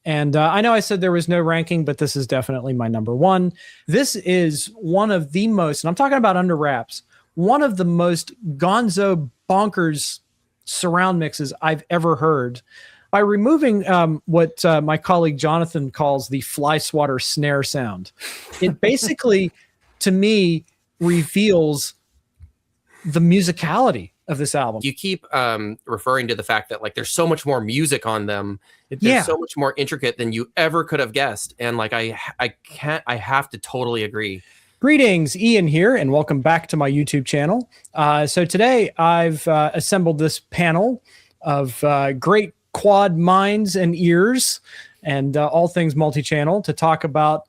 And I know I said there was no ranking, but this is definitely my number one. This is one of the most, and I'm talking about under wraps, one of the most gonzo bonkers surround mixes I've ever heard. By removing what my colleague Jonathan calls the fly swatter snare sound, it basically, to me, reveals the musicality of this album. You keep referring to the fact that like there's so much more music on them. They're so much more intricate than you ever could have guessed. And like I have to totally agree. Greetings, Ian here, and welcome back to my YouTube channel. So today I've assembled this panel of great quad minds and ears and all things multi-channel to talk about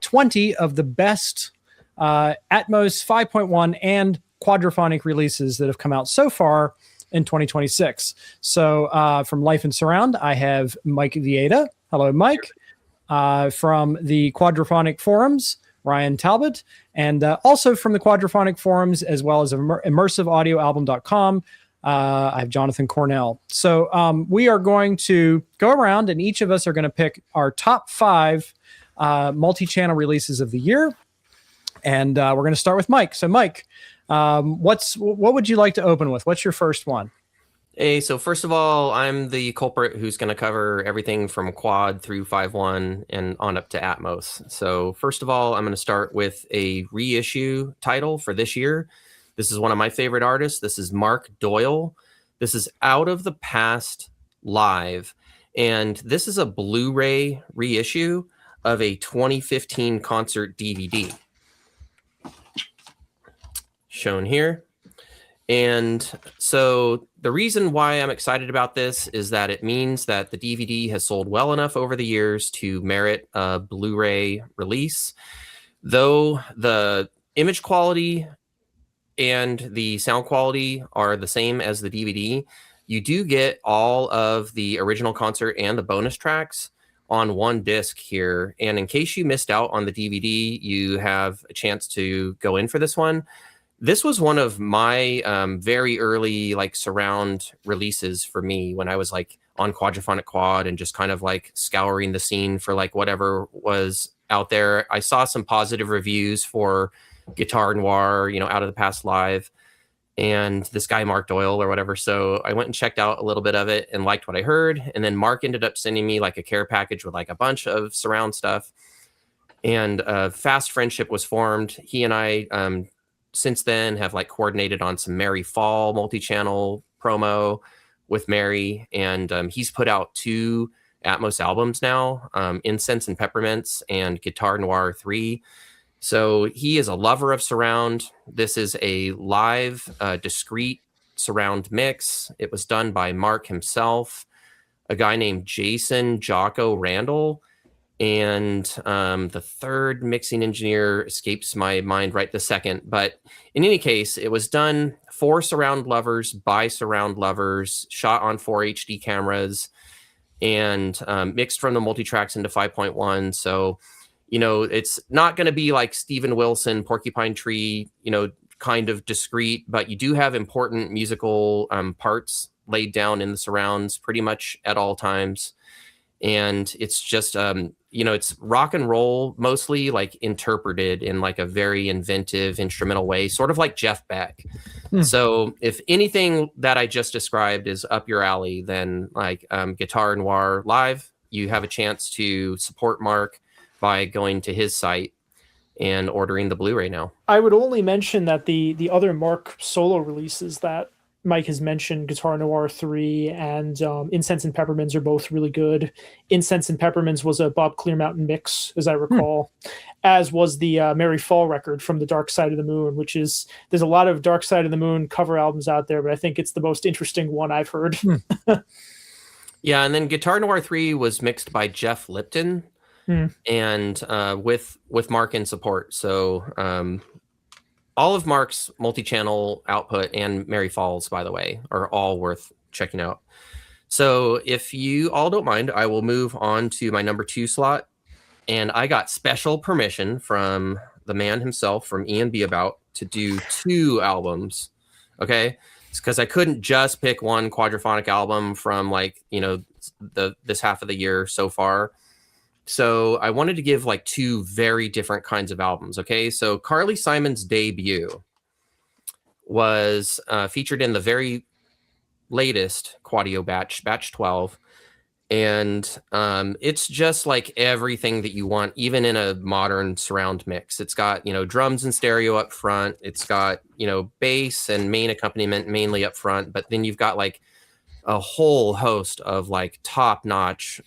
20 of the best Atmos 5.1 and Quadrophonic releases that have come out so far in 2026. So from Life and Surround, I have Mike Vieta. Hello, Mike. From the Quadrophonic Forums, Ryan Talbot. And also from the Quadrophonic Forums, as well as ImmersiveAudioAlbum.com, I have Jonathan Cornell. So we are going to go around, and each of us are going to pick our top 5 multi-channel releases of the year. And we're going to start with Mike. So Mike, what would you like to open with? What's your first one? Hey, so first of all, I'm the culprit who's going to cover everything from Quad through 5.1 and on up to Atmos. So first of all, I'm going to start with a reissue title for this year. This is one of my favorite artists. This is Mark Doyle. This is Out of the Past Live. And this is a Blu-ray reissue of a 2015 concert DVD. Shown here. And so the reason why I'm excited about this is that it means that the DVD has sold well enough over the years to merit a Blu-ray release. Though the image quality and the sound quality are the same as the DVD, you do get all of the original concert and the bonus tracks on one disc here. And in case you missed out on the DVD, you have a chance to go in for this one. This was one of my very early like surround releases for me when I was like on Quadraphonic Quad and just kind of like scouring the scene for like whatever was out there. I saw some positive reviews for Guitar Noir, Out of the Past Live, and this guy Mark Doyle or whatever. So I went and checked out a little bit of it and liked what I heard. And then Mark ended up sending me like a care package with like a bunch of surround stuff. And a fast friendship was formed. He and I since then have like coordinated on some Merry Fall multi-channel promo with Mary, and he's put out 2 Atmos albums now, Incense and Peppermints and Guitar Noir 3. So he is a lover of surround. This is a live discrete surround mix. It was done by Mark himself, a guy named Jason Jocko Randall, and the third mixing engineer escapes my mind right this second. But in any case, it was done for surround lovers by surround lovers, shot on 4 HD cameras, and mixed from the multi-tracks into 5.1. So, it's not going to be like Steven Wilson, Porcupine Tree, kind of discrete, but you do have important musical parts laid down in the surrounds pretty much at all times. And it's just, it's rock and roll mostly like interpreted in like a very inventive instrumental way, sort of like Jeff Beck. So if anything that I just described is up your alley, then like Guitar Noir Live, you have a chance to support Mark by going to his site and ordering the Blu-ray now. I would only mention that the other Mark solo releases that Mike has mentioned, Guitar Noir 3 and Incense and Peppermints, are both really good. Incense and Peppermints was a Bob Clearmountain mix, as I recall, as was the Merry Fall record from the Dark Side of the Moon, which is, there's a lot of Dark Side of the Moon cover albums out there, but I think it's the most interesting one I've heard. Yeah, and then Guitar Noir 3 was mixed by Jeff Lipton and with Mark in support. So all of Mark's multi-channel output and Merry Falls, by the way, are all worth checking out. So if you all don't mind, I will move on to my number 2 slot. And I got special permission from the man himself, from Ian Be About, to do 2 albums. Okay? It's because I couldn't just pick one quadraphonic album from like, this half of the year so far. So I wanted to give like two very different kinds of albums. Okay, so Carly Simon's debut was featured in the very latest Quadio batch 12. And it's just like everything that you want, even in a modern surround mix. It's got, drums and stereo up front. It's got, bass and main accompaniment mainly up front. But then you've got like a whole host of like top notch,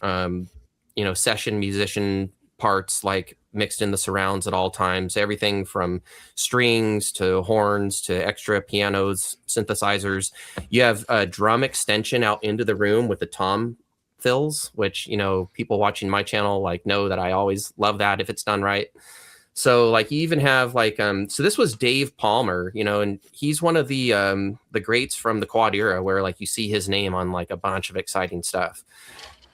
session musician parts, like mixed in the surrounds at all times. Everything from strings to horns to extra pianos, synthesizers. You have a drum extension out into the room with the tom fills, which people watching my channel like know that I always love that if it's done right. So like you even have like so this was Dave Palmer, and he's one of the greats from the quad era where like you see his name on like a bunch of exciting stuff.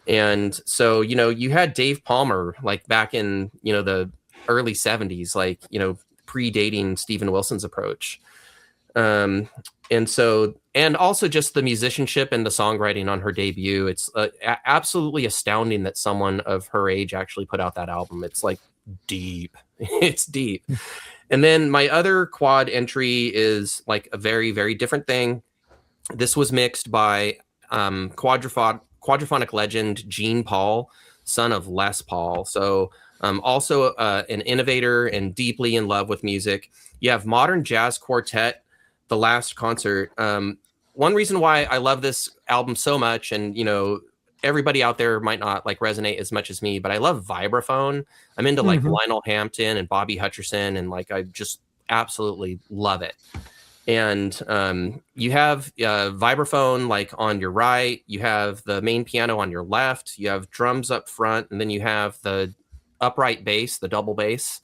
And so you had Dave Palmer like back in the early 70s, like predating Steven Wilson's approach. And also just the musicianship and the songwriting on her debut. It's absolutely astounding that someone of her age actually put out that album. It's like deep. It's deep. And then my other quad entry is like a very, very different thing. This was mixed by quadraphonic legend Gene Paul, son of Les Paul. So also an innovator and deeply in love with music. You have modern jazz quartet, The Last Concert. One reason why I love this album so much, and everybody out there might not like resonate as much as me, but I love vibraphone. I'm into like Lionel Hampton and Bobby Hutcherson, and like I just absolutely love it. And you have vibraphone like on your right, you have the main piano on your left, you have drums up front, and then you have the upright bass, the double bass,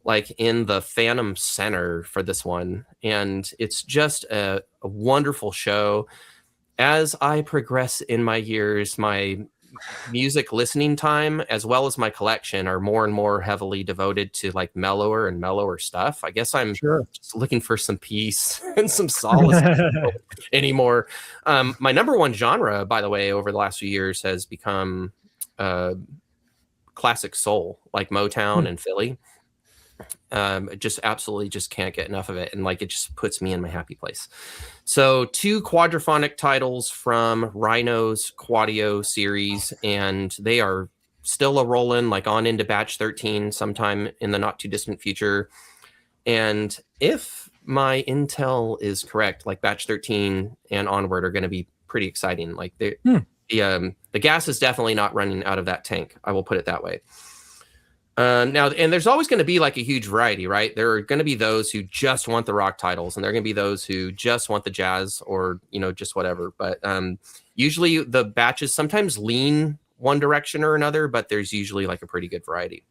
like in the phantom center for this one. And it's just a wonderful show. As I progress in my years, my music listening time as well as my collection are more and more heavily devoted to like mellower and mellower stuff. I guess I'm just looking for some peace and some solace anymore. My number one genre, by the way, over the last few years has become classic soul, like Motown and Philly. Just absolutely just can't get enough of it, and like it just puts me in my happy place. So 2 quadraphonic titles from Rhino's Quadio series, and they are still a rolling like on into batch 13 sometime in the not too distant future. And if my intel is correct, like batch 13 and onward are going to be pretty exciting. Like the gas is definitely not running out of that tank, I will put it that way. Now, and there's always going to be like a huge variety, right? There are going to be those who just want the rock titles, and there are going to be those who just want the jazz or, just whatever. But usually the batches sometimes lean one direction or another, but there's usually like a pretty good variety.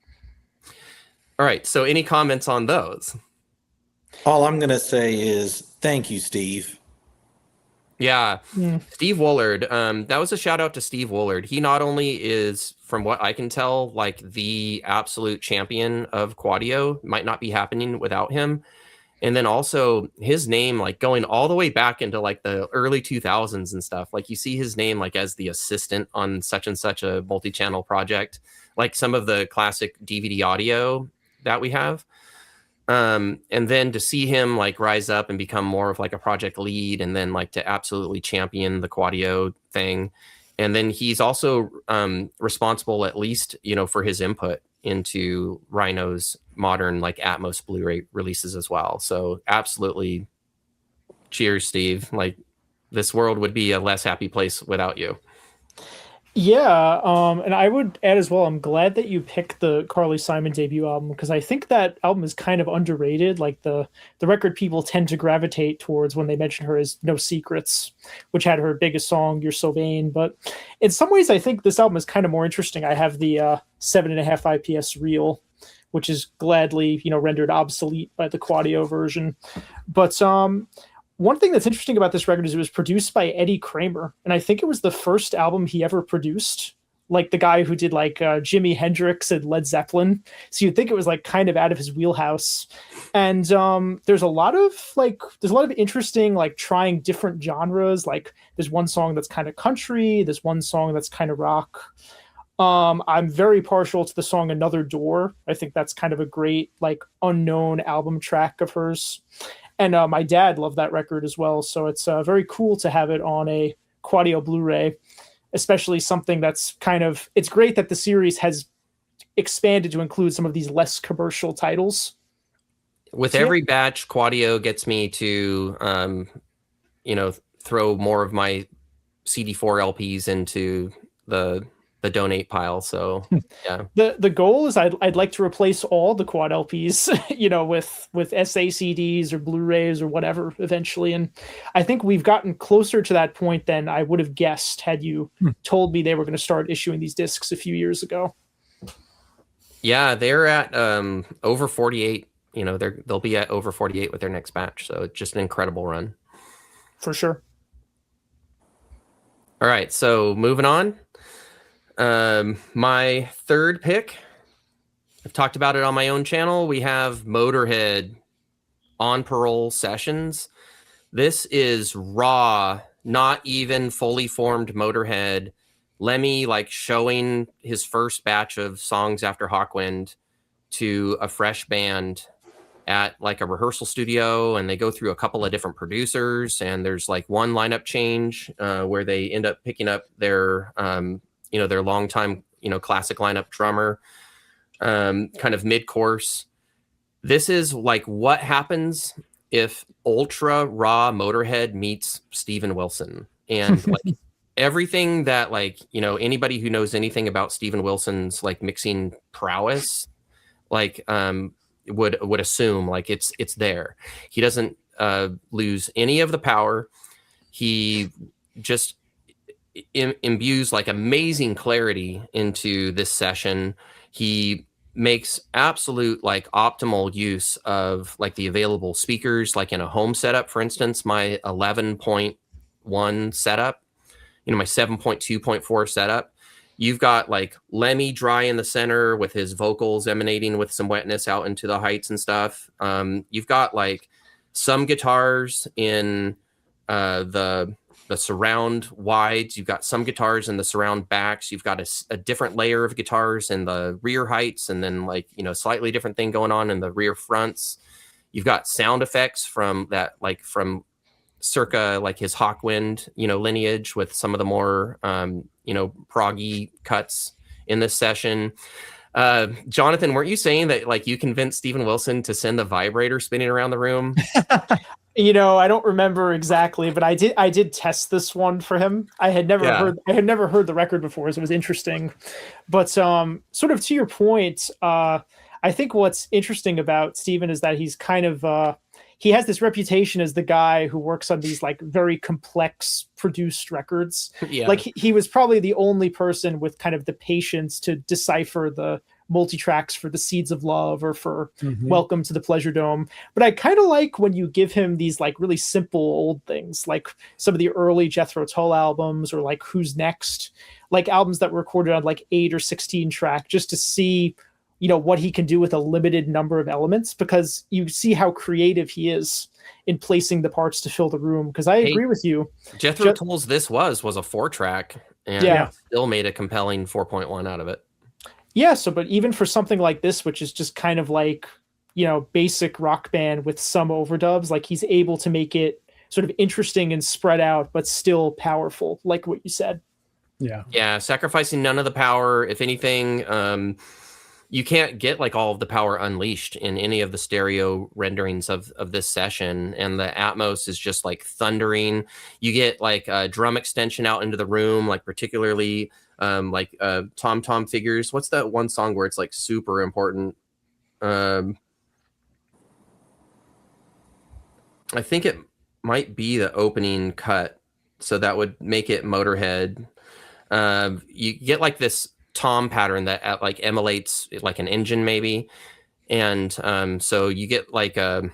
All right. So any comments on those? All I'm going to say is thank you, Steve. Yeah. Steve Woolard. That was a shout out to Steve Woolard. He not only is, from what I can tell, like the absolute champion of Quadio, might not be happening without him. And then also his name, like going all the way back into like the early 2000s and stuff. Like you see his name like as the assistant on such and such a multi-channel project, like some of the classic DVD audio that we have. And then to see him like rise up and become more of like a project lead, and then like to absolutely champion the Quadio thing. And then he's also responsible, at least, for his input into Rhino's modern like Atmos Blu-ray releases as well. So absolutely cheers, Steve. Like this world would be a less happy place without you. Yeah, and I would add as well, I'm glad that you picked the Carly Simon debut album, because I think that album is kind of underrated. Like the record people tend to gravitate towards when they mention her as No Secrets, which had her biggest song, You're So Vain. But in some ways, I think this album is kind of more interesting. I have the 7.5 IPS reel, which is gladly, rendered obsolete by the Quadio version. But one thing that's interesting about this record is it was produced by Eddie Kramer, and I think it was the first album he ever produced like the guy who did like Jimi Hendrix and Led Zeppelin. So you'd think it was like kind of out of his wheelhouse. And there's a lot of interesting, like trying different genres. Like there's one song that's kind of country. There's one song that's kind of rock. I'm very partial to the song Another Door. I think that's kind of a great, like, unknown album track of hers. And my dad loved that record as well. So it's very cool to have it on a Quadio Blu-ray, especially something that's it's great that the series has expanded to include some of these less commercial titles. With every batch, Quadio gets me to, throw more of my CD4 LPs into the donate pile. So yeah, the goal is I'd like to replace all the quad LPs, with SACDs or Blu-rays or whatever eventually. And I think we've gotten closer to that point than I would have guessed had you told me they were going to start issuing these discs a few years ago. Yeah, they're at over 48. They'll be at over 48 with their next batch. So it's just an incredible run. For sure. All right, so moving on. My third pick, I've talked about it on my own channel. We have Motorhead on Parole Sessions. This is raw, not even fully formed Motorhead. Lemmy showing his first batch of songs after Hawkwind to a fresh band at a rehearsal studio, and they go through a couple of different producers, and there's one lineup change where they end up picking up their their longtime, classic lineup drummer, kind of mid-course. This is what happens if ultra raw Motorhead meets Steven Wilson. And everything that anybody who knows anything about Steven Wilson's mixing prowess, would assume it's there. He doesn't lose any of the power. He just imbues amazing clarity into this session. He makes absolute optimal use of the available speakers, in a home setup. For instance, my 11.1 setup, my 7.2.4 setup, you've got Lemmy dry in the center with his vocals emanating with some wetness out into the heights and stuff. You've got some guitars in the surround wides. You've got some guitars in the surround backs. You've got a different layer of guitars in the rear heights, and then slightly different thing going on in the rear fronts. You've got sound effects from that, from circa his Hawkwind, lineage, with some of the more, proggy cuts in this session. Jonathan, weren't you saying that you convinced Steven Wilson to send the vibrator spinning around the room? I don't remember exactly, but I did test this one for him. I had never heard the record before, so it was interesting. But sort of to your point, I think what's interesting about Steven is that he's kind of he has this reputation as the guy who works on these very complex produced records. Yeah. He was probably the only person with kind of the patience to decipher the multi-tracks for the Seeds of Love or for Welcome to the Pleasure Dome. But I kind of like when you give him these really simple old things, like some of the early Jethro Tull albums, or Who's Next, albums that were recorded on 8 or 16 track, just to see what he can do with a limited number of elements, because you see how creative he is in placing the parts to fill the room. Because I agree with you. Jethro Tull's This Was a 4-track, and still made a compelling 4.1 out of it. Yeah, but even for something like this, which is just kind of basic rock band with some overdubs, he's able to make it sort of interesting and spread out, but still powerful, like what you said. Yeah, sacrificing none of the power. If anything, you can't get all of the power unleashed in any of the stereo renderings of this session. And the Atmos is just thundering. You get a drum extension out into the room, particularly tom-tom figures. What's that one song where it's super important? I think it might be the opening cut. So that would make it Motorhead. You get this tom pattern that emulates an engine maybe, and so you get a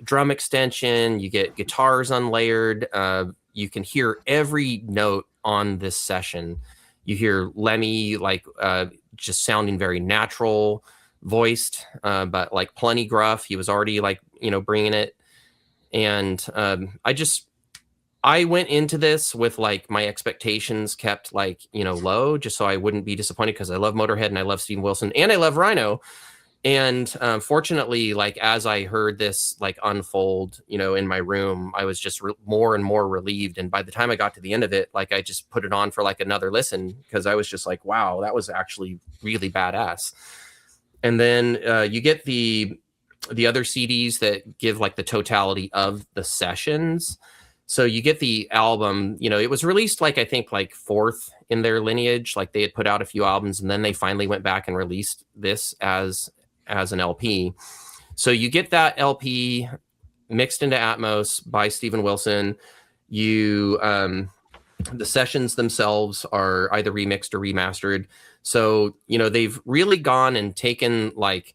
drum extension, you get guitars unlayered, you can hear every note on this session. You hear Lemmy like just sounding very natural voiced, but like plenty gruff. He was already like, bringing it. And I went into this with like my expectations kept like, low, just so I wouldn't be disappointed, because I love Motorhead and I love Steven Wilson and I love Rhino. And fortunately, like as I heard this like unfold, in my room, I was just more and more relieved. And by the time I got to the end of it, like I just put it on for like another listen, because I was just like, wow, that was actually really badass. And then you get the other CDs that give like the totality of the sessions. So you get the album, it was released like, I think like fourth in their lineage. Like they had put out a few albums and then they finally went back and released this as an LP. So you get that LP mixed into Atmos by Steven Wilson. You, the sessions themselves are either remixed or remastered. So, they've really gone and taken like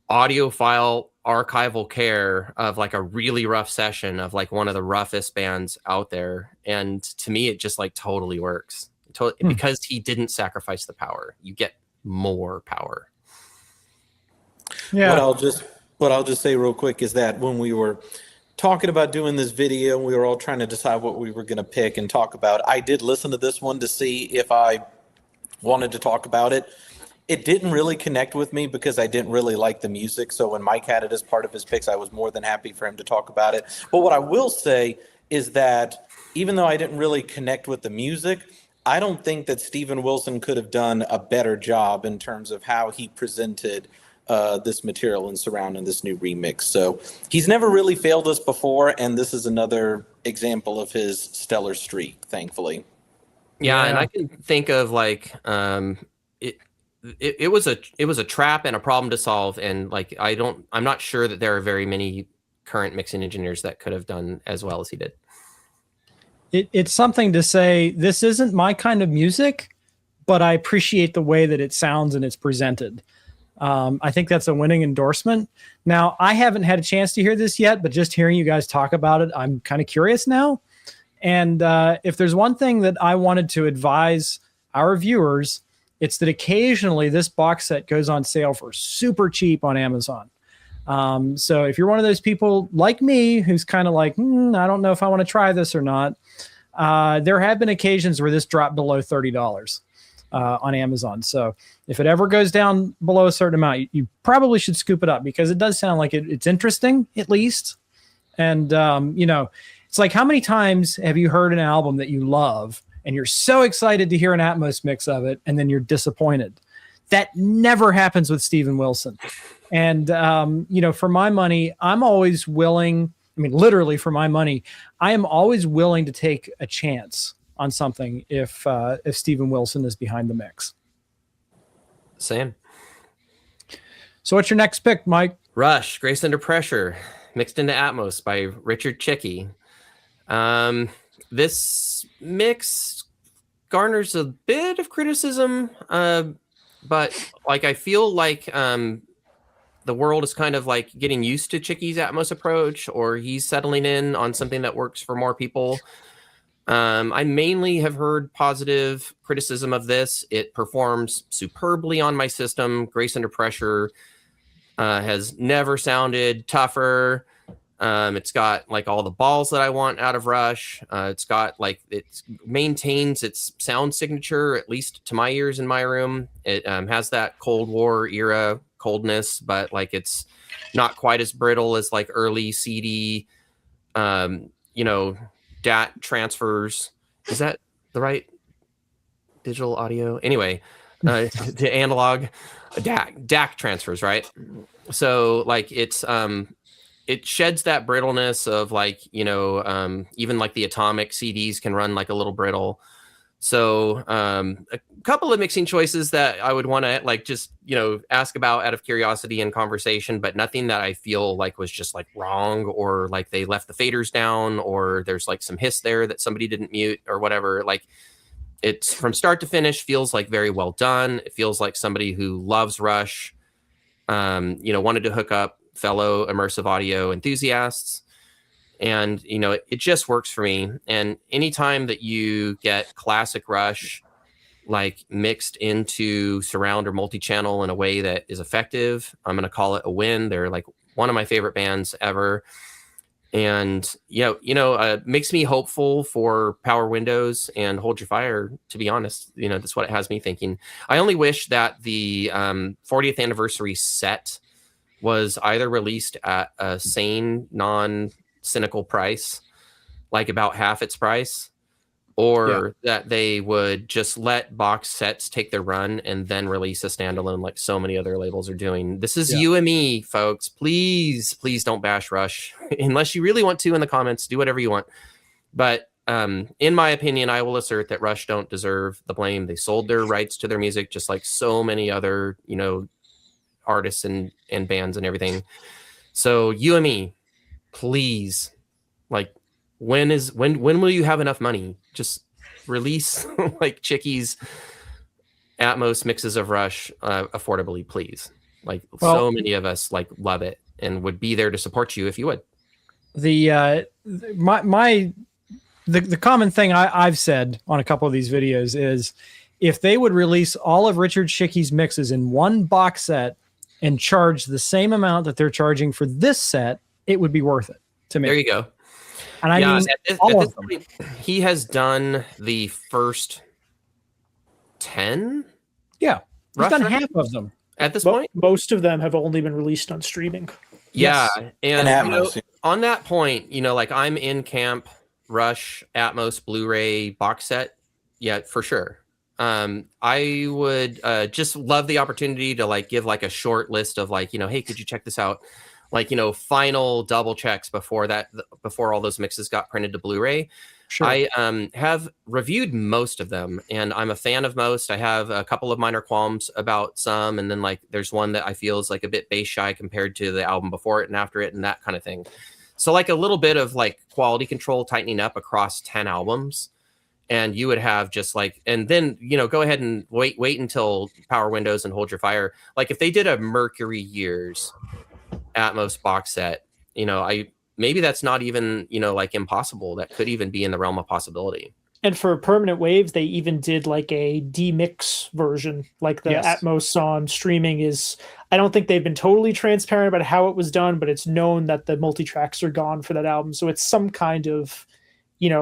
audiophile archival care of like a really rough session of like one of the roughest bands out there. And to me, it just like totally works because he didn't sacrifice the power. You get more power. Yeah. What I'll just say real quick is that when we were talking about doing this video, we were all trying to decide what we were going to pick and talk about. I did listen to this one to see if I wanted to talk about it. It didn't really connect with me because I didn't really like the music. So when Mike had it as part of his picks, I was more than happy for him to talk about it. But what I will say is that even though I didn't really connect with the music, I don't think that Steven Wilson could have done a better job in terms of how he presented this material and surrounding this new remix. So he's never really failed us before, and this is another example of his stellar streak, thankfully. Yeah. And I can think of like it was a trap and a problem to solve, and like I'm not sure that there are very many current mixing engineers that could have done as well as he did. It's something to say, this isn't my kind of music, but I appreciate the way that it sounds and it's presented. I think that's a winning endorsement. Now, I haven't had a chance to hear this yet, but just hearing you guys talk about it, I'm kind of curious now. And if there's one thing that I wanted to advise our viewers, it's that occasionally this box set goes on sale for super cheap on Amazon. So if you're one of those people like me who's kind of like, I don't know if I want to try this or not, there have been occasions where this dropped below $30 on Amazon. So if it ever goes down below a certain amount, you probably should scoop it up, because it does sound like it's interesting, at least. And, it's like, how many times have you heard an album that you love and you're so excited to hear an Atmos mix of it, and then you're disappointed? That never happens with Steven Wilson. And, for my money, I'm always willing, literally for my money, I am always willing to take a chance on something if Steven Wilson is behind the mix. Same. So what's your next pick, Mike? Rush, Grace Under Pressure, mixed into Atmos by Richard Chicky. This mix garners a bit of criticism, but like I feel like the world is kind of like getting used to Chicky's Atmos approach, or he's settling in on something that works for more people. I mainly have heard positive criticism of this. It performs superbly on my system. Grace Under Pressure has never sounded tougher. It's got like all the balls that I want out of Rush. It's got like, it maintains its sound signature, at least to my ears in my room. It has that Cold War era coldness, but like it's not quite as brittle as like early CD, DAT transfers. Is that the right digital audio? Anyway, the analog DAC transfers, right? So like it's it sheds that brittleness of like, even like the Atomic CDs can run like a little brittle. So a couple of mixing choices that I would want to like just, ask about out of curiosity and conversation, but nothing that I feel like was just like wrong, or like they left the faders down, or there's like some hiss there that somebody didn't mute or whatever. Like it's from start to finish feels like very well done. It feels like somebody who loves Rush, wanted to hook up fellow immersive audio enthusiasts. And, it just works for me. And anytime that you get classic Rush like mixed into surround or multi-channel in a way that is effective, I'm going to call it a win. They're like one of my favorite bands ever. And makes me hopeful for Power Windows and Hold Your Fire, to be honest. That's what it has me thinking. I only wish that the 40th anniversary set was either released at a sane, non-cynical price, like about half its price, or that they would just let box sets take their run and then release a standalone like so many other labels are doing. This is you and me, folks. Please don't bash Rush. Unless you really want to in the comments, do whatever you want. But in my opinion, I will assert that Rush don't deserve the blame. They sold their rights to their music just like so many other, artists and bands and everything. So you and me, please, like, when will you have enough money? Just release like Chickies Atmos mixes of Rush affordably, please. Like, so many of us like love it and would be there to support you if you would. The common thing I've said on a couple of these videos is if they would release all of Richard Schickie's mixes in one box set and charge the same amount that they're charging for this set, it would be worth it to me. There you go. And I mean, at this point, he has done the first 10. Yeah, he's done half of them at this point. Most of them have only been released on streaming. Yeah, Yes. and on that point, like I'm in camp Rush Atmos Blu-ray box set. Yeah, for sure. I would just love the opportunity to like give like a short list of like, hey, could you check this out? Like, final double checks before all those mixes got printed to Blu-ray. Sure. I have reviewed most of them and I'm a fan of most. I have a couple of minor qualms about some. And then like, there's one that I feel is like a bit bass shy compared to the album before it and after it and that kind of thing. So like a little bit of like quality control tightening up across 10 albums. And you would have just like, and then, go ahead and wait until Power Windows and Hold Your Fire. Like if they did a Mercury Years Atmos box set, maybe that's not even, like impossible. That could even be in the realm of possibility. And for Permanent Waves, they even did like a demix version, like the Atmos on streaming is, I don't think they've been totally transparent about how it was done, but it's known that the multi-tracks are gone for that album. So it's some kind of,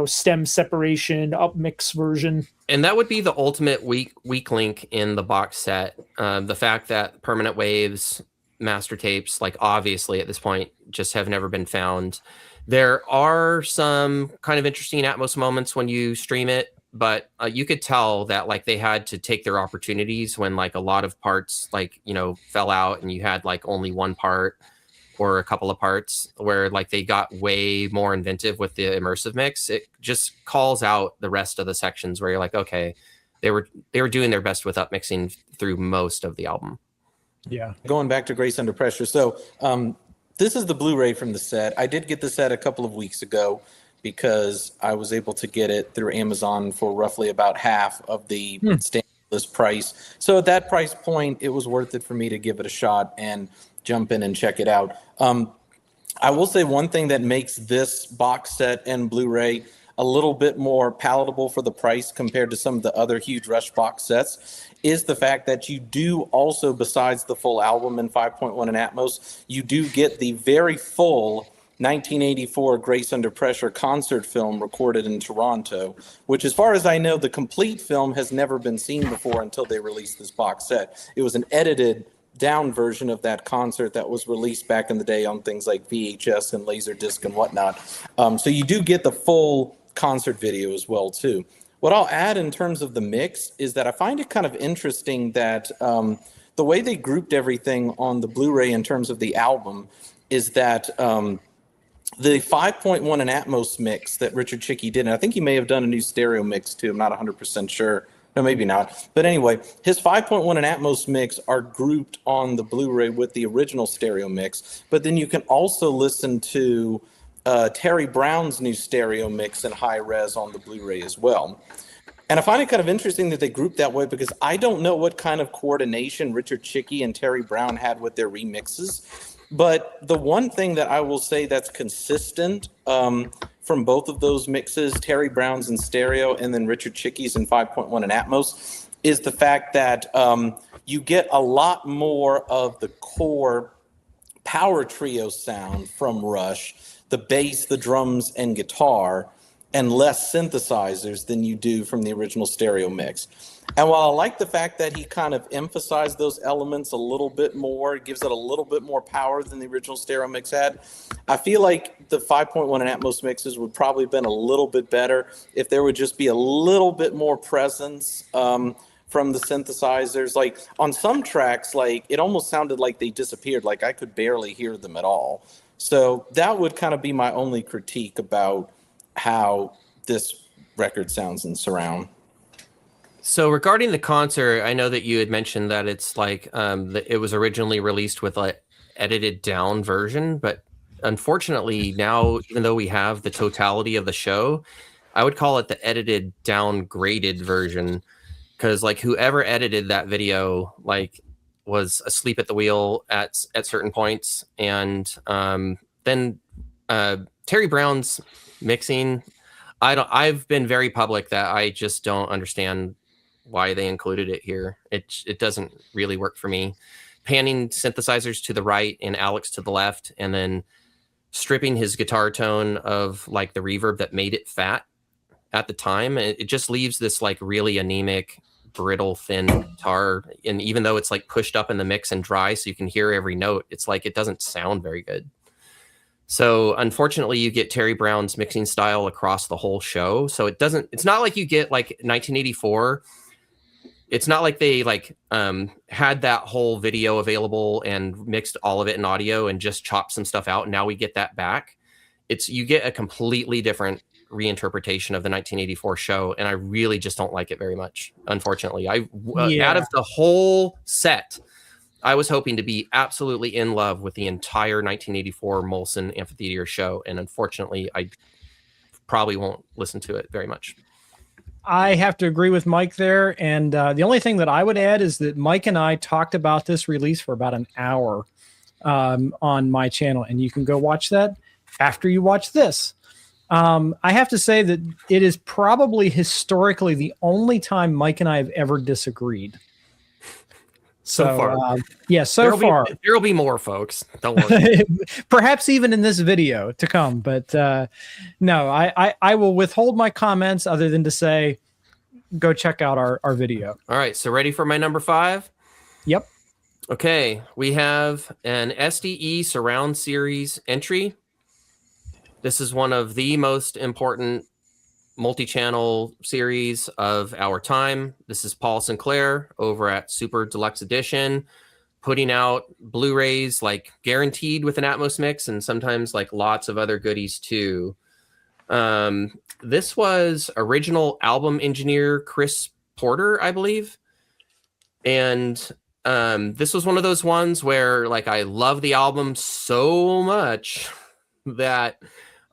stem separation, upmix version. And that would be the ultimate weak link in the box set. The fact that Permanent Waves master tapes, like obviously at this point, just have never been found. There are some kind of interesting Atmos moments when you stream it, but you could tell that like they had to take their opportunities when like a lot of parts like, fell out and you had like only one part or a couple of parts where like they got way more inventive with the immersive mix. It just calls out the rest of the sections where you're like, okay, they were doing their best with upmixing through most of the album. Yeah. Going back to Grace Under Pressure. So this is the Blu-ray from the set. I did get the set a couple of weeks ago because I was able to get it through Amazon for roughly about half of the standard list price. So at that price point, it was worth it for me to give it a shot and jump in and check it out. I will say one thing that makes this box set and Blu-ray a little bit more palatable for the price compared to some of the other huge Rush box sets is the fact that you do also, besides the full album in 5.1 and Atmos, you do get the very full 1984 Grace Under Pressure concert film recorded in Toronto, which as far as I know, the complete film has never been seen before until they released this box set. It was an edited down version of that concert that was released back in the day on things like VHS and Laserdisc and whatnot. So you do get the full concert video as well too. What I'll add in terms of the mix is that I find it kind of interesting that the way they grouped everything on the Blu-ray in terms of the album is that the 5.1 and Atmos mix that Richard Schickie did, and I think he may have done a new stereo mix too, I'm not 100% sure. No, maybe not. But anyway, his 5.1 and Atmos mix are grouped on the Blu-ray with the original stereo mix. But then you can also listen to Terry Brown's new stereo mix in high res on the Blu-ray as well. And I find it kind of interesting that they group that way because I don't know what kind of coordination Richard Schickie and Terry Brown had with their remixes. But the one thing that I will say that's consistent from both of those mixes, Terry Brown's in stereo and then Richard Schickie's in 5.1 and Atmos, is the fact that you get a lot more of the core power trio sound from Rush, the bass, the drums, and guitar, and less synthesizers than you do from the original stereo mix. And while I like the fact that he kind of emphasized those elements a little bit more, gives it a little bit more power than the original stereo mix had, I feel like the 5.1 and Atmos mixes would probably have been a little bit better if there would just be a little bit more presence from the synthesizers. Like on some tracks, like it almost sounded like they disappeared, like I could barely hear them at all. So that would kind of be my only critique about how this record sounds in surround. So regarding the concert, I know that you had mentioned that it's like it was originally released with a edited down version, but unfortunately now, even though we have the totality of the show, I would call it the edited downgraded version, because like whoever edited that video like was asleep at the wheel at certain points, and then Terry Brown's mixing. I've been very public that I just don't understand why they included it here. It doesn't really work for me. Panning synthesizers to the right and Alex to the left, and then stripping his guitar tone of like the reverb that made it fat at the time, it just leaves this like really anemic, brittle, thin guitar. And even though it's like pushed up in the mix and dry so you can hear every note, it's like it doesn't sound very good. So unfortunately you get Terry Brown's mixing style across the whole show. So it's not like you get like 1984. It's not like they like had that whole video available and mixed all of it in audio and just chopped some stuff out, and now we get that back. You get a completely different reinterpretation of the 1984 show, and I really just don't like it very much. Unfortunately, out of the whole set, I was hoping to be absolutely in love with the entire 1984 Molson Amphitheater show, and unfortunately, I probably won't listen to it very much. I have to agree with Mike there. And the only thing that I would add is that Mike and I talked about this release for about an hour on my channel, and you can go watch that after you watch this. I have to say that it is probably historically the only time Mike and I have ever disagreed. So far. There'll be more, folks. Don't worry. Perhaps even in this video to come. But no, I will withhold my comments other than to say, go check out our video. All right. So ready for my number 5? Yep. Okay. We have an SDE Surround Series entry. This is one of the most important multi-channel series of our time. This is Paul Sinclair over at Super Deluxe Edition, putting out Blu-rays like guaranteed with an Atmos mix, and sometimes like lots of other goodies too. This was original album engineer Chris Porter, I believe. And this was one of those ones where like I love the album so much that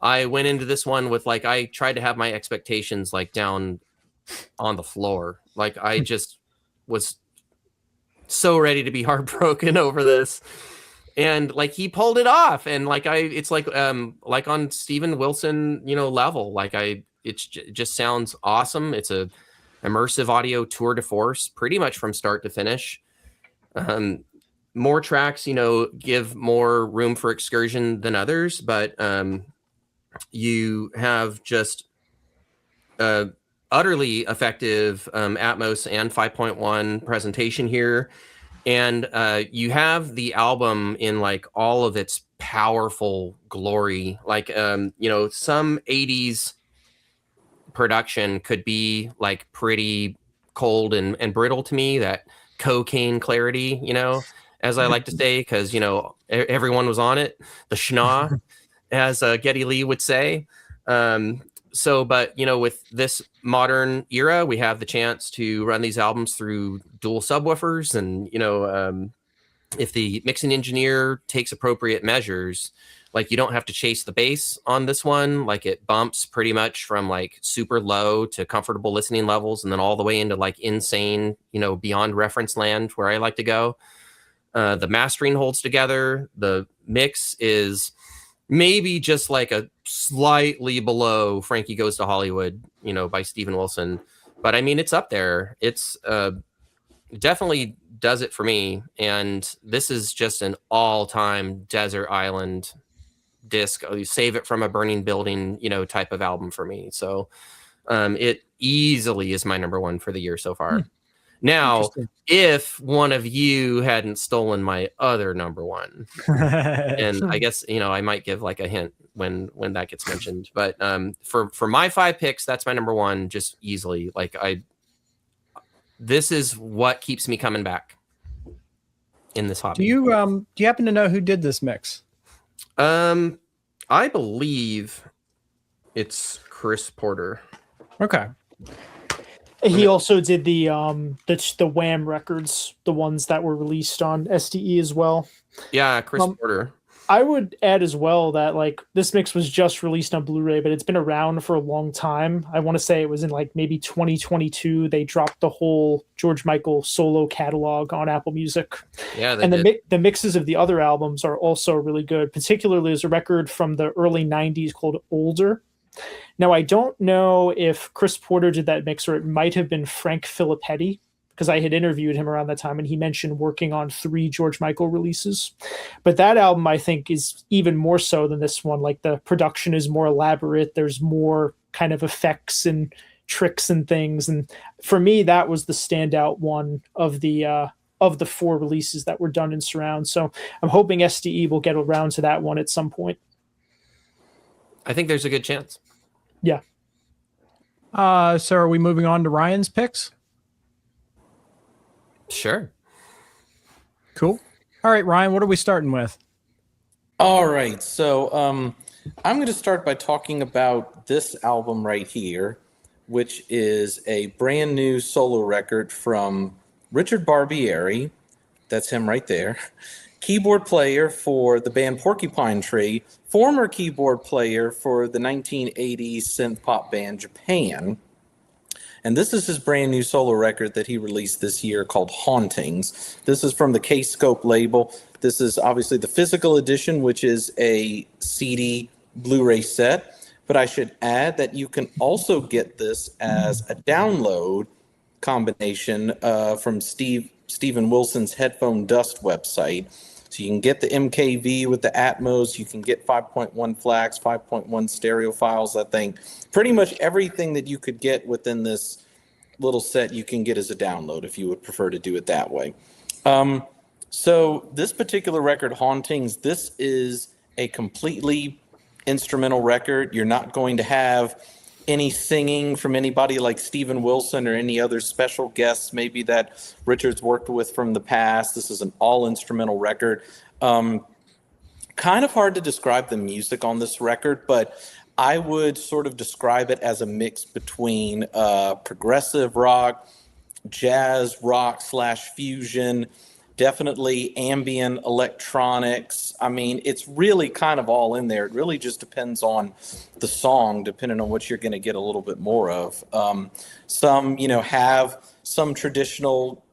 I went into this one with like, I tried to have my expectations like down on the floor. Like I just was so ready to be heartbroken over this. And like he pulled it off. And like it's like on Steven Wilson, level. Like it just sounds awesome. It's a immersive audio tour de force pretty much from start to finish. More tracks, give more room for excursion than others, but you have just utterly effective Atmos and 5.1 presentation here. And you have the album in like all of its powerful glory. Like, some 80s production could be like pretty cold and brittle to me, that cocaine clarity, as I like to say, because, everyone was on it, the schna, as Geddy Lee would say. But, with this modern era, we have the chance to run these albums through dual subwoofers. And, if the mixing engineer takes appropriate measures, like you don't have to chase the bass on this one. Like it bumps pretty much from like super low to comfortable listening levels, and then all the way into like insane, beyond reference land where I like to go. The mastering holds together. The mix is maybe just like a slightly below Frankie Goes to Hollywood, by Steven Wilson. but I mean, it's up there. It's definitely does it for me. And this is just an all-time desert island disc. You save it from a burning building, type of album for me. So it easily is my number one for the year so far. Now, if one of you hadn't stolen my other number one, and I guess, I might give like a hint when that gets mentioned, but for my 5 picks, that's my number one, just easily. Like this is what keeps me coming back in this hobby. Do you happen to know who did this mix? I believe it's Chris Porter. Okay. He also did the Wham records, the ones that were released on SDE as well. Yeah, Chris Porter. I would add as well that like this mix was just released on Blu-ray, but it's been around for a long time. I want to say it was in like maybe 2022. They dropped the whole George Michael solo catalog on Apple Music. Yeah, and the mixes of the other albums are also really good. Particularly, there's a record from the early 90s called Older. Now, I don't know if Chris Porter did that mix or it might have been Frank Filippetti, because I had interviewed him around that time and he mentioned working on 3 George Michael releases. But that album, I think, is even more so than this one. Like the production is more elaborate. There's more kind of effects and tricks and things. And for me, that was the standout one of the 4 releases that were done in surround. So I'm hoping SDE will get around to that one at some point. I think there's a good chance. Yeah. So are we moving on to Ryan's picks? Sure. Cool. All right, Ryan, what are we starting with? All right. So I'm going to start by talking about this album right here, which is a brand new solo record from Richard Barbieri. That's him right there. Keyboard player for the band Porcupine Tree, former keyboard player for the 1980s synth pop band Japan. And this is his brand new solo record that he released this year called Hauntings. This is from the K-Scope label. This is obviously the physical edition, which is a CD Blu-ray set. But I should add that you can also get this as a download combination from Steven Wilson's Headphone Dust website. So you can get the MKV with the Atmos. You can get 5.1 flags, 5.1 stereo files. I think pretty much everything that you could get within this little set you can get as a download if you would prefer to do it that way. So this particular record, Hauntings, this is a completely instrumental record. You're not going to have any singing from anybody like Steven Wilson or any other special guests maybe that Richard's worked with from the past. This is an all-instrumental record. Kind of hard to describe the music on this record, but I would sort of describe it as a mix between progressive rock, jazz rock / fusion, definitely ambient electronics. I mean, it's really kind of all in there. It really just depends on the song, depending on what you're going to get a little bit more of. Some, have some traditional,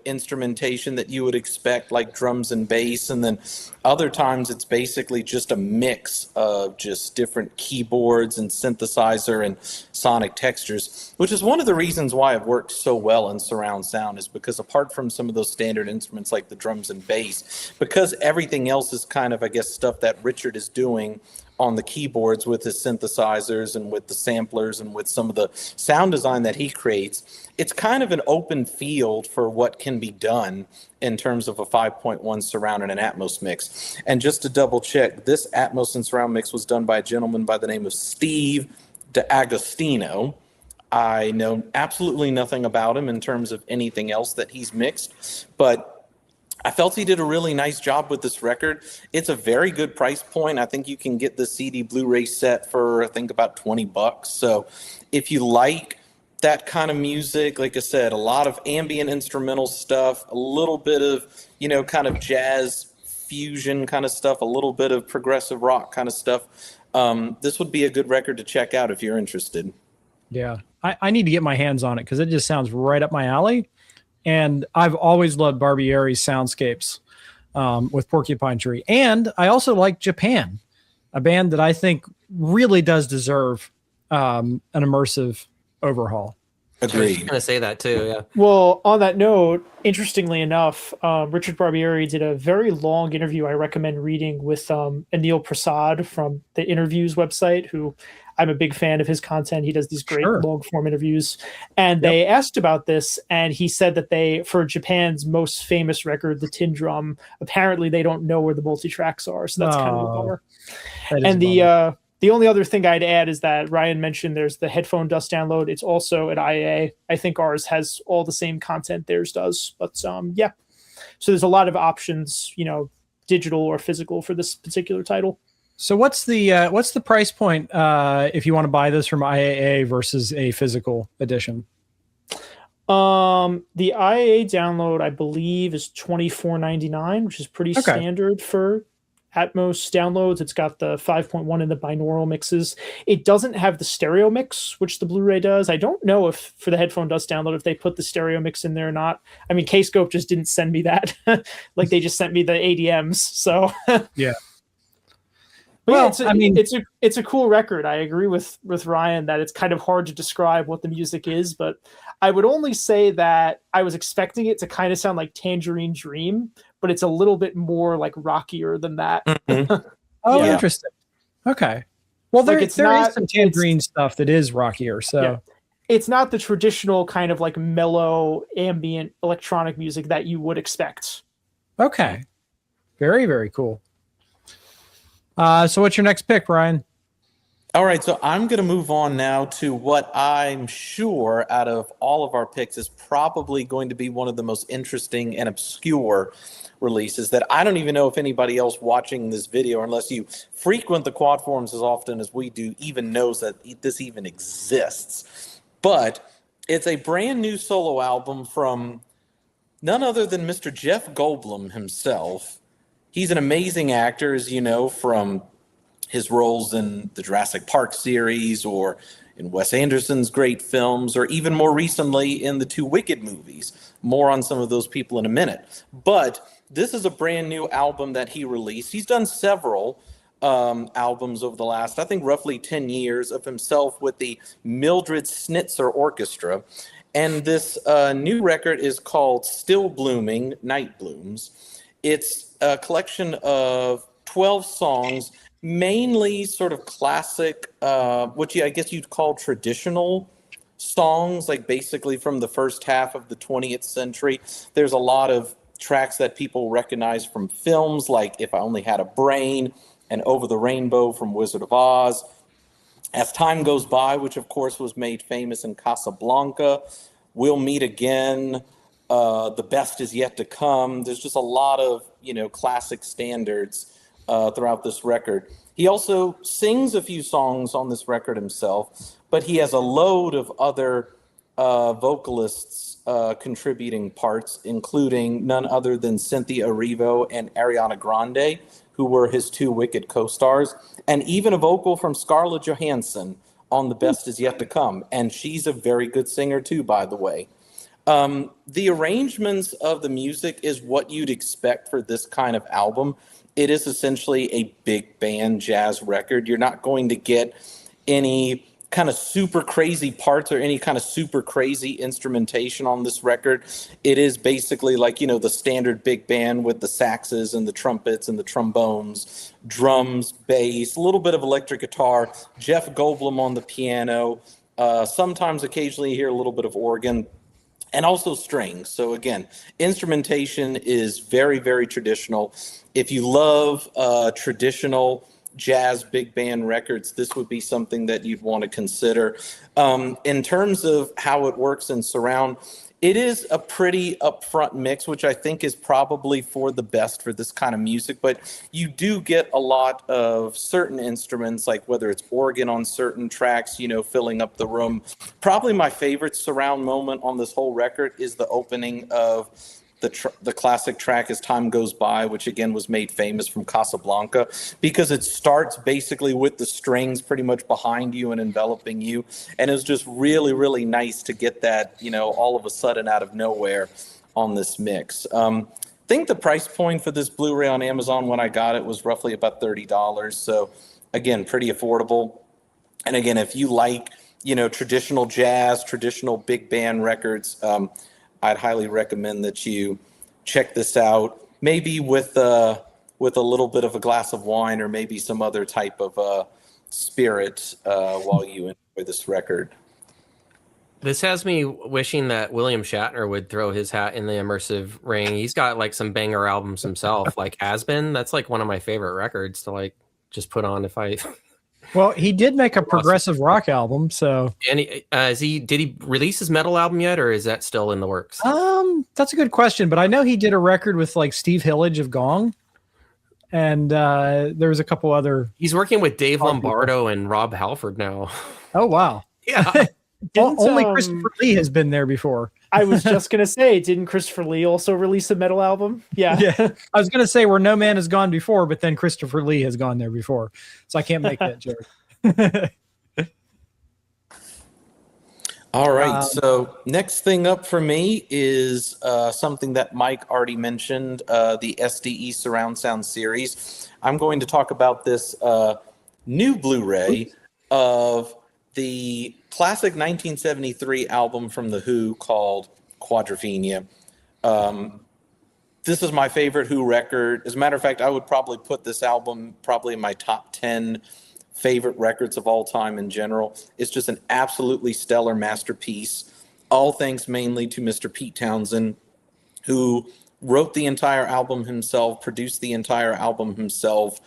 instrumentation that you would expect, like drums and bass. And then other times it's basically just a mix of just different keyboards and synthesizer and sonic textures, which is one of the reasons why it works so well in surround sound, is because apart from some of those standard instruments like the drums and bass, because everything else is kind of, I guess, stuff that Richard is doing on the keyboards with his synthesizers and with the samplers and with some of the sound design that he creates, it's kind of an open field for what can be done in terms of a 5.1 surround and an Atmos mix. And just to double check, this Atmos and surround mix was done by a gentleman by the name of Steve DeAgostino. I know absolutely nothing about him in terms of anything else that he's mixed, but I felt he did a really nice job with this record. It's a very good price point. I think you can get the CD Blu-ray set for, I think, about $20. So if you like that kind of music, like I said, a lot of ambient instrumental stuff, a little bit of, kind of jazz fusion kind of stuff, a little bit of progressive rock kind of stuff, this would be a good record to check out if you're interested. Yeah, I need to get my hands on it because it just sounds right up my alley. And I've always loved Barbieri's soundscapes with Porcupine Tree. And I also like Japan, a band that I think really does deserve an immersive overhaul. I was Agreed. just gonna say that too. Yeah. Well, on that note, interestingly enough, Richard Barbieri did a very long interview I recommend reading with Anil Prasad from the Interviews website, who I'm a big fan of his content. He does these great Sure. long form interviews. And Yep. they asked about this, and he said that for Japan's most famous record, the Tin Drum, apparently they don't know where the multi-tracks are. So that's kind of a Oh, bummer. that is And a bummer. the only other thing I'd add is that Ryan mentioned there's the headphone dust download. It's also at IA. I think ours has all the same content theirs does. But yeah, so there's a lot of options, digital or physical for this particular title. So what's the price point if you want to buy this from IAA versus a physical edition? The IAA download, I believe, is $24.99, which is pretty standard for Atmos downloads. It's got the 5.1 and the binaural mixes. It doesn't have the stereo mix, which the Blu-ray does. I don't know if for the headphone dust download if they put the stereo mix in there or not. I mean, Kscope just didn't send me that. Like they just sent me the ADMs. So Yeah. But Well, it's a cool record. I agree with Ryan that it's kind of hard to describe what the music is, but I would only say that I was expecting it to kind of sound like Tangerine Dream, but it's a little bit more like rockier than that. Oh, Yeah. interesting. Okay. Well, there is some Tangerine stuff that is rockier. So it's not the traditional kind of like mellow ambient electronic music that you would expect. Okay. Very, very cool. So what's your next pick, Ryan? All right, so I'm going to move on now to what I'm sure out of all of our picks is probably going to be one of the most interesting and obscure releases that I don't even know if anybody else watching this video, unless you frequent the quad forums as often as we do, even knows that this even exists. But it's a brand new solo album from none other than Mr. Jeff Goldblum himself. He's an amazing actor, as you know, from his roles in the Jurassic Park series or in Wes Anderson's great films, or even more recently in the two Wicked movies. More on some of those people in a minute. But this is a brand new album that he released. He's done several albums over the last, I think, roughly 10 years of himself with the Mildred Snitzer Orchestra. And this new record is called Still Blooming, Night Blooms. It's a collection of 12 songs, mainly sort of classic, I guess you'd call traditional songs, like basically from the first half of the 20th century. There's a lot of tracks that people recognize from films, like If I Only Had a Brain and Over the Rainbow from Wizard of Oz. As Time Goes By, which of course was made famous in Casablanca, We'll Meet Again, The Best Is Yet to Come. There's just a lot of, classic standards throughout this record. He also sings a few songs on this record himself, but he has a load of other vocalists contributing parts, including none other than Cynthia Erivo and Ariana Grande, who were his two Wicked co-stars, and even a vocal from Scarlett Johansson on The Best Is Yet to Come. And she's a very good singer too, by the way. The arrangements of the music is what you'd expect for this kind of album. It is essentially a big band jazz record. You're not going to get any kind of super crazy parts or any kind of super crazy instrumentation on this record. It is basically like, the standard big band with the saxes and the trumpets and the trombones, drums, bass, a little bit of electric guitar, Jeff Goldblum on the piano. Sometimes occasionally you hear a little bit of organ. And also strings. So again, instrumentation is very, very traditional. If you love traditional jazz big band records, this would be something that you'd want to consider. In terms of how it works in surround, it is a pretty upfront mix, which I think is probably for the best for this kind of music. But you do get a lot of certain instruments, like whether it's organ on certain tracks, filling up the room. Probably my favorite surround moment on this whole record is the opening of the classic track As Time Goes By, which again was made famous from Casablanca, because it starts basically with the strings pretty much behind you and enveloping you. And it was just really, really nice to get that, all of a sudden out of nowhere on this mix. I think the price point for this Blu-ray on Amazon when I got it was roughly about $30. So again, pretty affordable. And again, if you like traditional jazz, traditional big band records, I'd highly recommend that you check this out. Maybe with a little bit of a glass of wine or maybe some other type of spirit while you enjoy this record. This has me wishing that William Shatner would throw his hat in the immersive ring. He's got like some banger albums himself, like Has Been. That's like one of my favorite records to like just put on if I. Well, he did make a progressive rock album, so. And did he release his metal album yet, or is that still in the works? That's a good question, but I know he did a record with like Steve Hillage of Gong, and there was a couple other. He's working with Dave Lombardo and Rob Halford now. Oh wow! Yeah. Only Christopher Lee has been there before. I was just going to say, didn't Christopher Lee also release a metal album? Yeah. I was going to say where no man has gone before, but then Christopher Lee has gone there before. So I can't make that joke. All right. So next thing up for me is something that Mike already mentioned, the SDE Surround Sound series. I'm going to talk about this new Blu-ray of the classic 1973 album from The Who called Quadrophenia. This is my favorite Who record. As a matter of fact, I would probably put this album probably in my top 10 favorite records of all time in general. It's just an absolutely stellar masterpiece. All thanks mainly to Mr. Pete Townsend, who wrote the entire album himself, produced the entire album himself.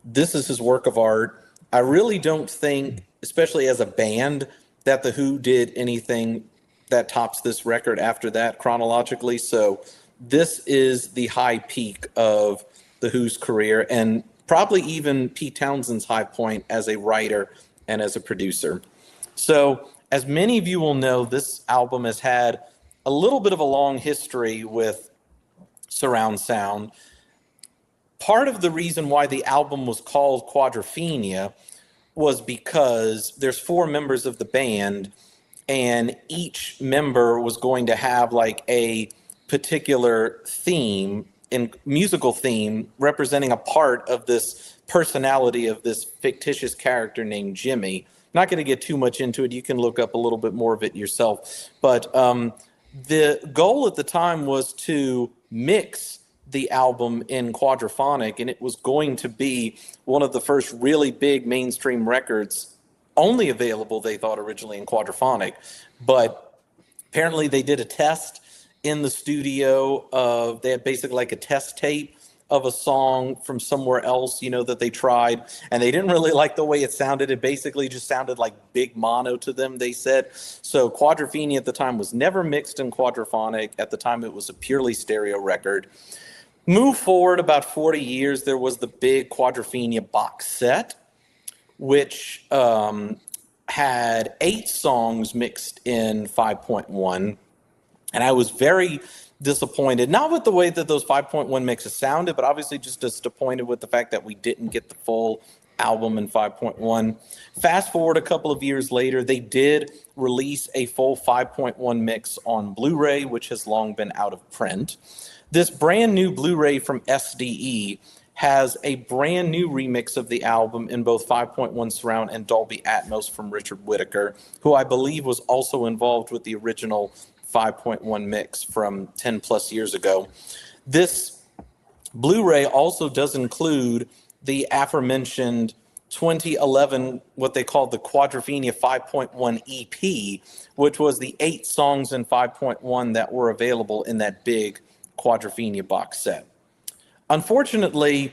This is his work of art. I really don't think, especially as a band, that The Who did anything that tops this record after that chronologically. So this is the high peak of The Who's career, and probably even Pete Townsend's high point as a writer and as a producer. So as many of you will know, this album has had a little bit of a long history with surround sound. Part of the reason why the album was called Quadrophenia was because there's 4 members of the band, and each member was going to have like a particular theme, and musical theme, representing a part of this personality of this fictitious character named Jimmy. Not going to get too much into it. You can look up a little bit more of it yourself. But the goal at the time was to mix the album in quadraphonic, and it was going to be one of the first really big mainstream records, only available, they thought, originally in quadraphonic. But apparently they did a test in the studio of, they had basically like a test tape of a song from somewhere else, that they tried, and they didn't really like the way it sounded. It basically just sounded like big mono to them, they said. So Quadrophenia at the time was never mixed in quadraphonic. At the time, it was a purely stereo record. Move forward about 40 years, there was the big Quadrophenia box set, which had 8 songs mixed in 5.1. And I was very disappointed, not with the way that those 5.1 mixes sounded, but obviously just disappointed with the fact that we didn't get the full album in 5.1. Fast forward a couple of years later, they did release a full 5.1 mix on Blu-ray, which has long been out of print. This brand new Blu-ray from SDE has a brand new remix of the album in both 5.1 surround and Dolby Atmos from Richard Whittaker, who I believe was also involved with the original 5.1 mix from 10 plus years ago. This Blu-ray also does include the aforementioned 2011, what they called the Quadrophenia 5.1 EP, which was the 8 songs in 5.1 that were available in that big Quadrophenia box set. Unfortunately,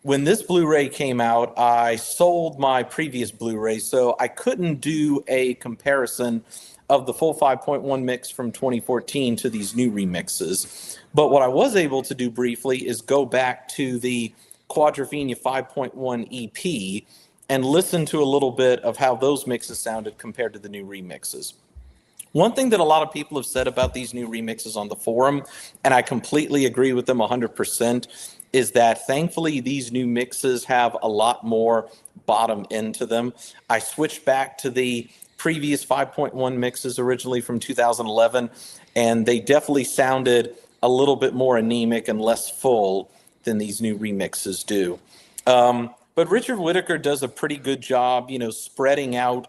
when this Blu-ray came out, I sold my previous Blu-ray, so I couldn't do a comparison of the full 5.1 mix from 2014 to these new remixes. But what I was able to do briefly is go back to the Quadrophenia 5.1 EP and listen to a little bit of how those mixes sounded compared to the new remixes. One thing that a lot of people have said about these new remixes on the forum, and I completely agree with them 100%, is that thankfully these new mixes have a lot more bottom end to them. I switched back to the previous 5.1 mixes originally from 2011, and they definitely sounded a little bit more anemic and less full than these new remixes do. But Richard Whittaker does a pretty good job, spreading out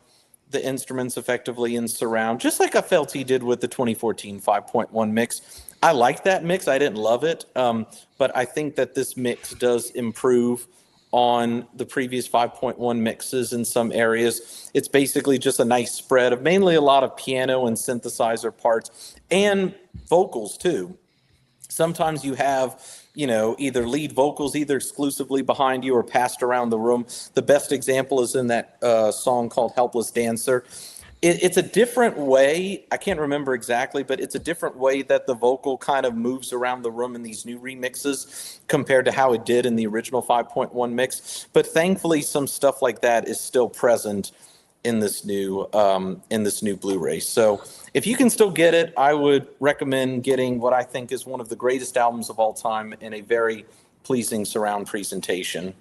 the instruments effectively in surround, just like I felt he did with the 2014 5.1 mix. I like that mix. I didn't love it, but I think that this mix does improve on the previous 5.1 mixes in some areas. It's basically just a nice spread of mainly a lot of piano and synthesizer parts and vocals too. Sometimes you have, either lead vocals either exclusively behind you or passed around the room. The best example is in that song called Helpless Dancer. It's a different way. I can't remember exactly, but it's a different way that the vocal kind of moves around the room in these new remixes compared to how it did in the original 5.1 mix. But thankfully, some stuff like that is still present in this new Blu-ray. So if you can still get it, I would recommend getting what I think is one of the greatest albums of all time in a very pleasing surround presentation.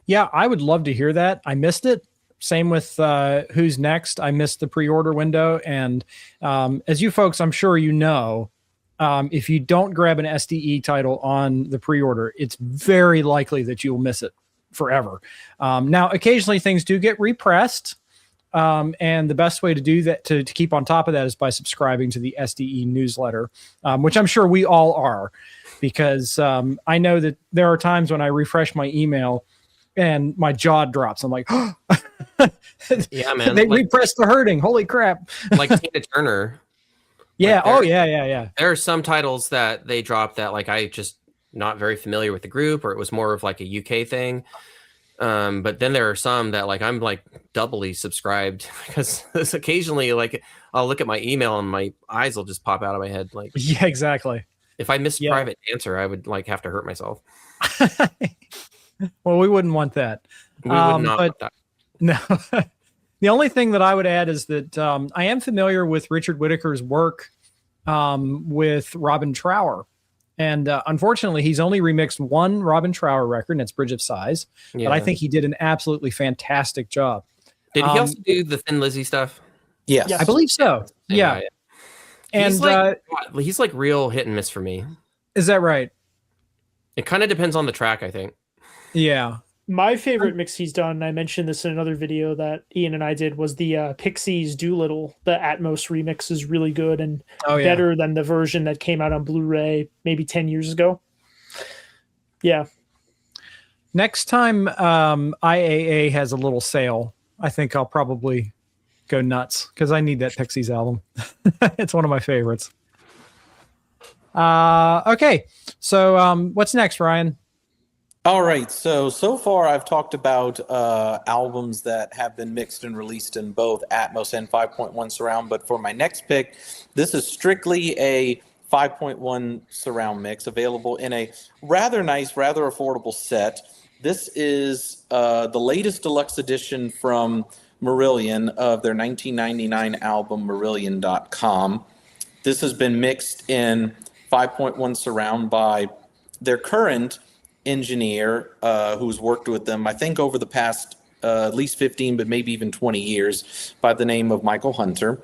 Yeah, I would love to hear that. I missed it. Same with Who's Next. I missed the pre-order window. And as you folks, I'm sure you know, if you don't grab an SDE title on the pre-order, it's very likely that you'll miss it forever. Now, occasionally things do get repressed. And the best way to do that, to keep on top of that, is by subscribing to the SDE newsletter, which I'm sure we all are, because I know that there are times when I refresh my email and my jaw drops. I'm like, oh, yeah, man. They repressed the Hurting. Holy crap. Like Tina Turner. Yeah. Like yeah. There are some titles that they dropped that like I just not very familiar with the group, or it was more of like a UK thing. But then there are some that like I'm like doubly subscribed, because occasionally like I'll look at my email and my eyes will just pop out of my head. Like, yeah, exactly. If I missed Private Dancer, I would like have to hurt myself. Well, we wouldn't want that. We would not want that. No. The only thing that I would add is that I am familiar with Richard Whittaker's work with Robin Trower. And unfortunately, he's only remixed one Robin Trower record, and it's Bridge of Sighs. Yeah. But I think he did an absolutely fantastic job. Did he also do the Thin Lizzy stuff? Yes. I believe so. Yeah. And he's like real hit and miss for me. Is that right? It kind of depends on the track, I think. Yeah. My favorite mix he's done, I mentioned this in another video that Ian and I did, was the Pixies Doolittle. The Atmos remix is really good and better than the version that came out on Blu-ray maybe 10 years ago. Yeah. Next time IAA has a little sale, I think I'll probably go nuts, because I need that Pixies album. It's one of my favorites. Okay. So what's next, Ryan? All right, so far I've talked about albums that have been mixed and released in both Atmos and 5.1 surround, but for my next pick, this is strictly a 5.1 surround mix available in a rather nice, rather affordable set. This is the latest deluxe edition from Marillion of their 1999 album Marillion .com. This has been mixed in 5.1 surround by their current engineer who's worked with them, I think, over the past at least 15, but maybe even 20 years, by the name of Michael Hunter.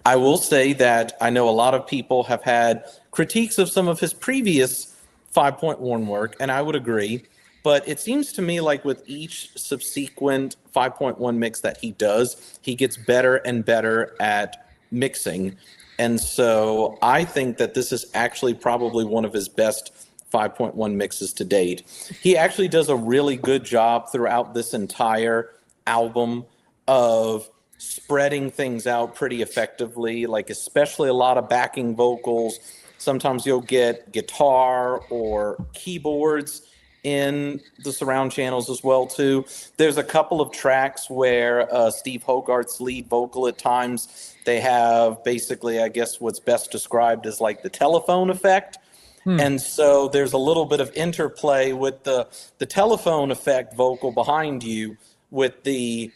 I will say that I know a lot of people have had critiques of some of his previous 5.1 work, and I would agree. But it seems to me like with each subsequent 5.1 mix that he does, he gets better and better at mixing. And so I think that this is actually probably one of his best 5.1 mixes to date. He actually does a really good job throughout this entire album of spreading things out pretty effectively, like especially a lot of backing vocals. Sometimes you'll get guitar or keyboards in the surround channels as well too. There's a couple of tracks where Steve Hogarth's lead vocal, at times they have basically, I guess what's best described as like the telephone effect. And so there's a little bit of interplay with the telephone effect vocal behind you with the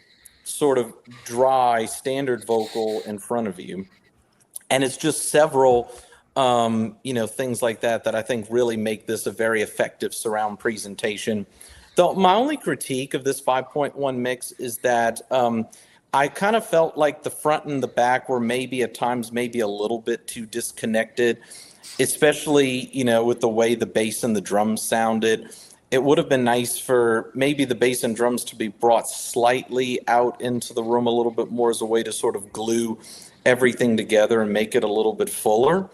sort of dry standard vocal in front of you. And it's just several things like that I think really make this a very effective surround presentation. Though my only critique of this 5.1 mix is that I kind of felt like the front and the back were maybe at times maybe a little bit too disconnected, especially, with the way the bass and the drums sounded. it would have been nice for maybe the bass and drums to be brought slightly out into the room a little bit more as a way to sort of glue everything together and make it a little bit fuller.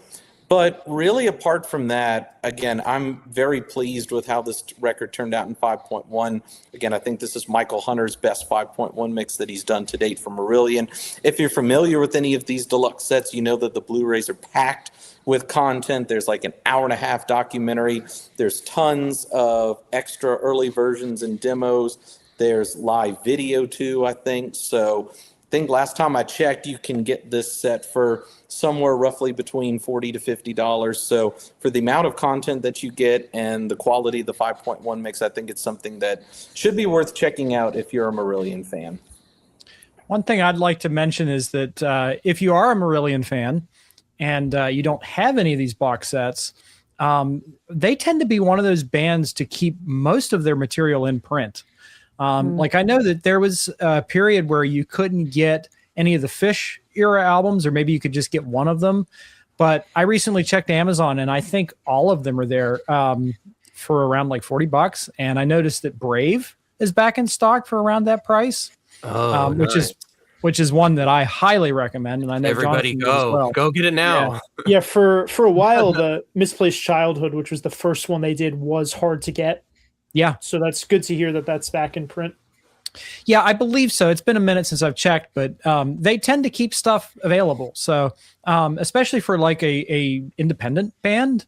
But really, apart from that, again, I'm very pleased with how this record turned out in 5.1. Again, I think this is Michael Hunter's best 5.1 mix that he's done to date for Marillion. If you're familiar with any of these deluxe sets, you know that the Blu-rays are packed with content. There's like an hour-and-a-half documentary. There's tons of extra early versions and demos. There's live video too, I think. So I think last time I checked, you can get this set for somewhere roughly between $40 to $50. So for the amount of content that you get and the quality of the 5.1 mix, I think it's something that should be worth checking out if you're a Marillion fan. One thing I'd like to mention is that if you are a Marillion fan and you don't have any of these box sets, they tend to be one of those bands to keep most of their material in print. Like I know that there was a period where you couldn't get any of the Fish era albums, or maybe you could just get one of them. But I recently checked Amazon, and I think all of them are there for around like $40. And I noticed that Brave is back in stock for around that price, which is one that I highly recommend. And I know everybody go get it now. Yeah, for a while, the Misplaced Childhood, which was the first one they did, was hard to get. Yeah. So that's good to hear that that's back in print. Yeah, I believe so. It's been a minute since I've checked, but they tend to keep stuff available. So especially for like a independent band,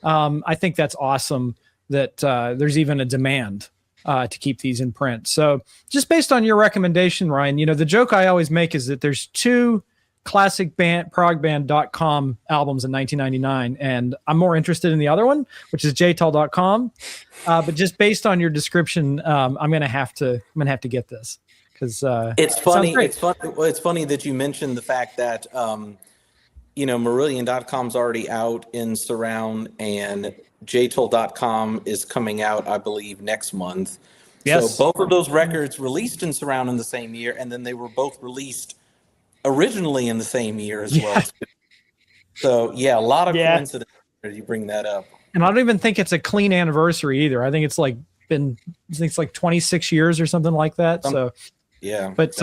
I think that's awesome that there's even a demand to keep these in print. So just based on your recommendation, Ryan, you know, the joke I always make is that there's two classic band progband.com albums in 1999, and I'm more interested in the other one, which is jtull.com. But just based on your description, I'm gonna have to get this because it's funny. It's funny that you mentioned the fact that Marillion.com's already out in surround, and jtull.com is coming out, I believe, next month. Yes. So both of those records released in surround in the same year, and then they were both released originally in the same year as well. So yeah, a lot of coincidence as you bring that up. And I don't even think it's a clean anniversary either. I think it's like 26 years or something like that. So yeah. But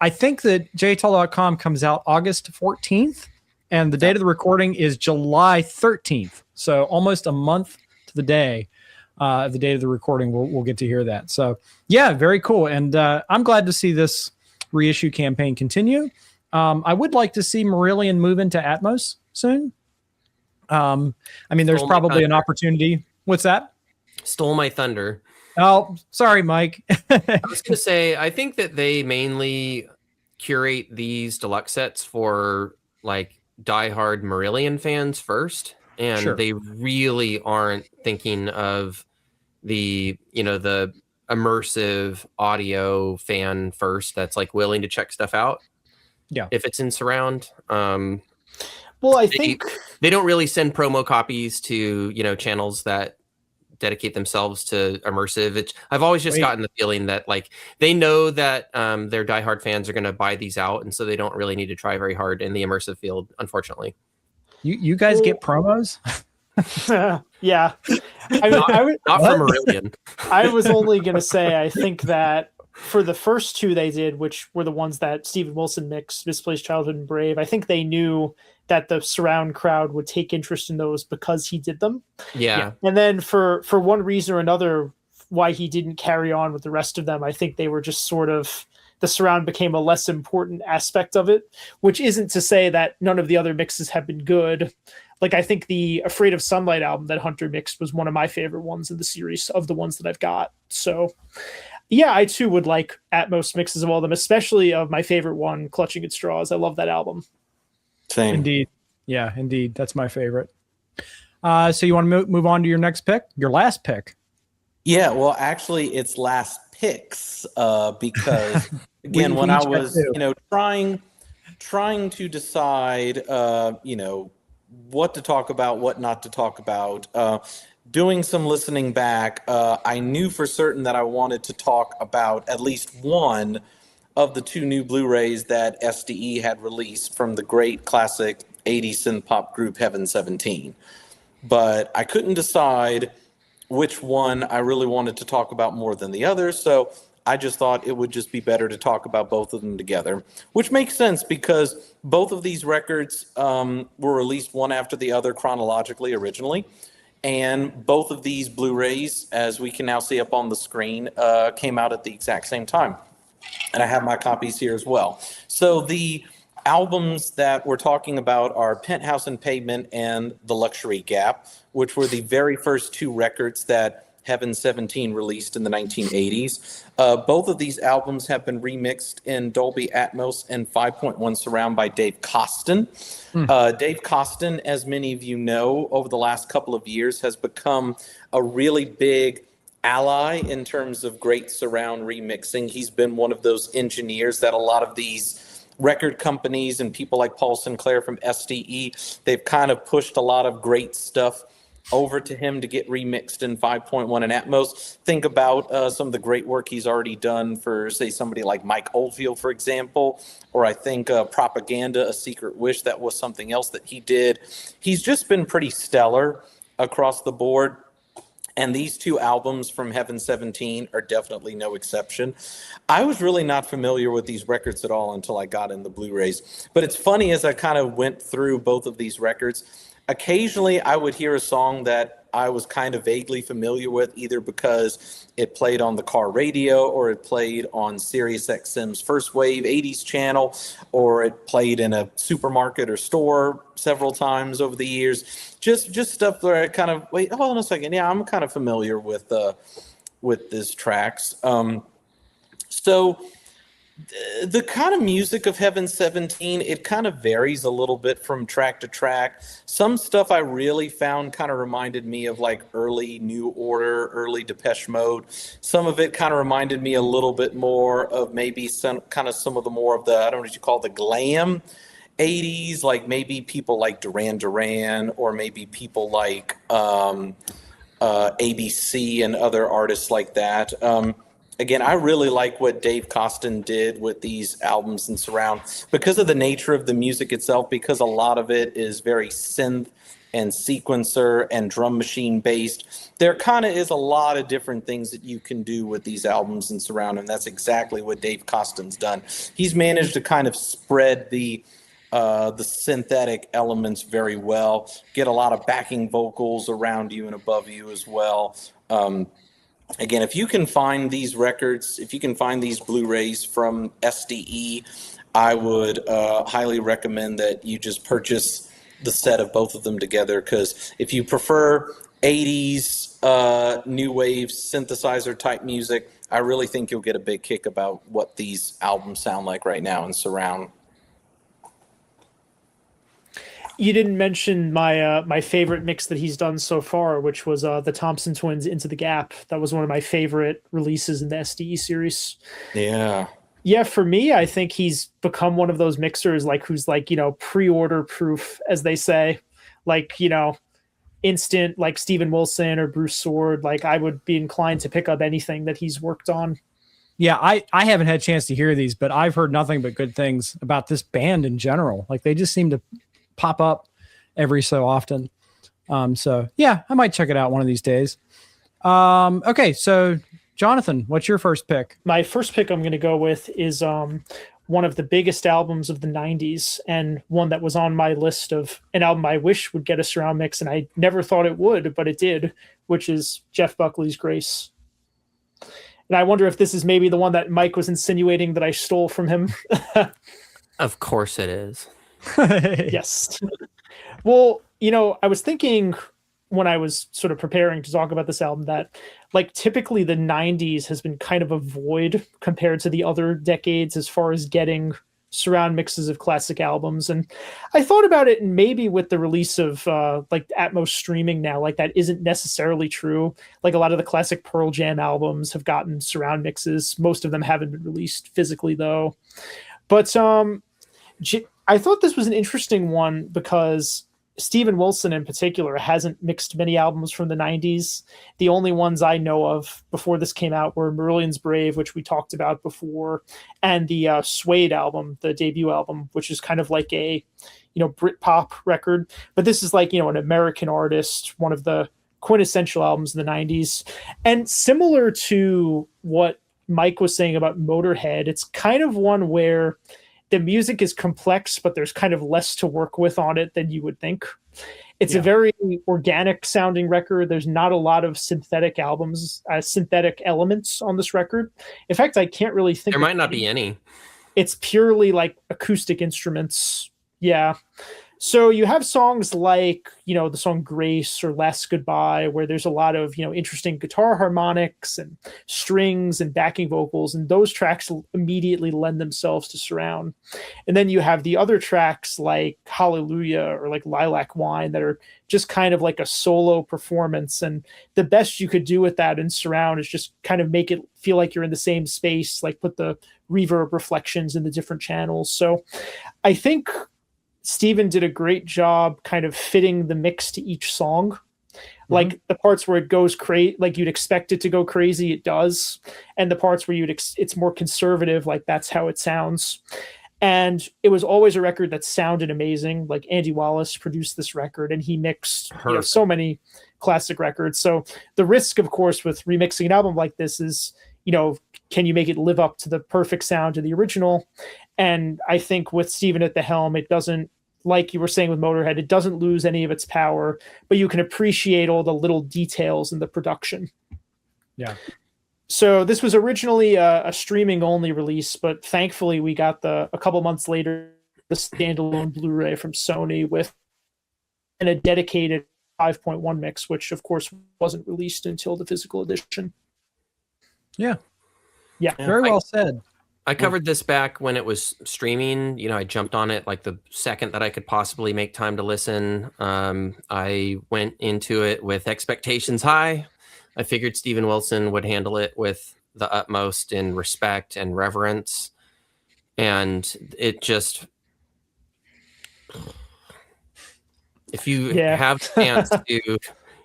I think that jtull.com comes out August 14th, and the date of the recording is July 13th. So almost a month to the day of the date of the recording. We'll get to hear that. So yeah, very cool. And I'm glad to see this reissue campaign continue. I would like to see Marillion move into Atmos soon. I mean, there's probably an opportunity. What's that? Stole my thunder. Oh, sorry, Mike. I was going to say, I think that they mainly curate these deluxe sets for like diehard Marillion fans first. And they really aren't thinking of the immersive audio fan first that's like willing to check stuff out. Yeah. If it's in surround. Well, I think they don't really send promo copies to, channels that dedicate themselves to immersive. I've always just gotten the feeling that like they know that their diehard fans are going to buy these out, and so they don't really need to try very hard in the immersive field, unfortunately. You guys get promos? Yeah. Not from Marillion. I was only going to say, I think that for the first two they did, which were the ones that Steven Wilson mixed, Misplaced Childhood and Brave, I think they knew that the surround crowd would take interest in those because he did them. Yeah. And then for one reason or another, why he didn't carry on with the rest of them, I think they were just sort of, the surround became a less important aspect of it, which isn't to say that none of the other mixes have been good. Like, I think the Afraid of Sunlight album that Hunter mixed was one of my favorite ones in the series of the ones that I've got. So yeah, I too would like Atmos mixes of all of them, especially of my favorite one, Clutching at Straws. I love that album. Same. Indeed. Yeah, indeed. That's my favorite. So you want to move on to your next pick, your last pick? Yeah, well, actually it's last picks because again, when I was, trying to decide, what to talk about, what not to talk about, doing some listening back, I knew for certain that I wanted to talk about at least one of the two new Blu-rays that SDE had released from the great classic 80s synth pop group Heaven 17. But I couldn't decide which one I really wanted to talk about more than the other. So I just thought it would just be better to talk about both of them together, which makes sense because both of these records were released one after the other chronologically originally. And both of these Blu-rays, as we can now see up on the screen, came out at the exact same time. And I have my copies here as well. So the albums that we're talking about are Penthouse and Pavement and The Luxury Gap, which were the very first two records that Heaven 17 released in the 1980s. Both of these albums have been remixed in Dolby Atmos and 5.1 surround by Dave Costin. Dave Costin, as many of you know, over the last couple of years has become a really big ally in terms of great surround remixing. He's been one of those engineers that a lot of these record companies and people like Paul Sinclair from SDE, they've kind of pushed a lot of great stuff over to him to get remixed in 5.1 and Atmos. Think about some of the great work he's already done for, say, somebody like Mike Oldfield, for example, or I think Propaganda, A Secret Wish, that was something else that he did. He's just been pretty stellar across the board. And these two albums from Heaven 17 are definitely no exception. I was really not familiar with these records at all until I got in the Blu-rays. But it's funny, as I kind of went through both of these records, occasionally I would hear a song that I was kind of vaguely familiar with, either because it played on the car radio or it played on Sirius XM's First Wave 80s channel, or it played in a supermarket or store several times over the years. Just stuff where I kind of, wait, hold on a second. Yeah, I'm kind of familiar with these tracks. So the kind of music of Heaven 17, it kind of varies a little bit from track to track. Some stuff I really found kind of reminded me of like early New Order, early Depeche Mode. Some of it kind of reminded me a little bit more of maybe some of the more of the, I don't know what you call the glam 80s, like maybe people like Duran Duran, or maybe people like ABC and other artists like that. Again, I really like what Dave Costin did with these albums and surround because of the nature of the music itself, because a lot of it is very synth and sequencer and drum machine based. There kind of is a lot of different things that you can do with these albums and surround, and that's exactly what Dave Costin's done. He's managed to kind of spread the synthetic elements very well, get a lot of backing vocals around you and above you as well. Again, if you can find these records, if you can find these Blu-rays from SDE, I would highly recommend that you just purchase the set of both of them together, because if you prefer 80s new wave synthesizer type music, I really think you'll get a big kick about what these albums sound like right now in surround. You didn't mention my favorite mix that he's done so far, which was the Thompson Twins Into the Gap. That was one of my favorite releases in the SDE series. Yeah, for me, I think he's become one of those mixers who's pre-order proof, as they say, instant, like Steven Wilson or Bruce Soord. I would be inclined to pick up anything that he's worked on. Yeah, I haven't had a chance to hear these, but I've heard nothing but good things about this band in general. They just seem to pop up every so often. So yeah, I might check it out one of these days. Okay, so Jonathan, what's your first pick? My first pick I'm going to go with is one of the biggest albums of the 90s, and one that was on my list of an album I wish would get a surround mix, and I never thought it would, but it did, which is Jeff Buckley's Grace. And I wonder if this is maybe the one that Mike was insinuating that I stole from him. Of course it is. Yes. Well, I was thinking when I was sort of preparing to talk about this album that typically the 90s has been kind of a void compared to the other decades as far as getting surround mixes of classic albums. And I thought about it, and maybe with the release of Atmos streaming now, that isn't necessarily true. A lot of the classic Pearl Jam albums have gotten surround mixes. Most of them haven't been released physically though. But I thought this was an interesting one because Steven Wilson in particular hasn't mixed many albums from the 90s. The only ones I know of before this came out were Marillion's Brave, which we talked about before, and the Suede album, the debut album, which is kind of like a Britpop record. But this is an American artist, one of the quintessential albums in the 90s. And similar to what Mike was saying about Motorhead, it's kind of one where the music is complex, but there's kind of less to work with on it than you would think. It's a very organic sounding record. There's not a lot of synthetic elements on this record. In fact, I can't really think. There might not be any. It's purely like acoustic instruments. Yeah. So you have songs like, the song Grace or Last Goodbye, where there's a lot of, interesting guitar harmonics and strings and backing vocals. And those tracks immediately lend themselves to surround. And then you have the other tracks like Hallelujah or like Lilac Wine that are just kind of like a solo performance. And the best you could do with that in surround is just kind of make it feel like you're in the same space, like put the reverb reflections in the different channels. So I think Steven did a great job kind of fitting the mix to each song. Like the parts where it goes crazy, like you'd expect it to go crazy, it does. And the parts where it's more conservative, like that's how it sounds. And it was always a record that sounded amazing. Like Andy Wallace produced this record and he mixed so many classic records. So the risk, of course, with remixing an album like this is, can you make it live up to the perfect sound of the original? And I think with Steven at the helm, it doesn't, like you were saying with Motorhead, it doesn't lose any of its power, but you can appreciate all the little details in the production. Yeah. So this was originally a streaming only release, but thankfully we got a couple months later, the standalone Blu-ray from Sony with a dedicated 5.1 mix, which of course wasn't released until the physical edition. Yeah. Yeah. Very well said. I covered this back when it was streaming. I jumped on it like the second that I could possibly make time to listen. I went into it with expectations high. I figured Steven Wilson would handle it with the utmost in respect and reverence. And it just, if you have the chance to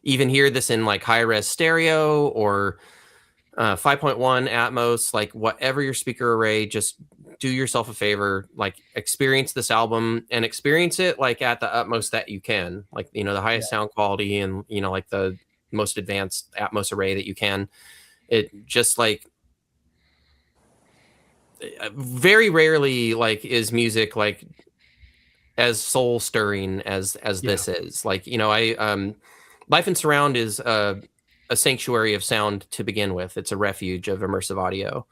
even hear this in like high-res stereo or 5.1 Atmos, like whatever your speaker array, just do yourself a favor, like experience this album and experience it like at the utmost that you can, like, the highest sound quality and, like the most advanced Atmos array that you can. It just like very rarely like is music like as soul stirring as this is. Like, Life in Surround is a sanctuary of sound to begin with. It's a refuge of immersive audio.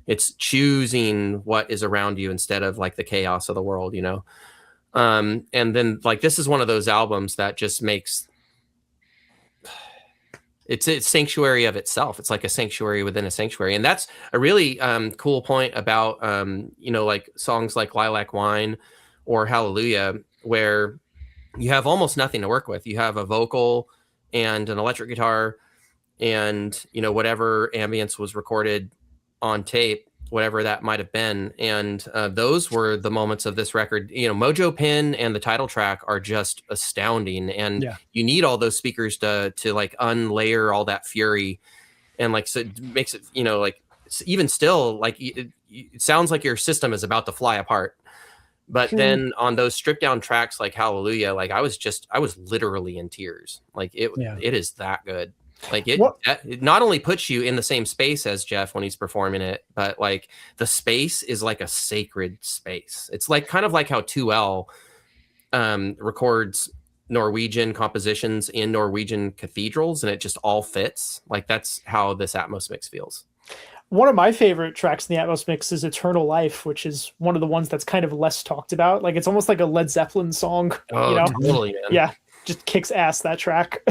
It's choosing what is around you instead of like the chaos of the world, and then like this is one of those albums that just makes it's a sanctuary of itself. It's like a sanctuary within a sanctuary. And that's a really cool point about like songs like Lilac Wine or Hallelujah, where you have almost nothing to work with. You have a vocal and an electric guitar and whatever ambience was recorded on tape, whatever that might have been. And those were the moments of this record. Mojo Pin and the title track are just astounding, and you need all those speakers to like unlayer all that fury, and like so it makes it like even still like it sounds like your system is about to fly apart. But then on those stripped down tracks like Hallelujah, like I was literally in tears. Like it is that good. Like it not only puts you in the same space as Jeff when he's performing it, but like the space is like a sacred space. It's like kind of like how 2L records Norwegian compositions in Norwegian cathedrals, and it just all fits. Like that's how this Atmos mix feels. One of my favorite tracks in the Atmos mix is Eternal Life, which is one of the ones that's kind of less talked about. Like it's almost like a Led Zeppelin song. Oh, totally, man. Yeah. Just kicks ass, that track.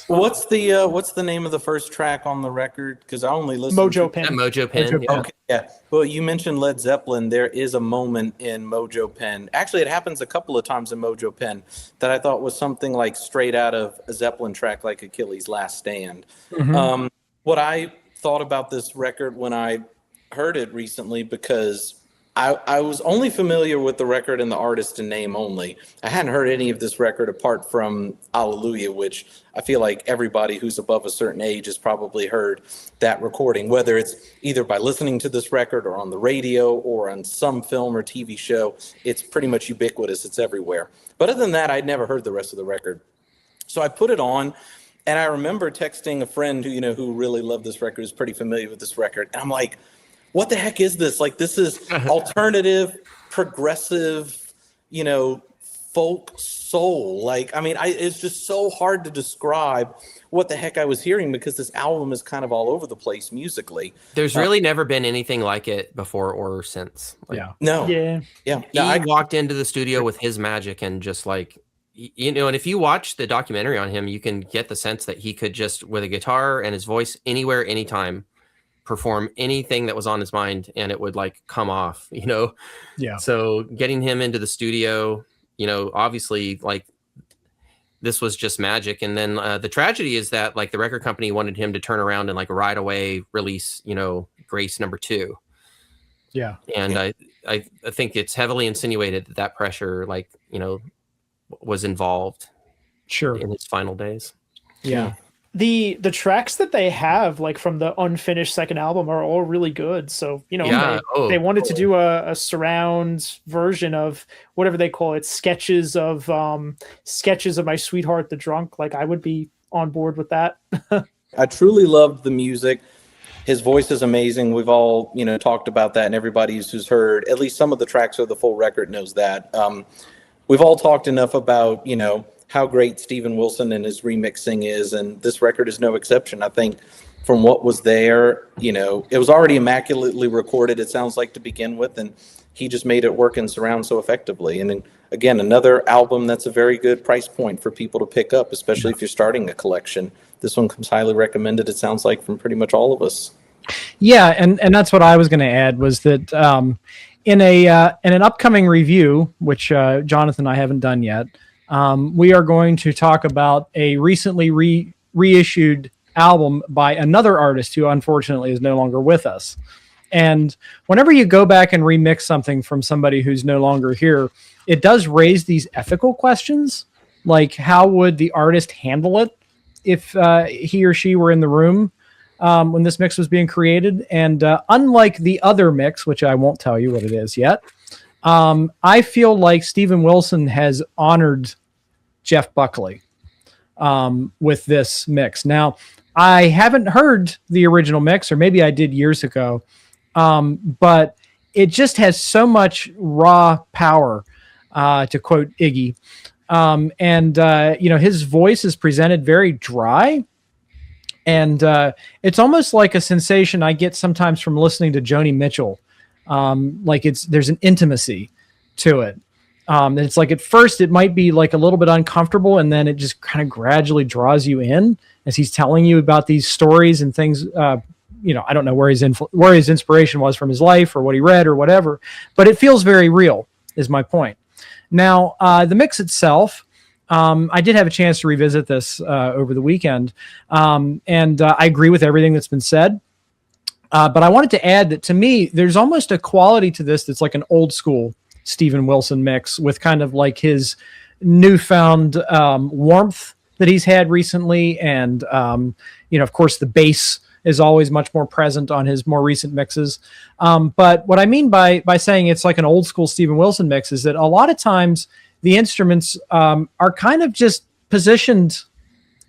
What's the name of the first track on the record? Because I only listened Mojo Pin. Mojo Pin. Yeah. Okay, yeah. Well, you mentioned Led Zeppelin. There is a moment in Mojo Pin. Actually, it happens a couple of times in Mojo Pin that I thought was something like straight out of a Zeppelin track, like Achilles' Last Stand. Mm-hmm. What I thought about this record when I heard it recently, because I was only familiar with the record and the artist in name only. I hadn't heard any of this record apart from Hallelujah, which I feel like everybody who's above a certain age has probably heard that recording, whether it's either by listening to this record or on the radio or on some film or TV show. It's pretty much ubiquitous. It's everywhere. But other than that, I'd never heard the rest of the record. So I put it on, And I remember texting a friend who, who really loved this record, is pretty familiar with this record. And I'm like, what the heck is this? Like, this is alternative, progressive, folk soul. Like, I mean, it's just so hard to describe what the heck I was hearing, because this album is kind of all over the place musically. There's really never been anything like it before or since. No. Yeah. He walked into the studio with his magic and just like, and if you watch the documentary on him, you can get the sense that he could just, with a guitar and his voice, anywhere, anytime, perform anything that was on his mind, and it would like come off, Yeah. So getting him into the studio, obviously, like, this was just magic. And then the tragedy is that, like, the record company wanted him to turn around and like right away release, Grace #2. Yeah. And I think it's heavily insinuated that pressure, like, was involved in his final days. Yeah. The tracks that they have, like, from the unfinished second album, are all really good. So, they wanted to do a surround version of whatever they call it, sketches of My Sweetheart the Drunk. Like, I would be on board with that. I truly loved the music. His voice is amazing. We've all, talked about that, and everybody who's heard at least some of the tracks of the full record knows that. We've all talked enough about, how great Steven Wilson and his remixing is, and this record is no exception. I think from what was there, it was already immaculately recorded, it sounds like, to begin with, and he just made it work in surround so effectively. And then, again, another album that's a very good price point for people to pick up, especially if you're starting a collection. This one comes highly recommended, it sounds like, from pretty much all of us. Yeah, and that's what I was going to add, was that in an upcoming review, which Jonathan and I haven't done yet, we are going to talk about a recently reissued album by another artist who unfortunately is no longer with us. And whenever you go back and remix something from somebody who's no longer here, it does raise these ethical questions, like how would the artist handle it if he or she were in the room when this mix was being created. And unlike the other mix, which I won't tell you what it is yet, I feel like Steven Wilson has honored Jeff Buckley with this mix. Now, I haven't heard the original mix, or maybe I did years ago, but it just has so much raw power, to quote Iggy. His voice is presented very dry. And it's almost like a sensation I get sometimes from listening to Joni Mitchell. There's an intimacy to it. And it's like, at first it might be like a little bit uncomfortable, and then it just kind of gradually draws you in as he's telling you about these stories and things. I don't know where his inspiration was from his life or what he read or whatever, but it feels very real, is my point. Now, the mix itself, I did have a chance to revisit this over the weekend, and I agree with everything that's been said. But I wanted to add that, to me, there's almost a quality to this that's like an old school Steven Wilson mix, with kind of like his newfound warmth that he's had recently. And, of course, the bass is always much more present on his more recent mixes. But what I mean by saying it's like an old school Steven Wilson mix is that a lot of times the instruments are kind of just positioned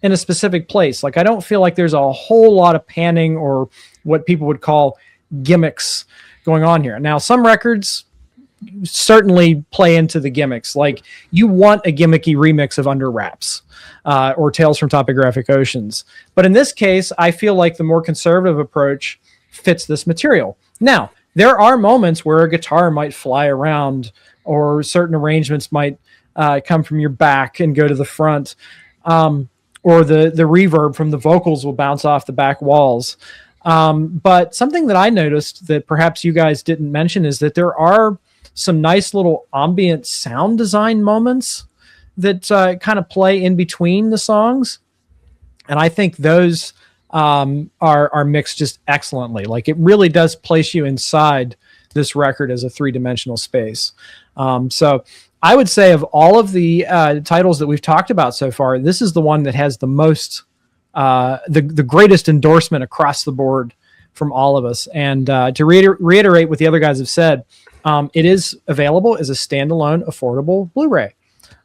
in a specific place. Like, I don't feel like there's a whole lot of panning or what people would call gimmicks going on here. Now, some records certainly play into the gimmicks. Like, you want a gimmicky remix of Under Wraps or Tales from Topographic Oceans. But in this case, I feel like the more conservative approach fits this material. Now, there are moments where a guitar might fly around, or certain arrangements might come from your back and go to the front, or the reverb from the vocals will bounce off the back walls. But something that I noticed that perhaps you guys didn't mention is that there are some nice little ambient sound design moments that kind of play in between the songs. And I think those are mixed just excellently. Like, it really does place you inside this record as a three-dimensional space. So I would say, of all of the titles that we've talked about so far, this is the one that has the most, the greatest endorsement across the board from all of us. And to reiterate what the other guys have said, it is available as a standalone, affordable Blu-ray.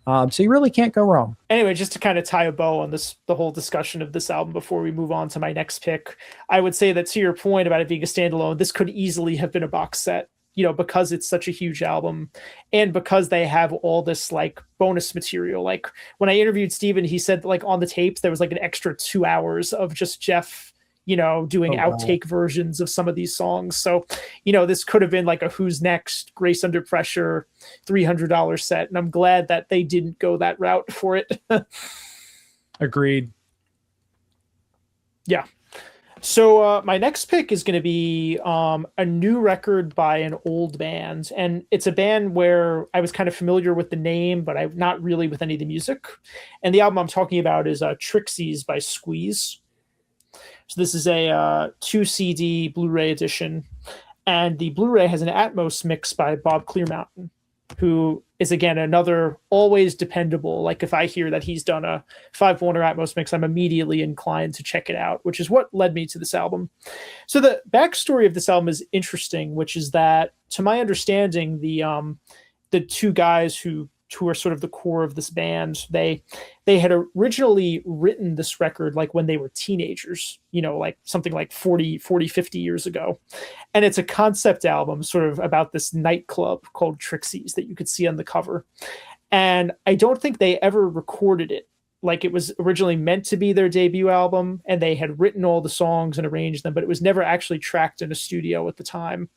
So you really can't go wrong. Anyway, just to kind of tie a bow on the whole discussion of this album before we move on to my next pick, I would say that to your point about it being a standalone, this could easily have been a box set, because it's such a huge album and because they have all this like bonus material. Like when I interviewed Steven, he said like on the tapes, there was like an extra 2 hours of just Jeff, doing outtake versions of some of these songs. So, this could have been like a Who's Next, Grace Under Pressure, $300 set. And I'm glad that they didn't go that route for it. Agreed. Yeah. So my next pick is going to be a new record by an old band. And it's a band where I was kind of familiar with the name, but I'm not really with any of the music. And the album I'm talking about is Trixies by Squeeze. So this is a 2 CD Blu-ray edition. And the Blu-ray has an Atmos mix by Bob Clearmountain, who is, again, another always dependable. Like if I hear that he's done a 5.1 Atmos mix, I'm immediately inclined to check it out, which is what led me to this album. So the backstory of this album is interesting, which is that, to my understanding, the two guys who are sort of the core of this band, they had originally written this record like when they were teenagers, like something like 40, 50 years ago. And it's a concept album sort of about this nightclub called Trixies that you could see on the cover. And I don't think they ever recorded it. Like it was originally meant to be their debut album and they had written all the songs and arranged them, but it was never actually tracked in a studio at the time.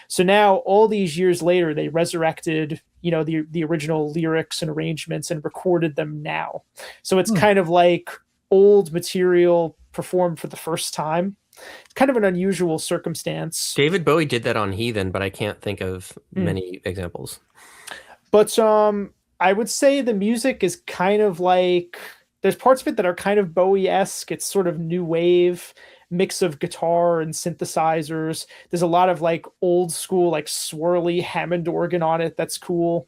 So now all these years later, they resurrected, the original lyrics and arrangements and recorded them now. So it's kind of like old material performed for the first time. It's kind of an unusual circumstance. David Bowie did that on Heathen, but I can't think of many examples. But I would say the music is kind of like, there's parts of it that are kind of Bowie-esque. It's sort of new wave, mix of guitar and synthesizers. There's a lot of like old school, like swirly Hammond organ on it. That's cool.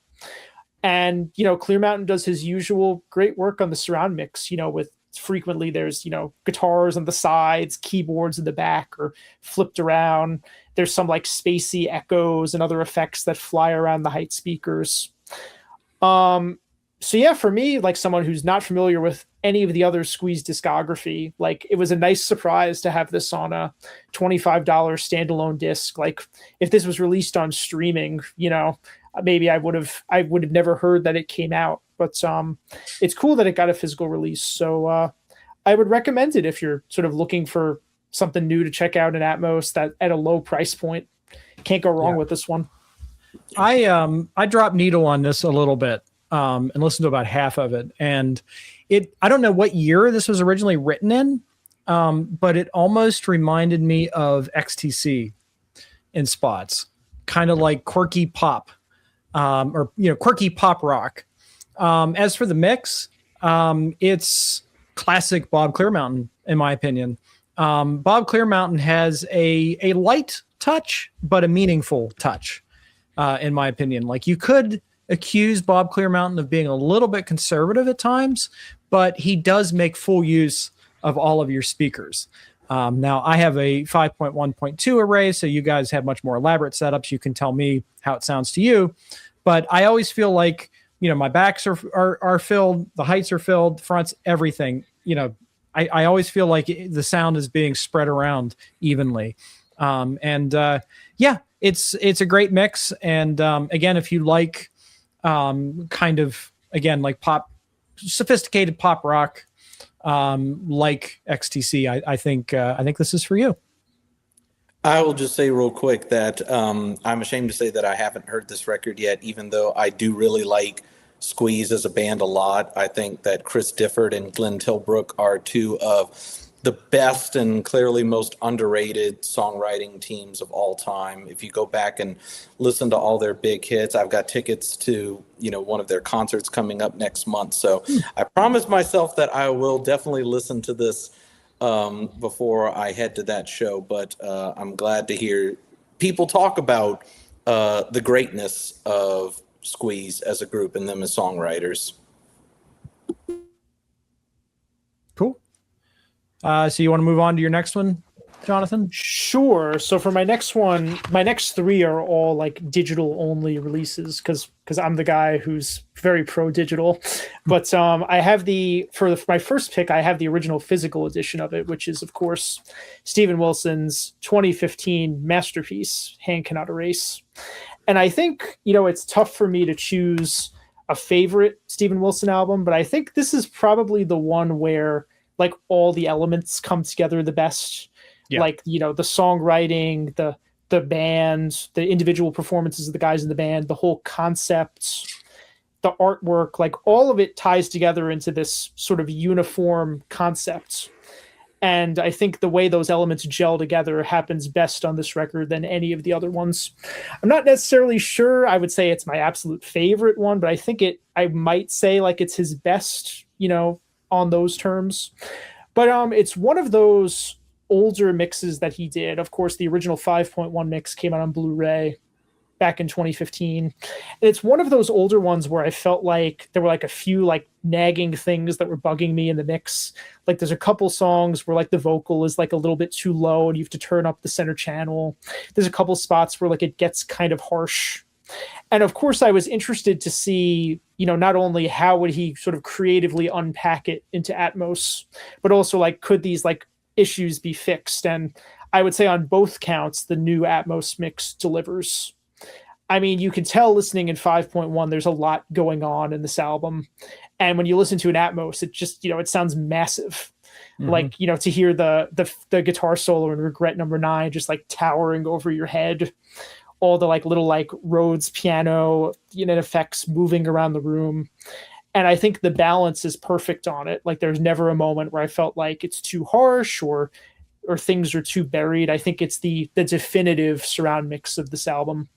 And, Clearmountain does his usual great work on the surround mix, with frequently there's, guitars on the sides, keyboards in the back or flipped around. There's some like spacey echoes and other effects that fly around the height speakers. So yeah, for me, like someone who's not familiar with any of the other Squeeze discography, like it was a nice surprise to have this on a $25 standalone disc. Like if this was released on streaming, maybe I would have never heard that it came out, but it's cool that it got a physical release. So I would recommend it if you're sort of looking for something new to check out in Atmos that at a low price point. Can't go wrong with this one. I dropped needle on this a little bit and listened to about half of it. And I don't know what year this was originally written in, but it almost reminded me of XTC in spots, kind of like quirky pop or quirky pop rock. As for the mix, it's classic Bob Clearmountain, in my opinion. Bob Clearmountain has a light touch, but a meaningful touch. In my opinion, like you could accuse Bob Clearmountain of being a little bit conservative at times, but he does make full use of all of your speakers. Now I have a 5.1.2 array, so you guys have much more elaborate setups. You can tell me how it sounds to you, but I always feel like, my backs are filled, the heights are filled, fronts, everything, I always feel like the sound is being spread around evenly. It's a great mix. And again, if you like kind of, again, like sophisticated pop rock, like XTC, I think this is for you. I will just say real quick that I'm ashamed to say that I haven't heard this record yet, even though I do really like Squeeze as a band a lot. I think that Chris Difford and Glenn Tilbrook are two of the best and clearly most underrated songwriting teams of all time. If you go back and listen to all their big hits, I've got tickets to, one of their concerts coming up next month. So I promised myself that I will definitely listen to this before I head to that show. But I'm glad to hear people talk about the greatness of Squeeze as a group and them as songwriters. Cool. So you want to move on to your next one? Jonathan? Sure. So for my next one, my next three are all like digital only releases because I'm the guy who's very pro digital. But I have for my first pick, I have the original physical edition of it, which is of course Steven Wilson's 2015 masterpiece, Hand Cannot Erase. And I think, it's tough for me to choose a favorite Steven Wilson album, but I think this is probably the one where like all the elements come together the best. Yeah. Like, the songwriting, the band, the individual performances of the guys in the band, the whole concept, the artwork, like all of it ties together into this sort of uniform concept. And I think the way those elements gel together happens best on this record than any of the other ones. I'm not necessarily sure. I would say it's my absolute favorite one, but I think I might say like it's his best, on those terms. But it's one of those older mixes that he did. Of course, the original 5.1 mix came out on Blu-ray back in 2015. And it's one of those older ones where I felt like there were like a few like nagging things that were bugging me in the mix. Like there's a couple songs where like the vocal is like a little bit too low and you have to turn up the center channel. There's a couple spots where like it gets kind of harsh. And of course I was interested to see, not only how would he sort of creatively unpack it into Atmos, but also like could these like issues be fixed? And I would say on both counts, the new Atmos mix delivers. I mean, you can tell listening in 5.1, there's a lot going on in this album. And when you listen to an Atmos, it just, it sounds massive. Mm-hmm. Like, to hear the guitar solo in Regret Number 9, just like towering over your head, all the like little like Rhodes piano, effects moving around the room. And I think the balance is perfect on it. Like there's never a moment where I felt like it's too harsh or things are too buried. I think it's the definitive surround mix of this album.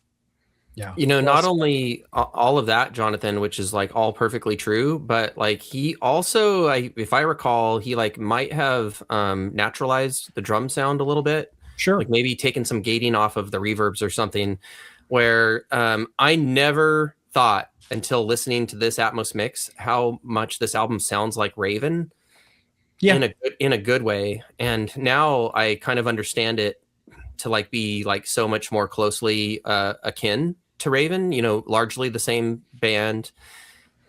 Yeah. Not only all of that, Jonathan, which is like all perfectly true, but like he also, if I recall, he like might have naturalized the drum sound a little bit. Sure. Like maybe taken some gating off of the reverbs or something, where I never thought until listening to this Atmos mix how much this album sounds like Raven. Yeah. In a good way. And now I kind of understand it to like be like so much more closely akin to Raven, largely the same band.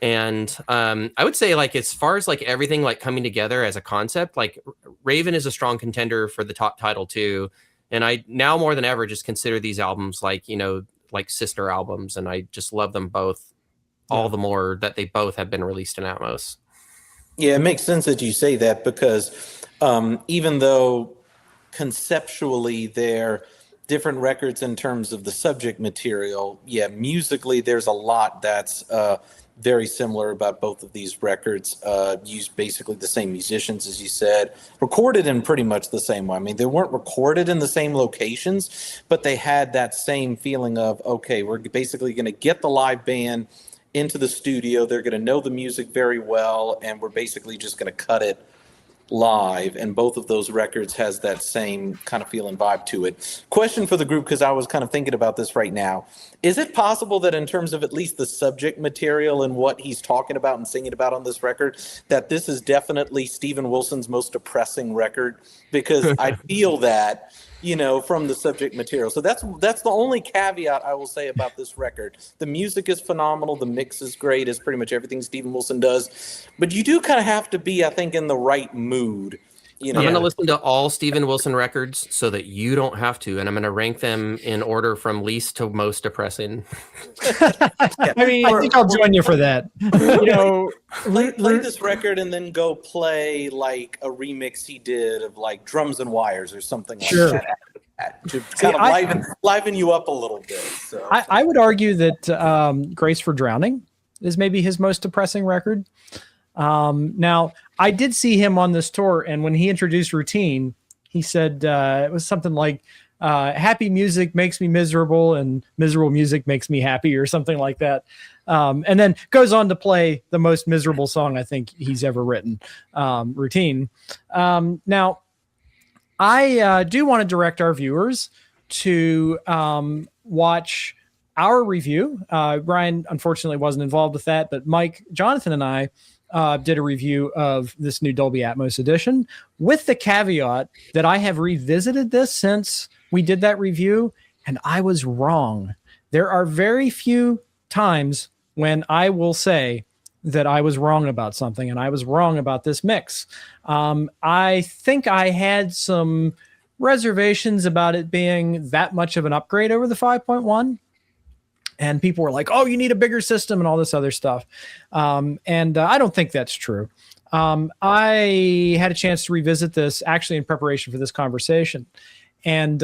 And I would say like as far as like everything like coming together as a concept, like Raven is a strong contender for the top title too. And I now more than ever just consider these albums like, like sister albums, and I just love them both all the more that they both have been released in Atmos. Yeah, it makes sense that you say that because even though conceptually they're different records in terms of the subject material, musically there's a lot that's very similar about both of these records. Used basically the same musicians, as you said, recorded in pretty much the same way. I mean, they weren't recorded in the same locations, but they had that same feeling of, okay, we're basically going to get the live band into the studio. They're going to know the music very well, and we're basically just going to cut it live. And both of those records has that same kind of feel and vibe to it. Question for the group, because I was kind of thinking about this right now. Is it possible that in terms of at least the subject material and what he's talking about and singing about on this record, that this is definitely Steven Wilson's most depressing record? Because I feel that, from the subject material. So that's the only caveat I will say about this record. The music is phenomenal. The mix is great, as pretty much everything Steven Wilson does. But you do kind of have to be, I think, in the right mood. I'm going to listen to all Steven Wilson records so that you don't have to, and I'm going to rank them in order from least to most depressing. I think I'll join you for that. Play this record and then go play like a remix he did of like Drums and Wires or something like that. To kind of liven you up a little bit. So I would argue that Grace for Drowning is maybe his most depressing record. Now, I did see him on this tour, and when he introduced Routine, he said it was something like, happy music makes me miserable, and miserable music makes me happy, or something like that. And then goes on to play the most miserable song I think he's ever written, Routine. Now, I do want to direct our viewers to watch our review. Brian, unfortunately, wasn't involved with that, but Mike, Jonathan, and I did a review of this new Dolby Atmos edition, with the caveat that I have revisited this since we did that review, and I was wrong. There are very few times when I will say that I was wrong about something, and I was wrong about this mix. I think I had some reservations about it being that much of an upgrade over the 5.1. And people were like, oh, you need a bigger system and all this other stuff. And I don't think that's true. I had a chance to revisit this actually in preparation for this conversation. And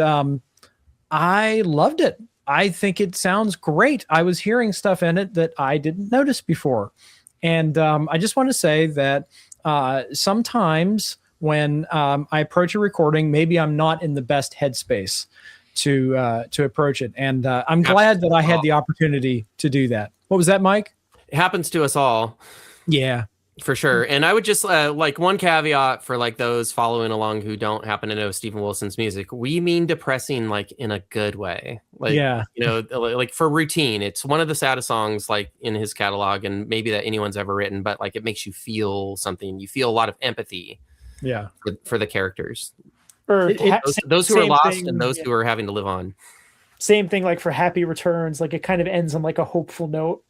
I loved it. I think it sounds great. I was hearing stuff in it that I didn't notice before. And I just want to say that sometimes when I approach a recording, maybe I'm not in the best headspace to approach it. And I'm glad that I had the opportunity to do that. What was that, Mike? It happens to us all. Yeah, for sure. And I would just like one caveat for like those following along who don't happen to know Steven Wilson's music. We mean depressing, like in a good way. Like, yeah, you know, like for Routine, it's one of the saddest songs like in his catalog and maybe that anyone's ever written, but like it makes you feel something. You feel a lot of empathy. Yeah, for the characters. Or those who are lost and those who are having to live on. Same thing like for Happy Returns, like it kind of ends on like a hopeful note.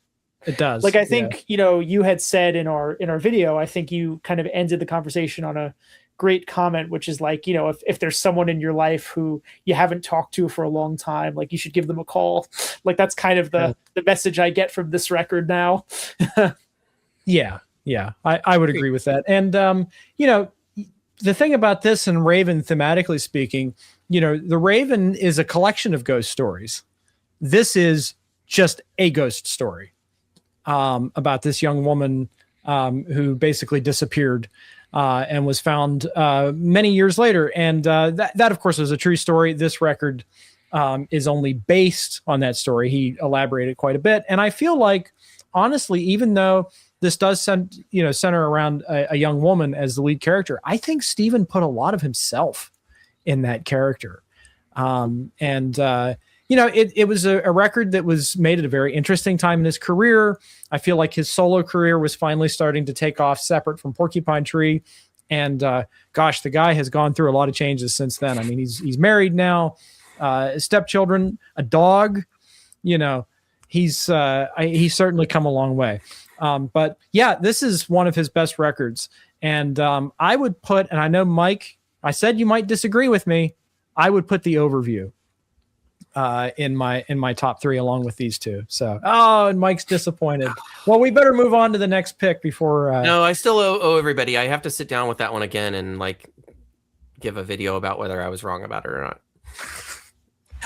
It does. Like I think, you know, you had said in our video, I think you kind of ended the conversation on a great comment, which is like, you know, if there's someone in your life who you haven't talked to for a long time, like you should give them a call. Like that's kind of the message I get from this record now. Yeah, I would agree with that. And you know, the thing about this and Raven, thematically speaking, you know, the Raven is a collection of ghost stories. This is just a ghost story about this young woman who basically disappeared and was found many years later. And that, of course, was a true story. This record is only based on that story. He elaborated quite a bit. And I feel like, honestly, even though this does center around a young woman as the lead character, I think Steven put a lot of himself in that character. You know, it was a record that was made at a very interesting time in his career. I feel like his solo career was finally starting to take off separate from Porcupine Tree. And gosh, the guy has gone through a lot of changes since then. I mean, he's married now, stepchildren, a dog, you know, he's certainly come a long way. But yeah, this is one of his best records. And I would put, and I know Mike, I said you might disagree with me, I would put the Overview in my top three along with these two. So, and Mike's disappointed. Well, we better move on to the next pick before. No, I still owe everybody. I have to sit down with that one again and like give a video about whether I was wrong about it or not.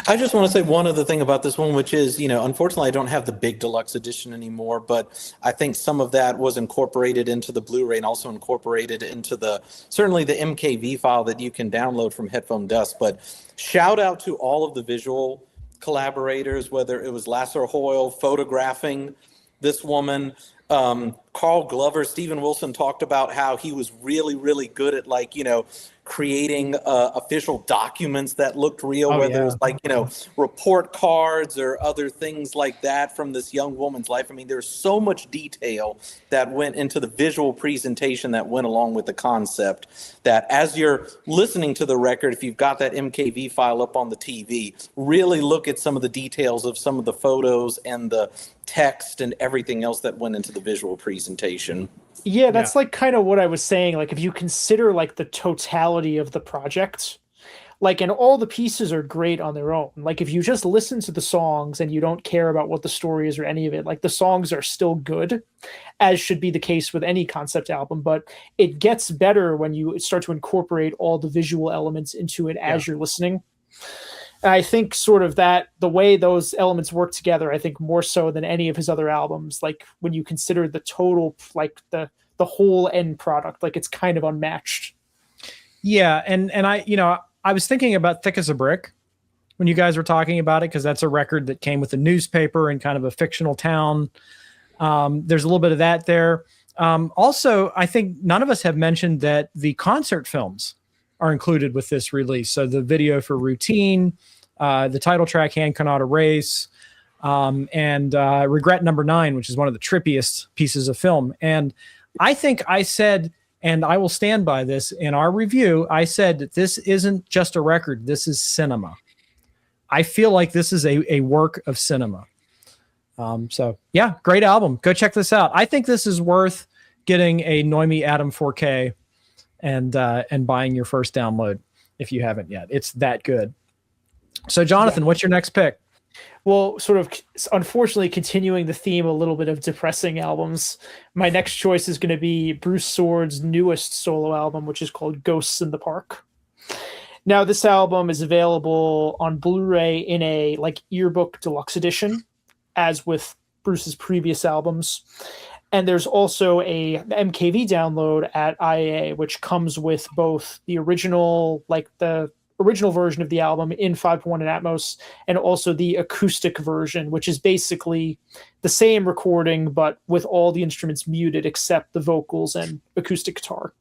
I just want to say one other thing about this one, which is, you know, unfortunately, I don't have the big deluxe edition anymore, but I think some of that was incorporated into the Blu-ray and also incorporated into certainly the MKV file that you can download from Headphone Dust. But shout out to all of the visual collaborators, whether it was Lasser Hoyle photographing this woman, Carl Glover. Steven Wilson talked about how he was really, really good at, like, you know, creating official documents that looked real, whether it was like, you know, report cards or other things like that from this young woman's life. I mean, there's so much detail that went into the visual presentation that went along with the concept that as you're listening to the record, if you've got that MKV file up on the TV, really look at some of the details of some of the photos and the text and everything else that went into the visual presentation. Yeah, that's like kind of what I was saying. Like if you consider like the totality of the project, like, and all the pieces are great on their own. Like if you just listen to the songs and you don't care about what the story is or any of it, like the songs are still good, as should be the case with any concept album, but it gets better when you start to incorporate all the visual elements into it as you're listening. And I think sort of that the way those elements work together, I think more so than any of his other albums, like when you consider the total, like the whole end product, like it's kind of unmatched. Yeah. And I, you know, I was thinking about Thick as a Brick when you guys were talking about it, because that's a record that came with a newspaper and kind of a fictional town. There's a little bit of that there. Also, I think none of us have mentioned that the concert films are included with this release. So the video for Routine, the title track, Hand Cannot Erase, and Regret Number 9, which is one of the trippiest pieces of film. And I think I said, and I will stand by this in our review, I said that this isn't just a record, this is cinema. I feel like this is a work of cinema. So yeah, great album. Go check this out. I think this is worth getting a Noemi Atom 4K and buying your first download if you haven't yet. It's that good. So Jonathan, what's your next pick? Well, sort of unfortunately continuing the theme a little bit of depressing albums, my next choice is going to be Bruce Soord's newest solo album, which is called Ghosts in the Park. Now, this album is available on Blu-ray in a like earbook deluxe edition, as with Bruce's previous albums. And there's also a MKV download at IAA, which comes with both the original, like the original version of the album in 5.1 and Atmos, and also the acoustic version, which is basically the same recording, but with all the instruments muted except the vocals and acoustic guitar.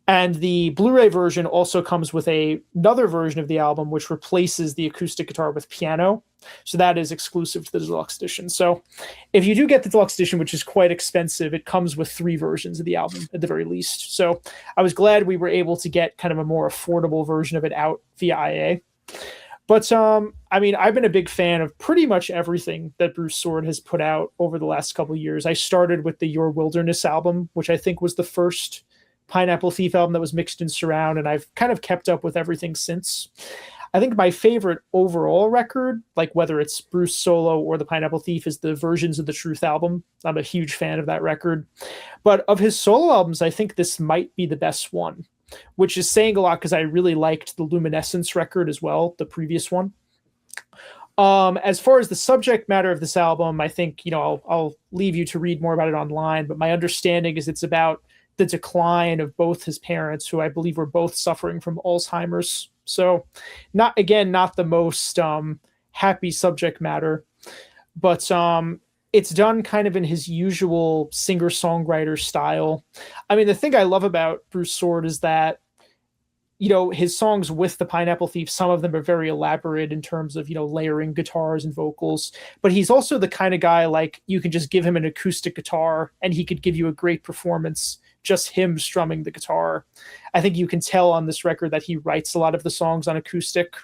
And the Blu-ray version also comes with another version of the album, which replaces the acoustic guitar with piano. So that is exclusive to the deluxe edition. So if you do get the deluxe edition, which is quite expensive, it comes with 3 versions of the album at the very least. So I was glad we were able to get kind of a more affordable version of it out via IA. But I mean, I've been a big fan of pretty much everything that Bruce Soord has put out over the last couple of years. I started with the Your Wilderness album, which I think was the first Pineapple Thief album that was mixed in surround, and I've kind of kept up with everything since. I think my favorite overall record, like whether it's Bruce solo or the Pineapple Thief, is the Versions of the Truth album. I'm a huge fan of that record. But of his solo albums, I think this might be the best one, which is saying a lot because I really liked the Luminescence record as well, the previous one. As far as the subject matter of this album, I think, I'll leave you to read more about it online, but my understanding is it's about the decline of both his parents, who I believe were both suffering from Alzheimer's. So not the most happy subject matter, but it's done kind of in his usual singer-songwriter style. I mean, the thing I love about Bruce Soord is that, his songs with the Pineapple Thief, some of them are very elaborate in terms of, layering guitars and vocals, but he's also the kind of guy, like, you can just give him an acoustic guitar and he could give you a great performance, just him strumming the guitar. I think you can tell on this record that he writes a lot of the songs on acoustic.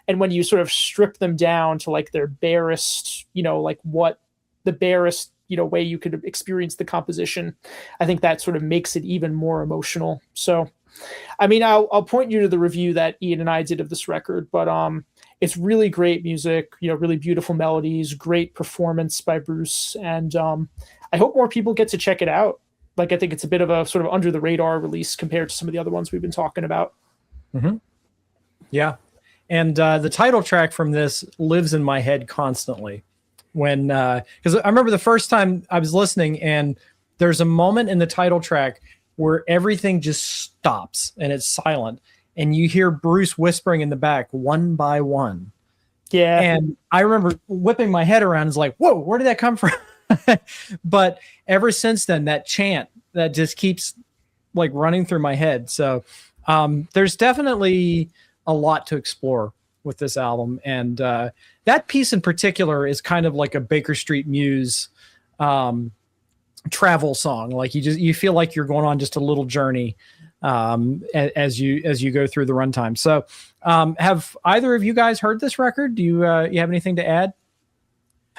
And when you sort of strip them down to like their barest, like what the barest, way you could experience the composition, I think that sort of makes it even more emotional. So, I mean, I'll point you to the review that Ian and I did of this record, but it's really great music, really beautiful melodies, great performance by Bruce. And I hope more people get to check it out. Like, I think it's a bit of a sort of under the radar release compared to some of the other ones we've been talking about. Mm-hmm. Yeah. And the title track from this lives in my head constantly when, because I remember the first time I was listening and there's a moment in the title track where everything just stops and it's silent and you hear Bruce whispering in the back, one by one. Yeah. And I remember whipping my head around. It's like, whoa, where did that come from? But ever since then, that chant that just keeps like running through my head. So there's definitely a lot to explore with this album. And that piece in particular is kind of like a Baker Street Muse travel song. Like you feel like you're going on just a little journey as you go through the runtime. So have either of you guys heard this record? Do you have anything to add?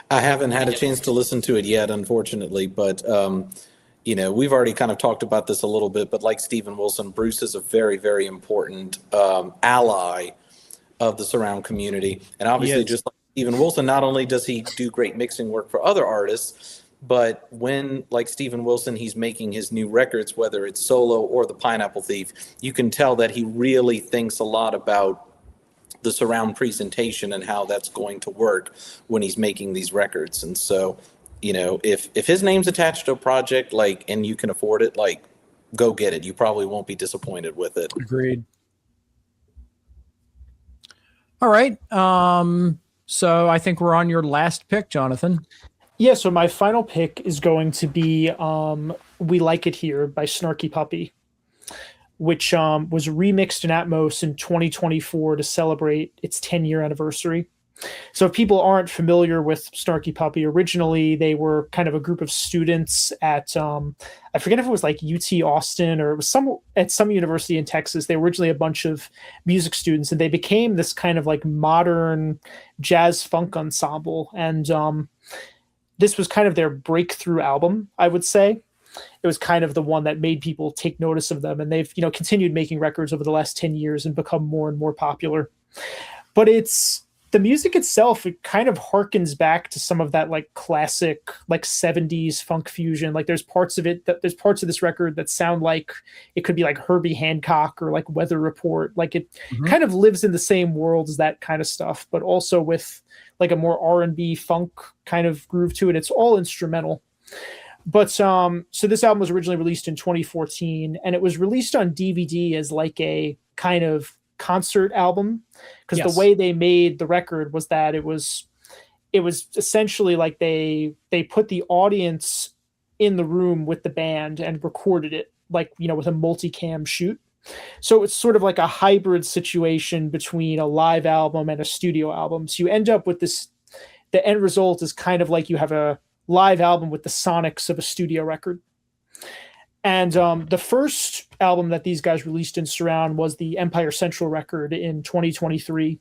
I haven't had a chance to listen to it yet, unfortunately, but we've already kind of talked about this a little bit, but like Steven Wilson, Bruce is a very, very important ally of the surround community. And obviously, just like Steven Wilson, not only does he do great mixing work for other artists, but when, like Steven Wilson, he's making his new records, whether it's solo or the Pineapple Thief, you can tell that he really thinks a lot about the surround presentation and how that's going to work when he's making these records. And so, if his name's attached to a project, and you can afford it, go get it. You probably won't be disappointed with it. Agreed. All right. So I think we're on your last pick, Jonathan. Yeah. So my final pick is going to be We Like It Here by Snarky Puppy, which was remixed in Atmos in 2024 to celebrate its 10-year anniversary. So if people aren't familiar with Snarky Puppy, originally they were kind of a group of students at I forget if it was like UT Austin or it was at some university in Texas. They were originally a bunch of music students, and they became this kind of like modern jazz funk ensemble. And this was kind of their breakthrough album, I would say. It was kind of the one that made people take notice of them, and they've continued making records over the last 10 years and become more and more popular. But the music itself, it kind of harkens back to some of that like classic like 70s funk fusion. Like there's parts of this record that sound like it could be like Herbie Hancock or like Weather Report. Like it kind of lives in the same world as that kind of stuff, but also with like a more R&B funk kind of groove to it. It's all instrumental. But so this album was originally released in 2014, and it was released on DVD as like a kind of concert album, because the way they made the record was that it was essentially like they put the audience in the room with the band and recorded it like with a multicam shoot. So it's sort of like a hybrid situation between a live album and a studio album. So you end up with this, the end result is kind of like you have a live album with the sonics of a studio record. And the first album that these guys released in surround was the Empire Central record in 2023.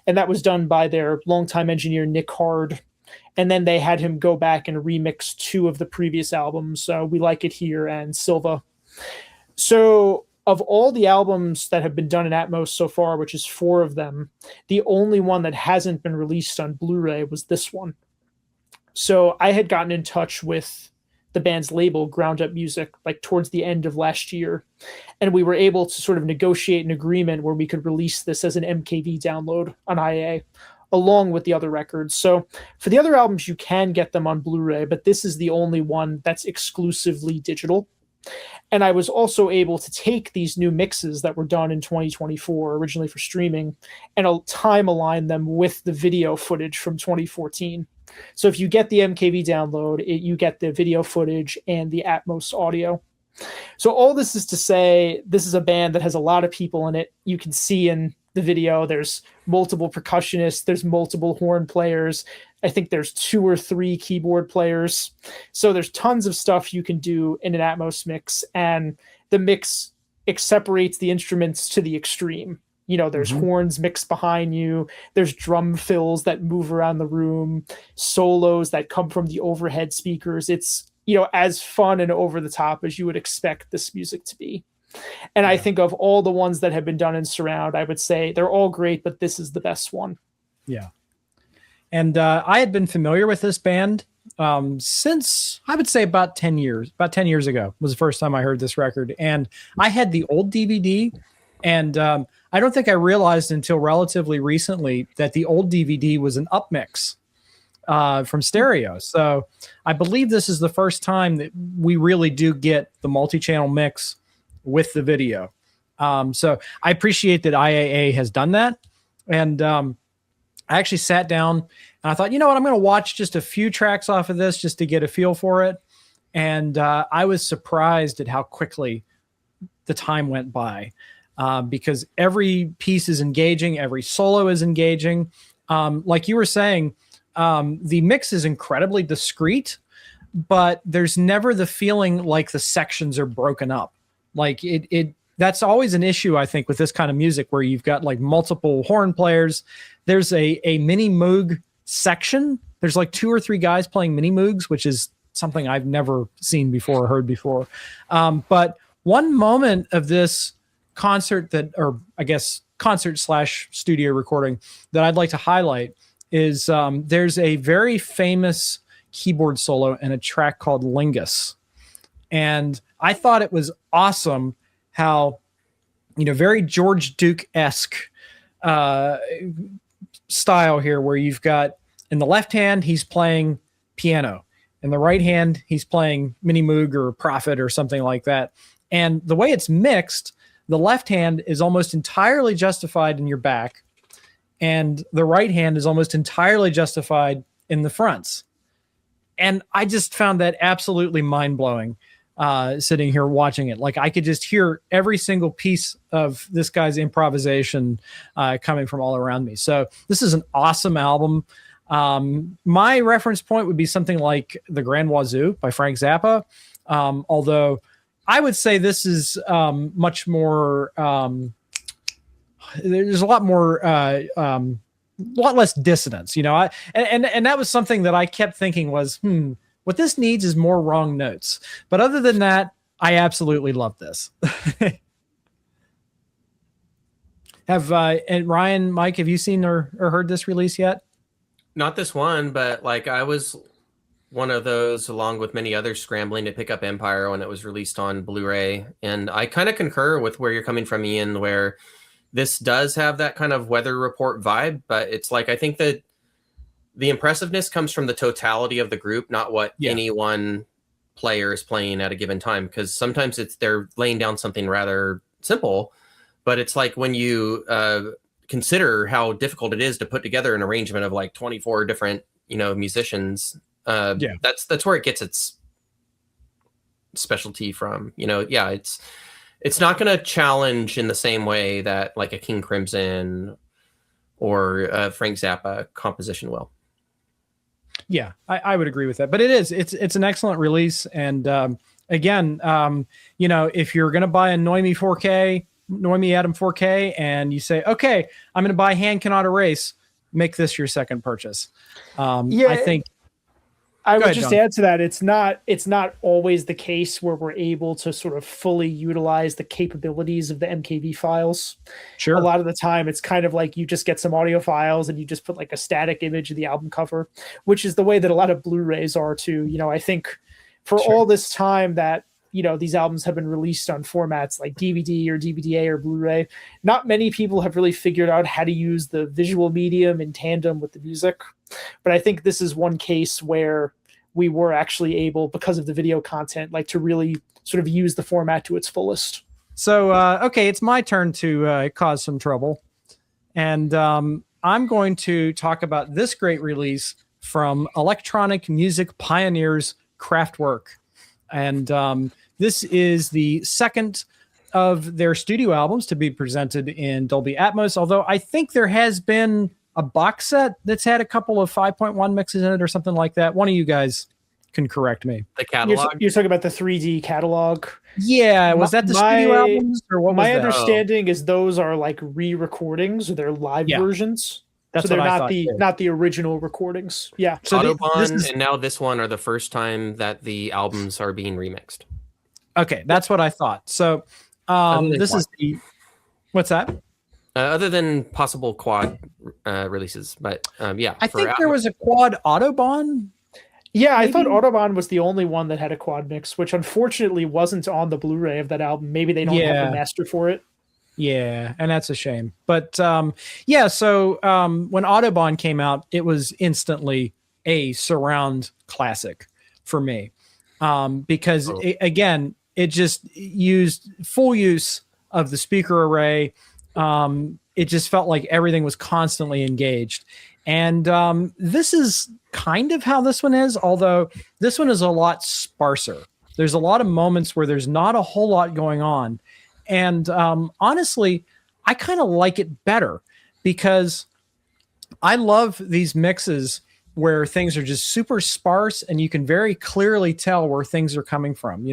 And that was done by their longtime engineer, Nick Hard. And then they had him go back and remix two of the previous albums, We Like It Here and Silva. So of all the albums that have been done in Atmos so far, which is 4 of them, the only one that hasn't been released on Blu-ray was this one. So I had gotten in touch with the band's label, Ground Up Music, like towards the end of last year. And we were able to sort of negotiate an agreement where we could release this as an MKV download on IA, along with the other records. So for the other albums, you can get them on Blu-ray, but this is the only one that's exclusively digital. And I was also able to take these new mixes that were done in 2024, originally for streaming, and I'll time align them with the video footage from 2014. So if you get the MKV download, you get the video footage and the Atmos audio. So all this is to say, this is a band that has a lot of people in it. You can see in the video, there's multiple percussionists, there's multiple horn players. I think there's 2 or 3 keyboard players. So there's tons of stuff you can do in an Atmos mix, and the mix separates the instruments to the extreme. There's horns mixed behind you. There's drum fills that move around the room, solos that come from the overhead speakers. It's, as fun and over the top as you would expect this music to be. And I think of all the ones that have been done in surround, I would say they're all great, but this is the best one. Yeah. And I had been familiar with this band since, I would say, about 10 years. About 10 years ago was the first time I heard this record. And I had the old DVD, and I don't think I realized until relatively recently that the old DVD was an upmix from stereo. So I believe this is the first time that we really do get the multi-channel mix with the video. So I appreciate that IAA has done that. And I actually sat down and I thought, you know what, I'm going to watch just a few tracks off of this just to get a feel for it. And I was surprised at how quickly the time went by. Because every piece is engaging, every solo is engaging. Like you were saying, the mix is incredibly discreet, but there's never the feeling like the sections are broken up. Like that's always an issue, I think, with this kind of music where you've got like multiple horn players. There's a mini moog section. There's like 2 or 3 guys playing mini moogs, which is something I've never seen before or heard before. But one moment of this concert concert/studio recording that I'd like to highlight is there's a very famous keyboard solo in a track called Lingus. And I thought it was awesome how, very George Duke-esque style here, where you've got in the left hand, he's playing piano. In the right hand, he's playing mini moog or prophet or something like that. And the way it's mixed, the left hand is almost entirely justified in your back, and the right hand is almost entirely justified in the fronts. And I just found that absolutely mind-blowing. sitting here watching it. Like I could just hear every single piece of this guy's improvisation coming from all around me. So this is an awesome album. My reference point would be something like The Grand Wazoo by Frank Zappa. Although I would say this is much more, there's a lot more, a lot less dissonance, you know, and that was something that I kept thinking was, what this needs is more wrong notes. But other than that, I absolutely love this. And Ryan, Mike, have you seen or heard this release yet? Not this one, but like I was one of those, along with many others, scrambling to pick up Empire when it was released on Blu-ray. And I kind of concur with where you're coming from, Ian, where this does have that kind of weather report vibe, but it's like, I think that the impressiveness comes from the totality of the group, not what any one player is playing at a given time. Because sometimes they're laying down something rather simple, but it's like when you consider how difficult it is to put together an arrangement of like 24 different, musicians. That's where it gets its specialty from. It's not going to challenge in the same way that like a King Crimson or Frank Zappa composition will. Yeah, I would agree with that. But it's an excellent release. And again, if you're going to buy a Noemi Adam 4K and you say, okay, I'm going to buy Hand Cannot Erase, make this your second purchase. I think I would just add to that. It's not always the case where we're able to sort of fully utilize the capabilities of the MKV files. Sure. A lot of the time it's kind of like you just get some audio files and you just put like a static image of the album cover, which is the way that a lot of Blu-rays are too. I think for all this time that, these albums have been released on formats like DVD or DVD-A or Blu-ray, not many people have really figured out how to use the visual medium in tandem with the music. But I think this is one case where we were actually able, because of the video content, like to really sort of use the format to its fullest. So, okay, it's my turn to cause some trouble. And I'm going to talk about this great release from electronic music pioneers Kraftwerk. And this is the second of their studio albums to be presented in Dolby Atmos, although I think there has been a box set that's had a couple of 5.1 mixes in it or something like that. One of you guys can correct me. The catalog? You're talking about the 3D catalog? Yeah. Was that the studio albums or what was my that? understanding is those are like re-recordings or they're live versions. That's so they're what not the original recordings. Yeah. So Autobahn and now this one are the first time that the albums are being remixed. Okay, that's what I thought. So this is the... What's that? Other than possible quad releases, but I think there was a quad Autobahn. Yeah, maybe? I thought Autobahn was the only one that had a quad mix, which unfortunately wasn't on the Blu-ray of that album. Maybe they don't have the master for it. Yeah, and that's a shame. But so when Autobahn came out, it was instantly a surround classic for me because it just used full use of the speaker array. It just felt like everything was constantly engaged. And this is kind of how this one is, although this one is a lot sparser. There's a lot of moments where there's not a whole lot going on. And honestly, I kind of like it better because I love these mixes where things are just super sparse and you can very clearly tell where things are coming from.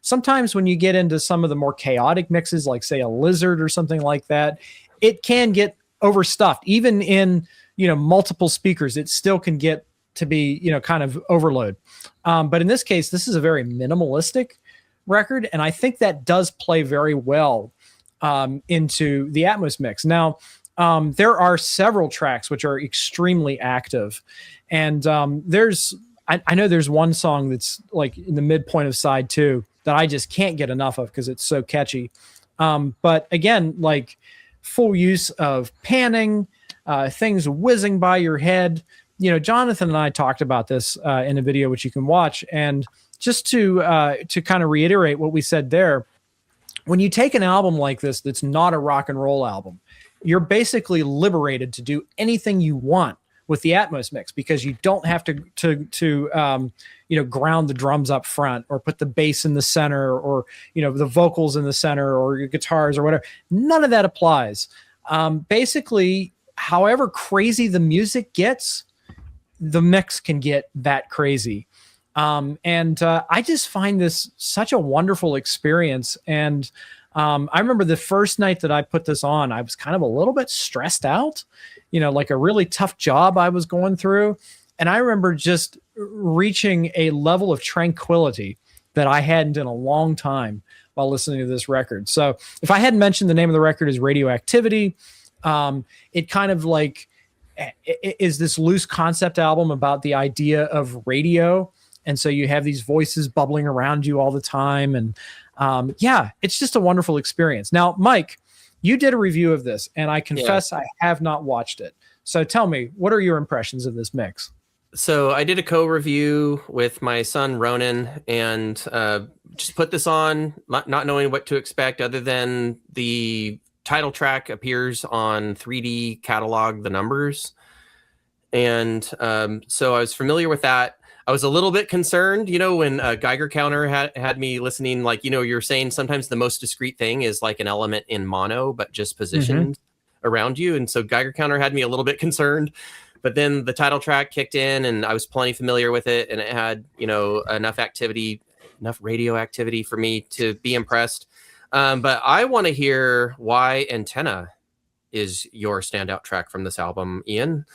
Sometimes when you get into some of the more chaotic mixes, like say a Lizard or something like that, it can get overstuffed. Even in, multiple speakers, it still can get to be, kind of overload. But in this case, this is a very minimalistic record, and I think that does play very well into the Atmos mix. Now, there are several tracks which are extremely active, and I know there's one song that's like in the midpoint of side 2 that I just can't get enough of because it's so catchy. But again, like full use of panning, things whizzing by your head. Jonathan and I talked about this in a video which you can watch, and just to kind of reiterate what we said there, when you take an album like this that's not a rock and roll album, you're basically liberated to do anything you want with the Atmos mix, because you don't have to ground the drums up front, or put the bass in the center, or the vocals in the center, or your guitars or whatever. None of that applies. Basically, however crazy the music gets, the mix can get that crazy. I just find this such a wonderful experience. And I remember the first night that I put this on, I was kind of a little bit stressed out, like a really tough job I was going through. And I remember just reaching a level of tranquility that I hadn't in a long time while listening to this record. So if I hadn't mentioned, the name of the record is Radioactivity. It kind of like is this loose concept album about the idea of radio. And so you have these voices bubbling around you all the time. And it's just a wonderful experience. Now, Mike, you did a review of this, and I confess I have not watched it. So tell me, what are your impressions of this mix? So I did a co-review with my son, Ronan, and just put this on, not knowing what to expect other than the title track appears on 3D catalog, the numbers. And so I was familiar with that. I was a little bit concerned, when Geiger Counter had me listening, like, you're saying sometimes the most discrete thing is like an element in mono, but just positioned around you. And so Geiger Counter had me a little bit concerned, but then the title track kicked in and I was plenty familiar with it. And it had, enough radio activity for me to be impressed. But I want to hear why Antenna is your standout track from this album, Ian.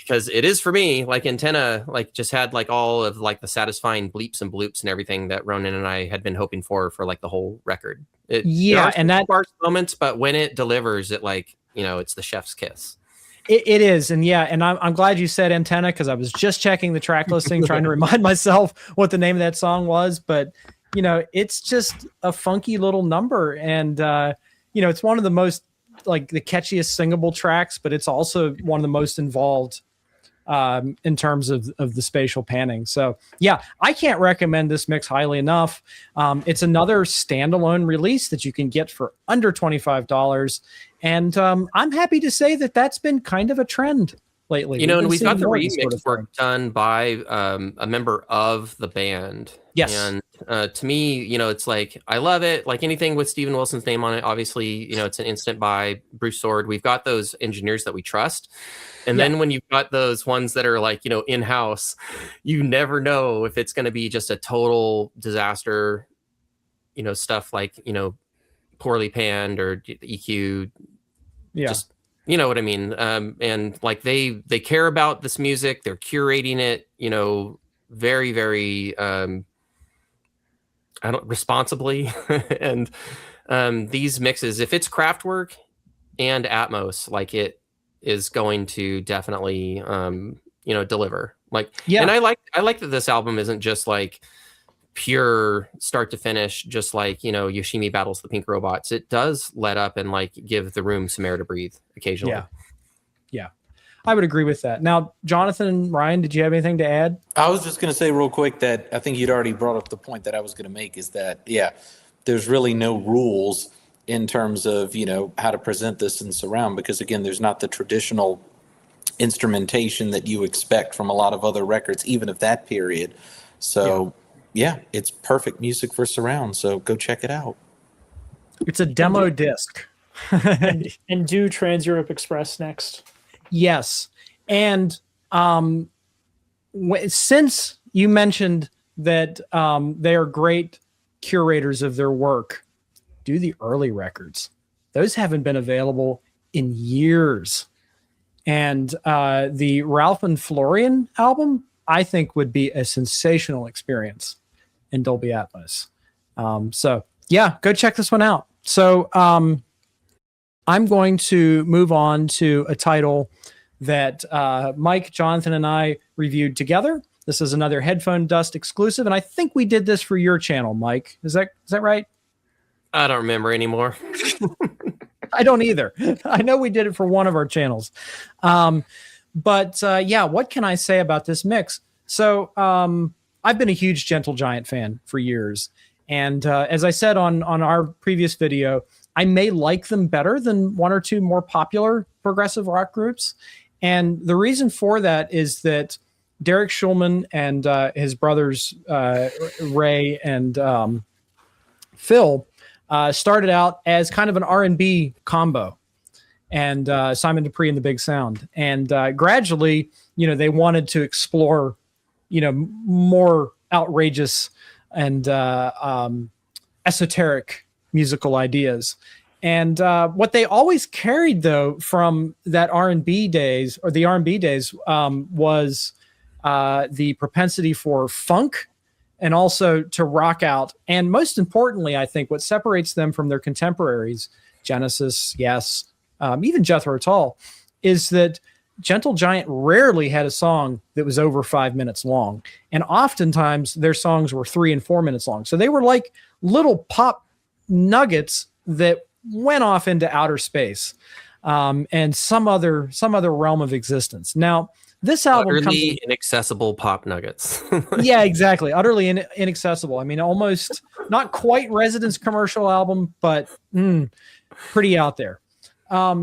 Because it is for me. Like, Antenna, like, just had like all of like the satisfying bleeps and bloops and everything that Ronan and I had been hoping for like the whole record. And that sparse moments, but when it delivers, it like, it's the chef's kiss. It is. And I'm glad you said Antenna, because I was just checking the track listing, trying to remind myself what the name of that song was. But it's just a funky little number, and it's one of the most, like, the catchiest singable tracks, but it's also one of the most involved in terms of the spatial panning. So I can't recommend this mix highly enough. It's another standalone release that you can get for under $25. And I'm happy to say that that's been kind of a trend lately. And we've got the remix work done by a member of the band. Yes. And to me, it's like, I love it. Like anything with Steven Wilson's name on it, obviously, it's an instant buy. Bruce Soord. We've got those engineers that we trust. And then when you've got those ones that are like, in-house, you never know if it's going to be just a total disaster, stuff like, poorly panned or EQ. Just, you know what I mean? And like they care about this music. They're curating it, very, very, responsibly. And these mixes, if it's Kraftwerk and Atmos, like, it is going to definitely deliver. And I like that this album isn't just like pure start to finish, just like Yoshimi battles the pink robots. It does let up and like give the room some air to breathe occasionally. Yeah, I would agree with that. Now, Jonathan and Ryan, did you have anything to add? I was just going to say real quick that I think you'd already brought up the point that I was going to make, is that there's really no rules in terms of how to present this in surround, because again, there's not the traditional instrumentation that you expect from a lot of other records, even of that period. So it's perfect music for surround. So go check it out. It's a demo disc. and do Trans Europe Express next. Yes. And since you mentioned that they are great curators of their work, do the early records. Those haven't been available in years. And the Ralph and Florian album, I think, would be a sensational experience in Dolby Atmos. Go check this one out. So I'm going to move on to a title that Mike, Jonathan, and I reviewed together. This is another Headphone Dust exclusive, and I think we did this for your channel, Mike. Is that right? I don't remember anymore. I don't either. I know we did it for one of our channels. What can I say about this mix? So I've been a huge Gentle Giant fan for years. And as I said on our previous video, I may like them better than one or two more popular progressive rock groups. And the reason for that is that Derek Schulman and his brothers Ray and Phil started out as kind of an R&B combo, and Simon Dupree and the Big Sound. And gradually, they wanted to explore, more outrageous and esoteric musical ideas. And what they always carried, though, from that R&B days, or the R&B days, was the propensity for funk and also to rock out. And most importantly, I think what separates them from their contemporaries, Genesis, yes, even Jethro Tull, is that Gentle Giant rarely had a song that was over 5 minutes long. And oftentimes their songs were 3 and 4 minutes long. So they were like little pop nuggets that went off into outer space and some other realm of existence. Now, this album utterly inaccessible pop nuggets. Yeah, exactly. Utterly inaccessible. I mean, almost not quite Residence commercial album, but pretty out there.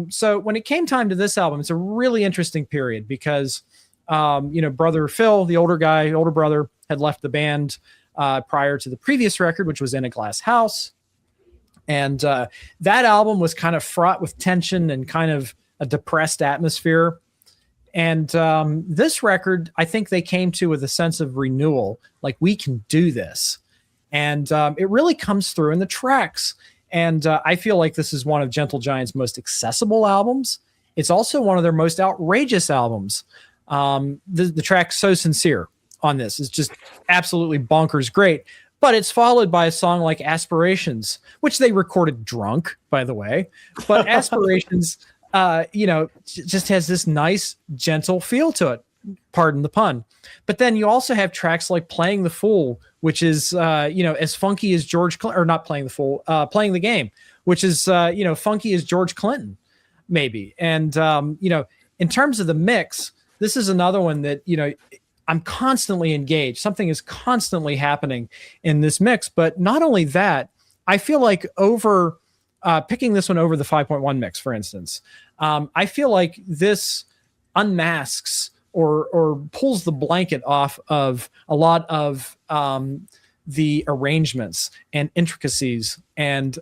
So when it came time to this album, it's a really interesting period because, brother Phil, the older brother, had left the band prior to the previous record, which was In a Glass House. And that album was kind of fraught with tension and kind of a depressed atmosphere. And this record, I think they came to with a sense of renewal, like we can do this. And it really comes through in the tracks. And I feel like this is one of Gentle Giant's most accessible albums. It's also one of their most outrageous albums. The track So Sincere on this is just absolutely bonkers great. But it's followed by a song like Aspirations, which they recorded drunk, by the way. But Aspirations, just has this nice, gentle feel to it. Pardon the pun. But then you also have tracks like Playing the Fool, which is, as funky as not Playing the Fool, Playing the Game, which is, funky as George Clinton, maybe. And, in terms of the mix, this is another one that, I'm constantly engaged. Something is constantly happening in this mix. But not only that, I feel like picking this one over the 5.1 mix, for instance, I feel like this unmasks or pulls the blanket off of a lot of the arrangements and intricacies and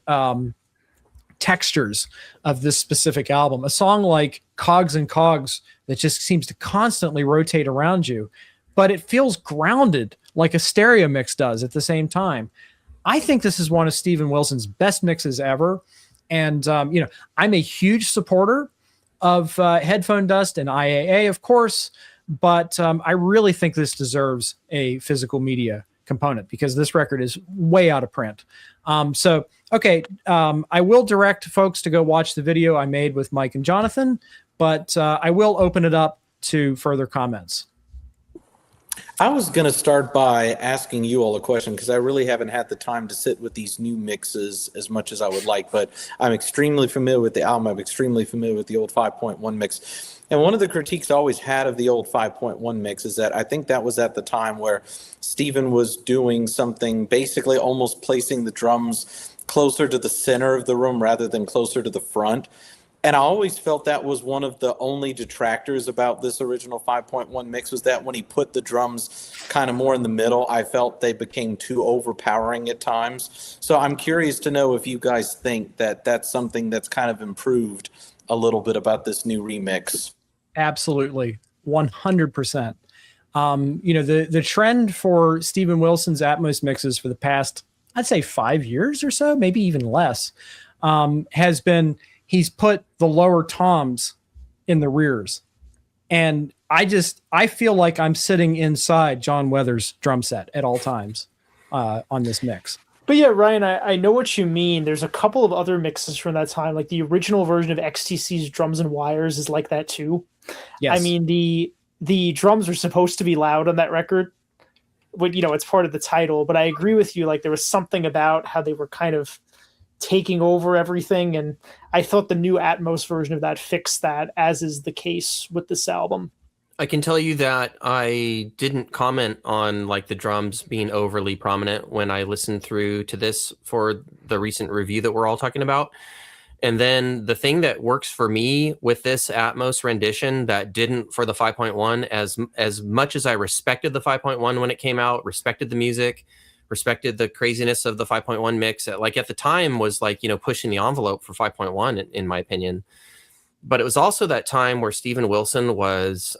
textures of this specific album. A song like Cogs and Cogs that just seems to constantly rotate around you, but it feels grounded like a stereo mix does at the same time. I think this is one of Steven Wilson's best mixes ever. And, I'm a huge supporter of Headphone Dust and IAA, of course, but I really think this deserves a physical media component because this record is way out of print. I will direct folks to go watch the video I made with Mike and Jonathan, but I will open it up to further comments. I was going to start by asking you all a question because I really haven't had the time to sit with these new mixes as much as I would like, but I'm extremely familiar with the album. I'm extremely familiar with the old 5.1 mix. And one of the critiques I always had of the old 5.1 mix is that I think that was at the time where Steven was doing something, basically almost placing the drums closer to the center of the room rather than closer to the front. And I always felt that was one of the only detractors about this original 5.1 mix was that when he put the drums kind of more in the middle, I felt they became too overpowering at times. So I'm curious to know if you guys think that that's something that's kind of improved a little bit about this new remix. Absolutely. 100%. The trend for Steven Wilson's Atmos mixes for the past, I'd say 5 years or so, maybe even less, has been he's put the lower toms in the rears. And I feel like I'm sitting inside John Weathers' drum set at all times on this mix. But yeah, Ryan, I know what you mean. There's a couple of other mixes from that time, like the original version of XTC's Drums and Wires is like that too. Yes. I mean, the drums are supposed to be loud on that record, but it's part of the title. But I agree with you, like there was something about how they were kind of taking over everything, and I thought the new Atmos version of that fixed that, as is the case with this album. I can tell you that I didn't comment on like the drums being overly prominent when I listened through to this for the recent review that we're all talking about, And then the thing that works for me with this Atmos rendition that didn't for the 5.1, as much as I respected the 5.1 when it came out, respected the music, respected the craziness of the 5.1 mix, like at the time was like, you know, pushing the envelope for 5.1 in my opinion. But it was also that time where Steven Wilson was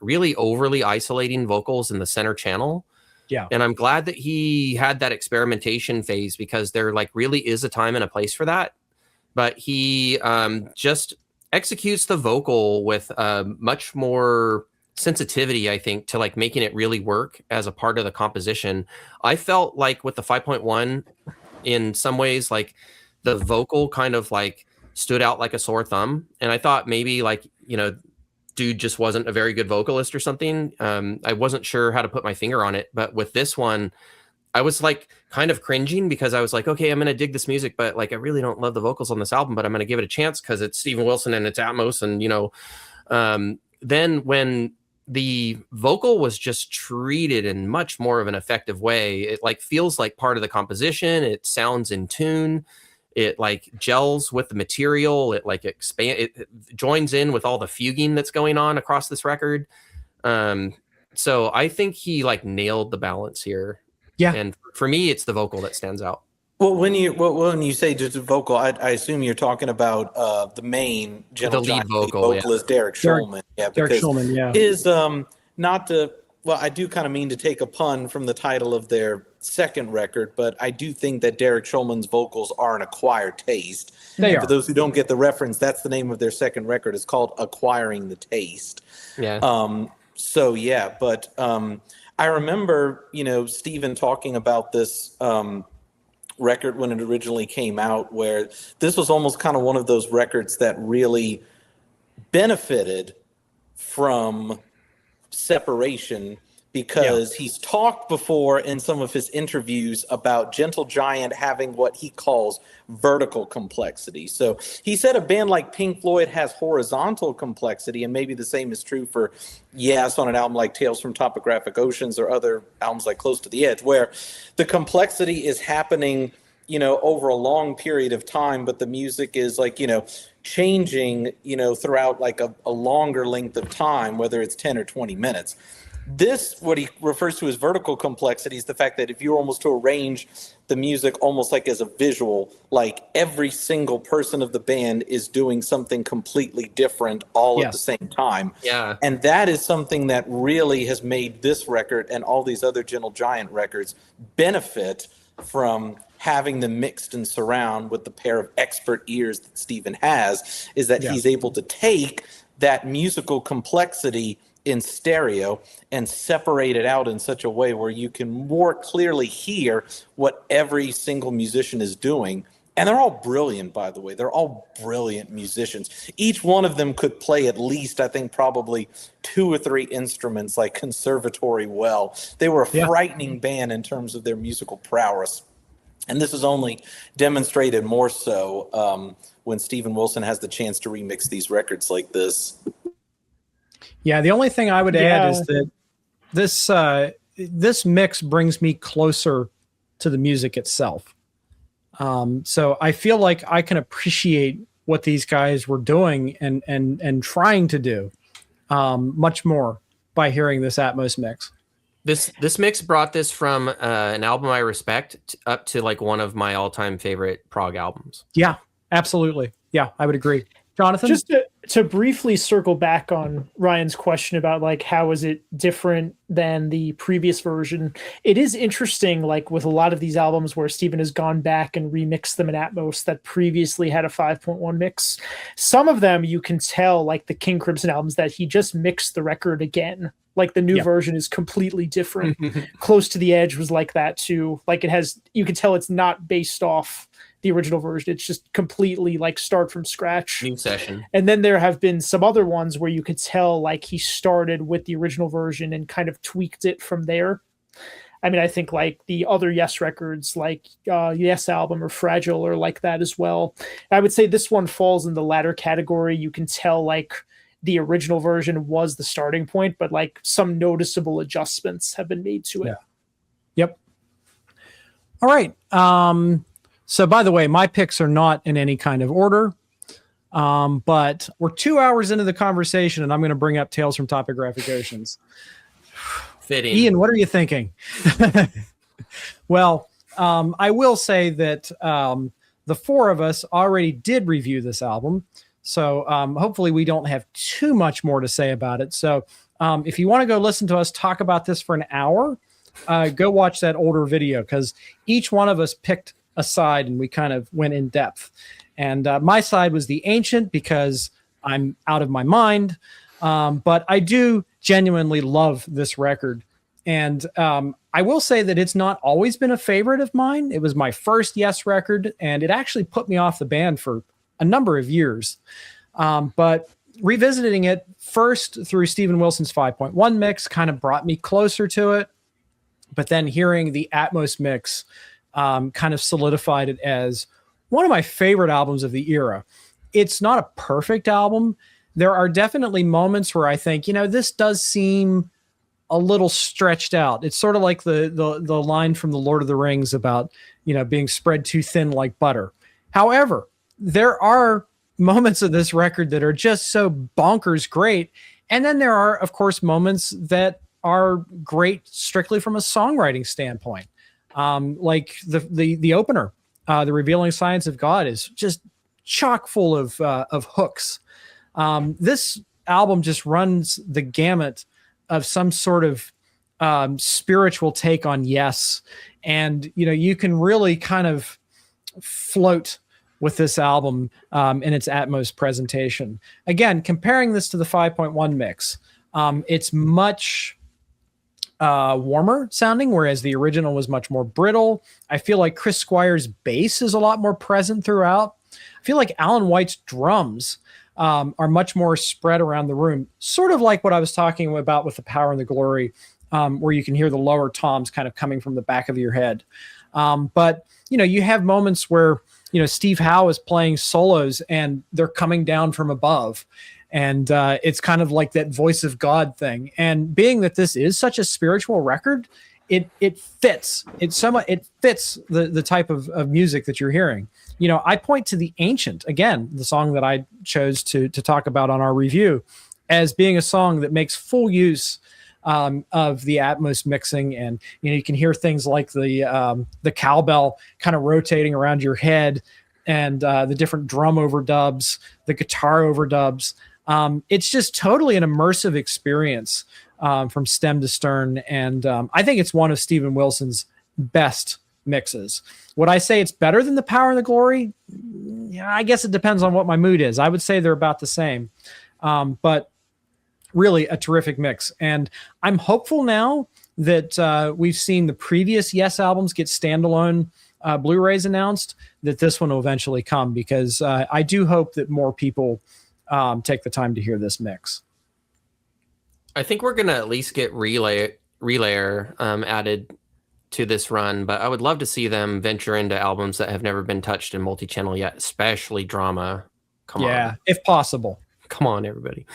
really overly isolating vocals in the center channel. Yeah. And I'm glad that he had that experimentation phase, because there like really is a time and a place for that. But he just executes the vocal with much more sensitivity, I think, to like making it really work as a part of the composition. I felt like with the 5.1, in some ways, like the vocal kind of like stood out like a sore thumb. And I thought maybe like, you know, dude just wasn't a very good vocalist or something. I wasn't sure how to put my finger on it. But with this one, I was like kind of cringing, because I was like, okay, I'm going to dig this music, but like, I really don't love the vocals on this album, but I'm going to give it a chance because it's Steven Wilson and it's Atmos. And, you know, then when the vocal was just treated in much more of an effective way, it like feels like part of the composition. It sounds in tune. It like gels with the material. It like it joins in with all the fuguing that's going on across this record. So I think he like nailed the balance here. Yeah. And for me, it's the vocal that stands out. Well, when you say just a vocal, I assume you're talking about the main The lead vocalist, Derek Schulman. Derek Schulman, yeah. Is not to, well, I do kind of mean to take a pun from the title of their second record, but I do think that Derek Schulman's vocals are an acquired taste. They are. For those who don't get the reference, that's the name of their second record. It's called Acquiring the Taste. Yeah. So yeah, but I remember, you know, Steven talking about this record when it originally came out, where this was almost kind of one of those records that really benefited from separation, because he's talked before in some of his interviews about Gentle Giant having what he calls vertical complexity. So he said a band like Pink Floyd has horizontal complexity, and maybe the same is true for Yes on an album like Tales from Topographic Oceans or other albums like Close to the Edge, where the complexity is happening, you know, over a long period of time, but the music is like, you know, changing, you know, throughout like a longer length of time, whether it's 10 or 20 minutes. This, what he refers to as vertical complexity, is the fact that if you were almost to arrange the music almost like as a visual, like every single person of the band is doing something completely different all at the same time. Yeah. And that is something that really has made this record and all these other Gentle Giant records benefit from having them mixed and surround with the pair of expert ears that Steven has, is that he's able to take that musical complexity in stereo and separate it out in such a way where you can more clearly hear what every single musician is doing. And they're all brilliant, by the way. They're all brilliant musicians. Each one of them could play at least, I think, probably 2 or 3 instruments like conservatory well. They were a frightening band in terms of their musical prowess. And this is only demonstrated more so when Steven Wilson has the chance to remix these records like this. Yeah, the only thing I would add is that this mix brings me closer to the music itself. So I feel like I can appreciate what these guys were doing and trying to do much more by hearing this Atmos mix. This mix brought this from an album I respect up to like one of my all-time favorite prog albums. Yeah, absolutely. Yeah, I would agree. Jonathan? Just to briefly circle back on Ryan's question about like how is it different than the previous version, it is interesting, like with a lot of these albums where Steven has gone back and remixed them in Atmos that previously had a 5.1 mix. Some of them you can tell, like the King Crimson albums, that he just mixed the record again. Like the new version is completely different. Close to the Edge was like that too. Like it has, you can tell it's not based off the original version. It's just completely like start from scratch. New session. And then there have been some other ones where you could tell like he started with the original version and kind of tweaked it from there. I mean, I think like the other Yes records, like Yes album or Fragile, are like that as well. I would say this one falls in the latter category. You can tell like the original version was the starting point, but like some noticeable adjustments have been made to it. Yeah. Yep. All right. So, by the way, my picks are not in any kind of order, but we're 2 hours into the conversation, and I'm going to bring up Tales from Topographic Oceans. Fitting. Ian, what are you thinking? Well, I will say that the four of us already did review this album, so hopefully we don't have too much more to say about it. So if you want to go listen to us talk about this for an hour, go watch that older video, because each one of us picked a side and we kind of went in depth. And my side was the Ancient, because I'm out of my mind, but I do genuinely love this record. And I will say that it's not always been a favorite of mine. It was my first Yes record, and it actually put me off the band for a number of years. But revisiting it first through Steven Wilson's 5.1 mix kind of brought me closer to it. But then hearing the Atmos mix kind of solidified it as one of my favorite albums of the era. It's not a perfect album. There are definitely moments where I think, this does seem a little stretched out. It's sort of like the line from the Lord of the Rings about, being spread too thin like butter. However, there are moments of this record that are just so bonkers great. And then there are, of course, moments that are great strictly from a songwriting standpoint. Like the opener, The Revealing Science of God, is just chock full of hooks. This album just runs the gamut of some sort of spiritual take on Yes. And, you can really kind of float with this album in its Atmos presentation. Again, comparing this to the 5.1 mix, it's much warmer sounding, whereas the original was much more brittle. I feel like Chris Squire's bass is a lot more present throughout. I feel like Alan White's drums are much more spread around the room, sort of like what I was talking about with The Power and the Glory, where you can hear the lower toms kind of coming from the back of your head. But, you have moments where, Steve Howe is playing solos and they're coming down from above. And it's kind of like that voice of God thing. And being that this is such a spiritual record, it fits. It fits the type of music that you're hearing. I point to the Ancient, again, the song that I chose to talk about on our review, as being a song that makes full use of the Atmos mixing. And, you can hear things like the cowbell kind of rotating around your head, and the different drum overdubs, the guitar overdubs. It's just totally an immersive experience from stem to stern. And I think it's one of Steven Wilson's best mixes. Would I say it's better than The Power and the Glory? Yeah, I guess it depends on what my mood is. I would say they're about the same. But really a terrific mix. And I'm hopeful now that we've seen the previous Yes albums get standalone Blu-rays announced, that this one will eventually come, because I do hope that more people take the time to hear this mix. I think we're going to at least get Relayer added to this run, but I would love to see them venture into albums that have never been touched in multi-channel yet, especially drama. Come on. If possible. Come on, everybody.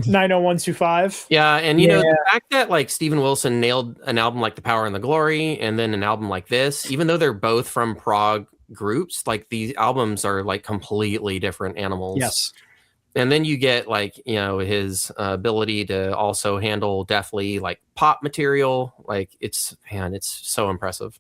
90125. Yeah, and the fact that like Steven Wilson nailed an album like The Power and the Glory and then an album like this, even though they're both from prog groups, like these albums are like completely different animals. Yes. And then you get like, his ability to also handle deftly like pop material. Like it's so impressive.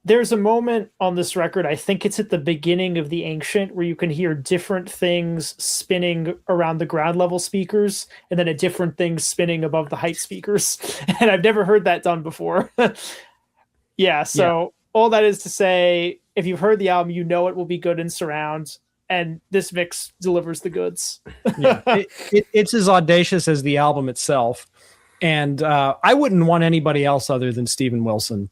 There's a moment on this record, I think it's at the beginning of The Ancient, where you can hear different things spinning around the ground level speakers, and then a different thing spinning above the height speakers. And I've never heard that done before. All that is to say, if you've heard the album, it will be good in surround, and this mix delivers the goods. It's as audacious as the album itself. And I wouldn't want anybody else other than Steven Wilson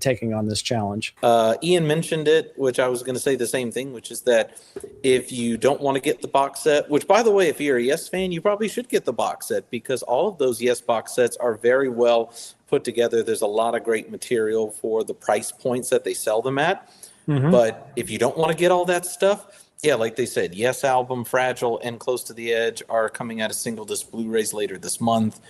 taking on this challenge. Ian mentioned it, which I was going to say the same thing, which is that if you don't want to get the box set, which by the way, if you're a Yes fan, you probably should get the box set, because all of those Yes box sets are very well put together. There's a lot of great material for the price points that they sell them at. Mm-hmm. But if you don't want to get all that stuff, like they said, Yes album, Fragile, and Close to the Edge are coming out as single disc Blu-rays later this month.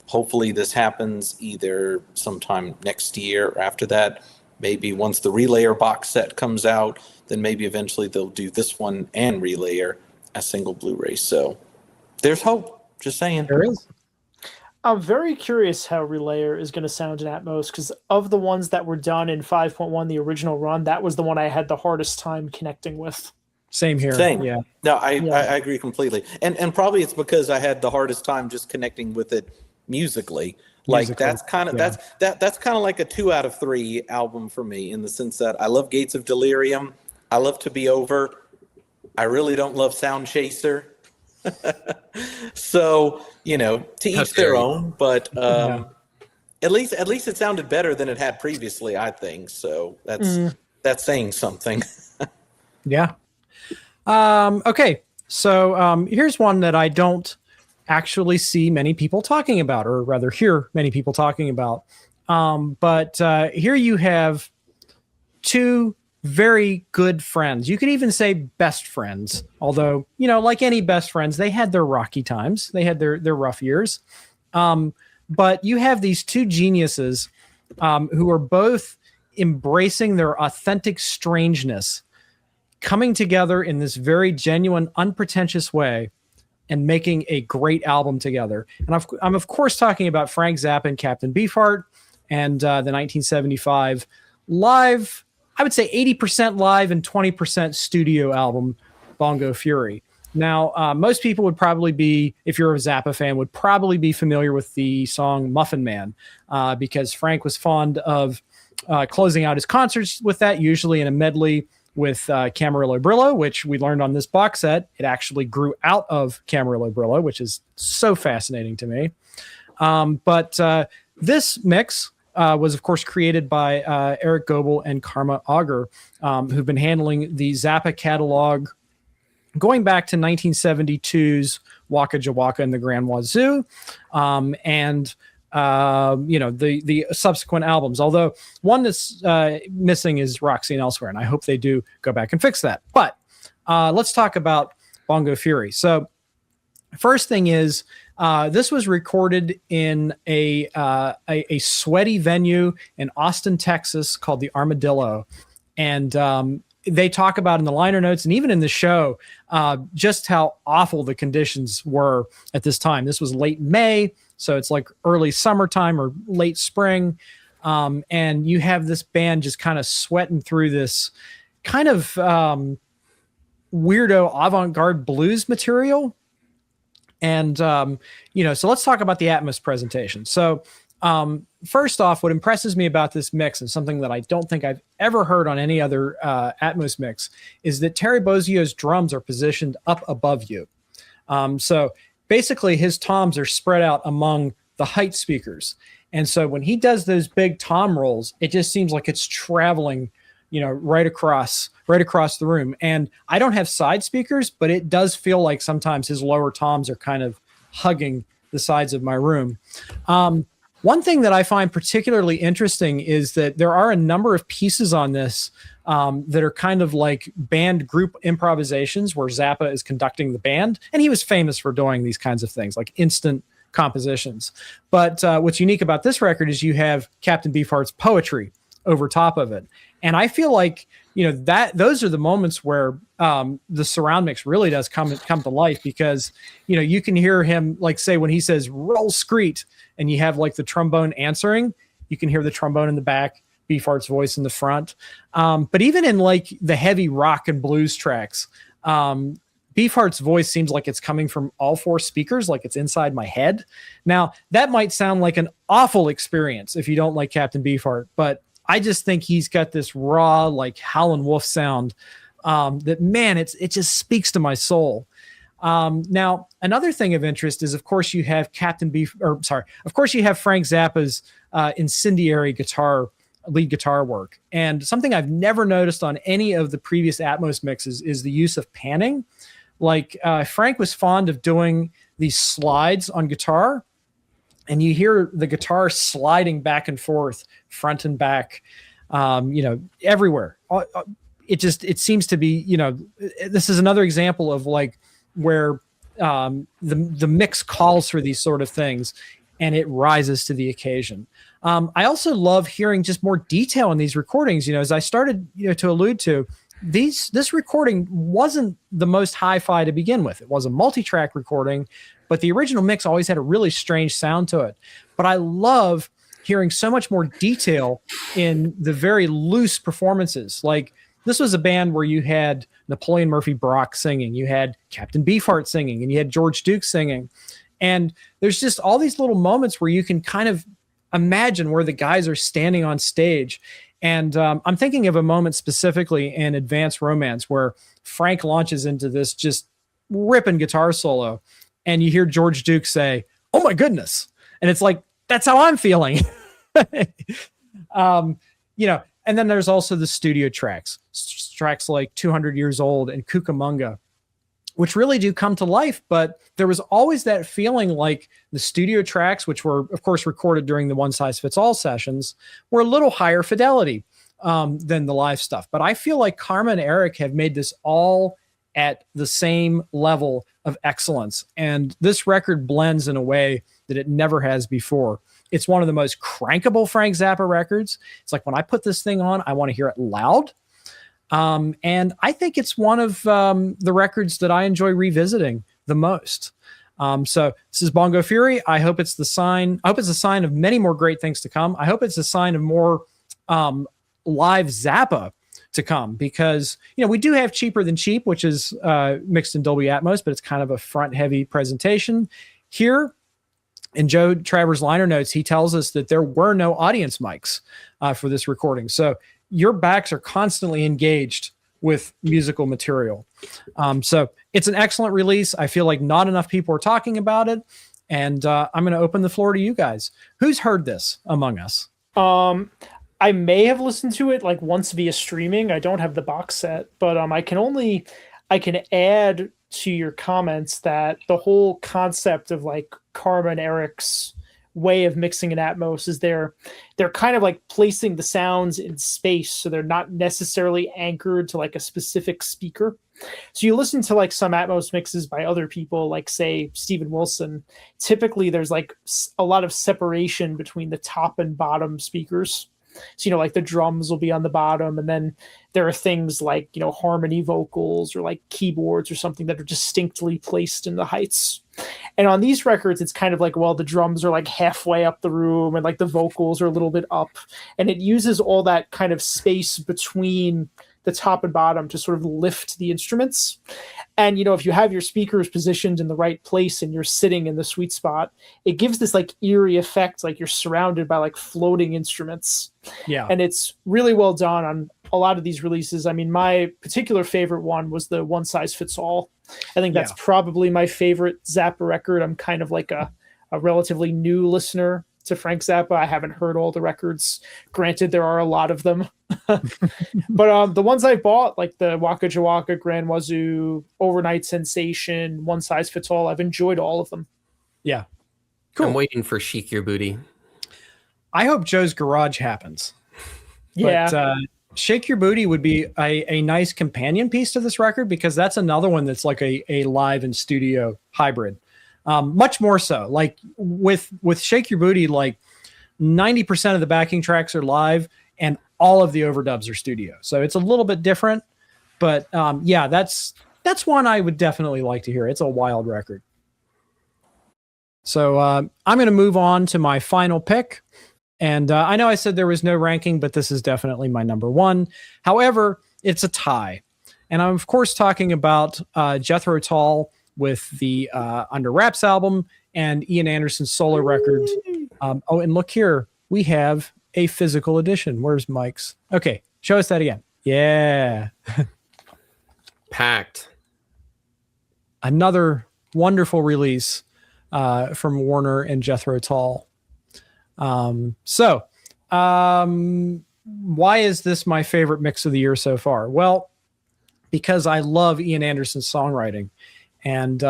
Hopefully this happens either sometime next year or after that. maybe once the Relayer box set comes out, then maybe eventually they'll do this one and Relayer as single Blu-ray. So there's hope. Just saying. There is. I'm very curious how Relayer is going to sound in Atmos, because of the ones that were done in 5.1, the original run, that was the one I had the hardest time connecting with. Same here. Same. Yeah. No, I agree completely. And probably it's because I had the hardest time just connecting with it musically. Like that's kind of that's kind of like a 2 out of 3 album for me, in the sense that I love Gates of Delirium. I love To Be Over. I really don't love Sound Chaser. So, to each their own, but at least it sounded better than it had previously, I think. So that's saying something. Yeah. Okay. So here's one that I don't actually see many people talking about, or rather hear many people talking about. But here you have two very good friends. You could even say best friends, although, like any best friends, they had their rocky times. They had their rough years. But you have these two geniuses who are both embracing their authentic strangeness, coming together in this very genuine, unpretentious way and making a great album together. And I'm of course talking about Frank Zappa and Captain Beefheart and the 1975 live, I would say 80% live and 20% studio album, Bongo Fury. Now, most people would probably be, if you're a Zappa fan, would probably be familiar with the song Muffin Man, because Frank was fond of closing out his concerts with that, usually in a medley with Camarillo Brillo, which we learned on this box set. It actually grew out of Camarillo Brillo, which is so fascinating to me. But this mix was, of course, created by Eric Goebel and Karma Auger, who've been handling the Zappa catalog going back to 1972's Waka Jawaka and the Grand Wazoo, and the subsequent albums. Although one that's missing is Roxy and Elsewhere, and I hope they do go back and fix that. But let's talk about Bongo Fury. So first thing is, this was recorded in a sweaty venue in Austin, Texas, called the Armadillo, and they talk about in the liner notes and even in the show just how awful the conditions were at this time. This was late May, so it's like early summertime or late spring, and you have this band just kind of sweating through this kind of weirdo avant-garde blues material. And, so let's talk about the Atmos presentation. So first off, what impresses me about this mix, and something that I don't think I've ever heard on any other Atmos mix, is that Terry Bozzio's drums are positioned up above you. So basically his toms are spread out among the height speakers. And so when he does those big tom rolls, it just seems like it's traveling, right across the room. And I don't have side speakers, but it does feel like sometimes his lower toms are kind of hugging the sides of my room. One thing that I find particularly interesting is that there are a number of pieces on this that are kind of like band group improvisations where Zappa is conducting the band. And he was famous for doing these kinds of things, like instant compositions. But what's unique about this record is you have Captain Beefheart's poetry over top of it. And I feel like, that those are the moments where the surround mix really does come to life, because, you can hear him, like, say when he says roll screet and you have like the trombone answering, you can hear the trombone in the back, Beefheart's voice in the front. But even in like the heavy rock and blues tracks, Beefheart's voice seems like it's coming from all four speakers, like it's inside my head. Now, that might sound like an awful experience if you don't like Captain Beefheart, but I just think he's got this raw, like Howlin' Wolf sound that, man, it just speaks to my soul. Now, another thing of interest is, of course, you have Frank Zappa's incendiary lead guitar work. And something I've never noticed on any of the previous Atmos mixes is the use of panning. Like Frank was fond of doing these slides on guitar, and you hear the guitar sliding back and forth, front and back, everywhere. It seems to be, this is another example of like where the mix calls for these sort of things. and it rises to the occasion. I also love hearing just more detail in these recordings. As I started to allude to, this recording wasn't the most hi-fi to begin with. It was a multi-track recording, but the original mix always had a really strange sound to it. But I love hearing so much more detail in the very loose performances. Like, this was a band where you had Napoleon Murphy Brock singing, you had Captain Beefheart singing, and you had George Duke singing. And there's just all these little moments where you can kind of imagine where the guys are standing on stage. And I'm thinking of a moment specifically in Advanced Romance where Frank launches into this just ripping guitar solo, and you hear George Duke say, "Oh my goodness." And it's like, that's how I'm feeling. And then there's also the studio tracks like 200 Years Old and Cucamonga, which really do come to life. But there was always that feeling like the studio tracks, which were, of course, recorded during the One Size Fits All sessions, were a little higher fidelity than the live stuff. But I feel like Karma and Eric have made this all at the same level of excellence. And this record blends in a way that it never has before. It's one of the most crankable Frank Zappa records. It's like, when I put this thing on, I want to hear it loud. And I think it's one of the records that I enjoy revisiting the most. So this is Bongo Fury. I hope it's the sign. I hope it's a sign of many more great things to come. I hope it's a sign of more live Zappa to come, because we do have Cheaper Than Cheap, which is mixed in Dolby Atmos, but it's kind of a front heavy presentation. Here in Joe Travers' liner notes, he tells us that there were no audience mics for this recording. So your backs are constantly engaged with musical material. So it's an excellent release. I feel like not enough people are talking about it. And I'm going to open the floor to you guys. Who's heard this among us? I may have listened to it like once via streaming. I don't have the box set, but I can add to your comments that the whole concept of like Karma and Eric's way of mixing in Atmos is they're kind of like placing the sounds in space, so they're not necessarily anchored to like a specific speaker. So you listen to like some Atmos mixes by other people, like say Steven Wilson. Typically there's like a lot of separation between the top and bottom speakers. So, like the drums will be on the bottom, and then there are things like, harmony vocals or like keyboards or something that are distinctly placed in the heights. And on these records, it's kind of like, well, the drums are like halfway up the room and like the vocals are a little bit up. And it uses all that kind of space between the top and bottom to sort of lift the instruments. And, if you have your speakers positioned in the right place and you're sitting in the sweet spot, it gives this like eerie effect, like you're surrounded by like floating instruments. Yeah. And it's really well done on a lot of these releases. I mean, my particular favorite one was the One Size Fits All. I think that's probably my favorite Zappa record. I'm kind of like a relatively new listener to Frank Zappa. I haven't heard all the records. Granted, there are a lot of them. But the ones I bought, like the Waka Jawaka, Grand Wazoo, Overnight Sensation, One Size Fits All, I've enjoyed all of them. Yeah. Cool. I'm waiting for Chic Your Booty. I hope Joe's Garage happens. Yeah. But, Shake Your Booty would be a nice companion piece to this record, because that's another one that's like a live and studio hybrid. Much more so. Like with Shake Your Booty, like 90% of the backing tracks are live and all of the overdubs are studio. So it's a little bit different, but that's one I would definitely like to hear. It's a wild record. So I'm going to move on to my final pick. And I know I said there was no ranking, but this is definitely my number one. However, it's a tie. And I'm, of course, talking about Jethro Tull with the Under Wraps album and Ian Anderson's solo record. And look here, we have a physical edition. Where's Mike's? Okay, show us that again. Yeah. Packed. Another wonderful release from Warner and Jethro Tull. Why is this my favorite mix of the year so far? Well, because I love Ian Anderson's songwriting, and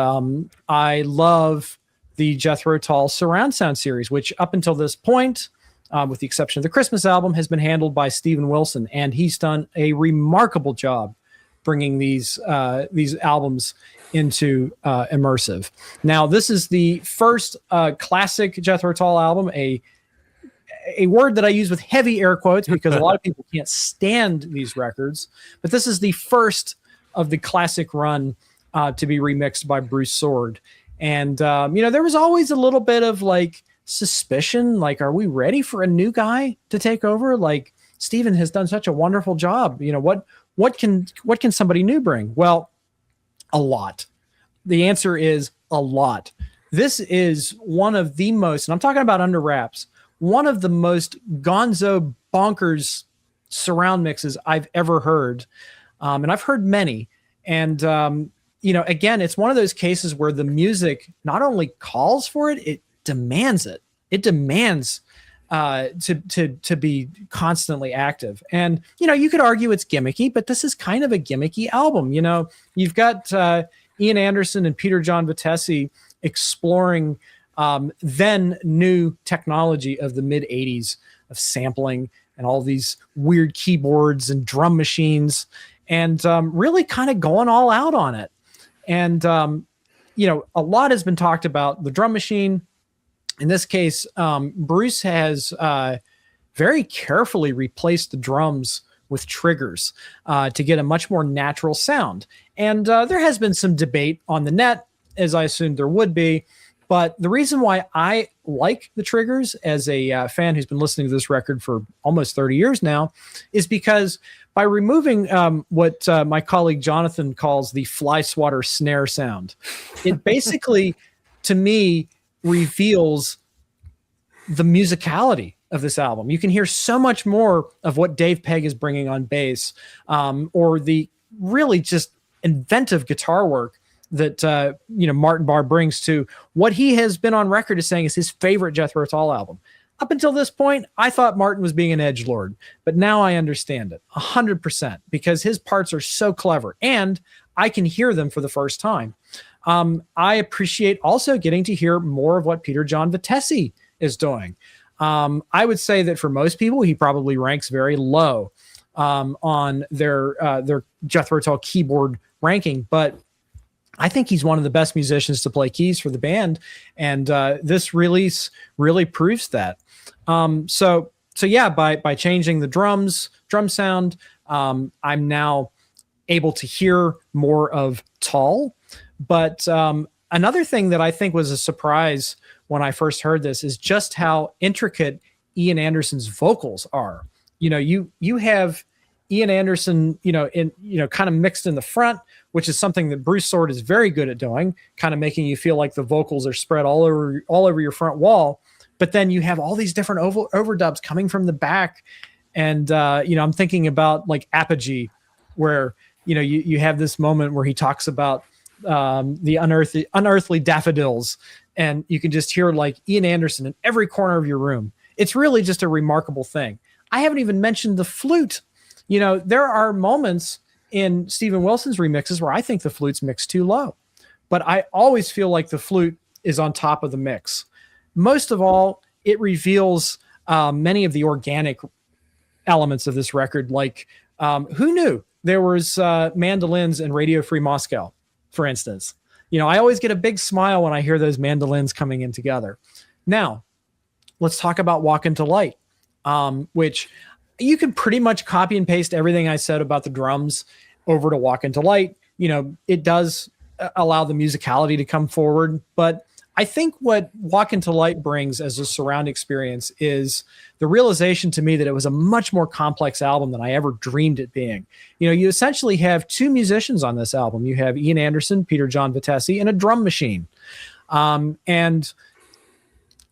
I love the Jethro Tull surround sound series, which up until this point, with the exception of the Christmas album, has been handled by Steven Wilson, and he's done a remarkable job bringing these albums into Immersive. Now, this is the first classic Jethro Tull album, a word that I use with heavy air quotes because a lot of people can't stand these records, but this is the first of the classic run to be remixed by Bruce Soord. And, there was always a little bit of like suspicion, like, are we ready for a new guy to take over? Like, Steven has done such a wonderful job. What can somebody new bring? Well, a lot. The answer is a lot. This is one of the most, and I'm talking about under wraps, one of the most gonzo bonkers surround mixes I've ever heard. And I've heard many. And, again, it's one of those cases where the music not only calls for it, it demands it. It demands to be constantly active. And, you could argue it's gimmicky, but this is kind of a gimmicky album. You've got Ian Anderson and Peter John Vitesse exploring then new technology of the mid 80s of sampling and all these weird keyboards and drum machines and really kind of going all out on it. And, a lot has been talked about the drum machine. In this case, Bruce has very carefully replaced the drums with triggers to get a much more natural sound. And there has been some debate on the net, as I assumed there would be. But the reason why I like the triggers as a fan who's been listening to this record for almost 30 years now is because by removing what my colleague Jonathan calls the fly swatter snare sound, it basically, to me, reveals the musicality of this album. You can hear so much more of what Dave Pegg is bringing on bass, or the really just inventive guitar work that Martin Barre brings to what he has been on record as saying is his favorite Jethro Tull album. Up until this point, I thought Martin was being an edgelord, but now I understand it 100% because his parts are so clever and I can hear them for the first time. I appreciate also getting to hear more of what Peter John Vitesse is doing. I would say that for most people, he probably ranks very low on their Jethro Tull keyboard ranking, but I think he's one of the best musicians to play keys for the band, and this release really proves that. So yeah, by changing the drum sound, I'm now able to hear more of Tull. But another thing that I think was a surprise when I first heard this is just how intricate Ian Anderson's vocals are. You have Ian Anderson, kind of mixed in the front, which is something that Bruce Soord is very good at doing, kind of making you feel like the vocals are spread all over your front wall. But then you have all these different overdubs coming from the back. And, I'm thinking about like Apogee, where, you have this moment where he talks about the unearthly daffodils, and you can just hear like Ian Anderson in every corner of your room. It's really just a remarkable thing. I haven't even mentioned the flute. There are moments in Steven Wilson's remixes where I think the flute's mixed too low, but I always feel like the flute is on top of the mix. Most of all, it reveals many of the organic elements of this record. Like, who knew there was mandolins in Radio Free Moscow, for instance? I always get a big smile when I hear those mandolins coming in together. Now, let's talk about Walk Into Light, which you can pretty much copy and paste everything I said about the drums over to Walk Into Light. It does allow the musicality to come forward, but I think what Walk Into Light brings as a surround experience is the realization to me that it was a much more complex album than I ever dreamed it being. You essentially have two musicians on this album. You have Ian Anderson, Peter John Vitesse, and a drum machine. And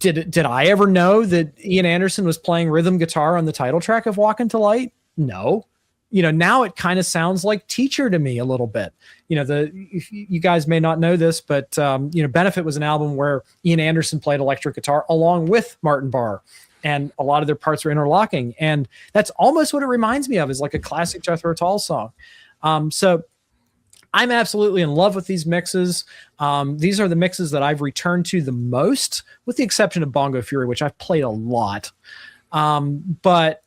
did I ever know that Ian Anderson was playing rhythm guitar on the title track of Walk Into Light? No. Now it kind of sounds like Teacher to me a little bit. You guys may not know this, but Benefit was an album where Ian Anderson played electric guitar along with Martin Barre, and a lot of their parts were interlocking. And that's almost what it reminds me of, is like a classic Jethro Tull song. So I'm absolutely in love with these mixes. These are the mixes that I've returned to the most, with the exception of Bongo Fury, which I've played a lot. But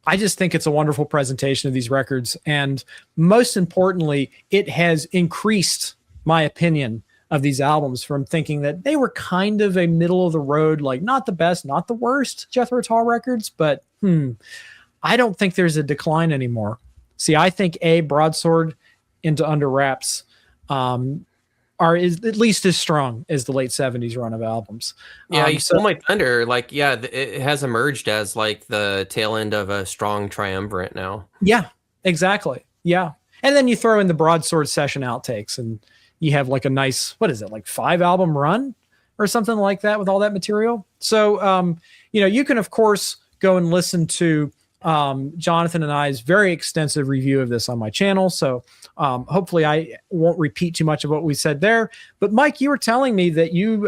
I just think it's a wonderful presentation of these records. And most importantly, it has increased my opinion of these albums from thinking that they were kind of a middle of the road, like not the best, not the worst Jethro Tull records, but I don't think there's a decline anymore. See, I think Broadsword into Under Wraps is at least as strong as the late 70s run of albums. Yeah, you stole my thunder. Like, yeah, it has emerged as like the tail end of a strong triumvirate now. Yeah, exactly. Yeah. And then you throw in the Broadsword session outtakes and you have like a nice, what is it, like 5-album run or something like that with all that material. So, you can, of course, go and listen to Jonathan and I's very extensive review of this on my channel. So hopefully I won't repeat too much of what we said there. But Mike, you were telling me that you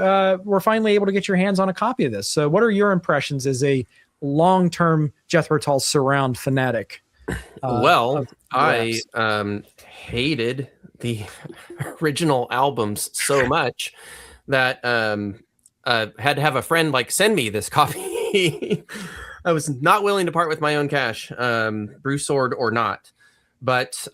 were finally able to get your hands on a copy of this. So what are your impressions as a long-term Jethro Tull surround fanatic? I hated the original albums so much that had to have a friend like send me this copy. I was not willing to part with my own cash, Bruce Soord or not. But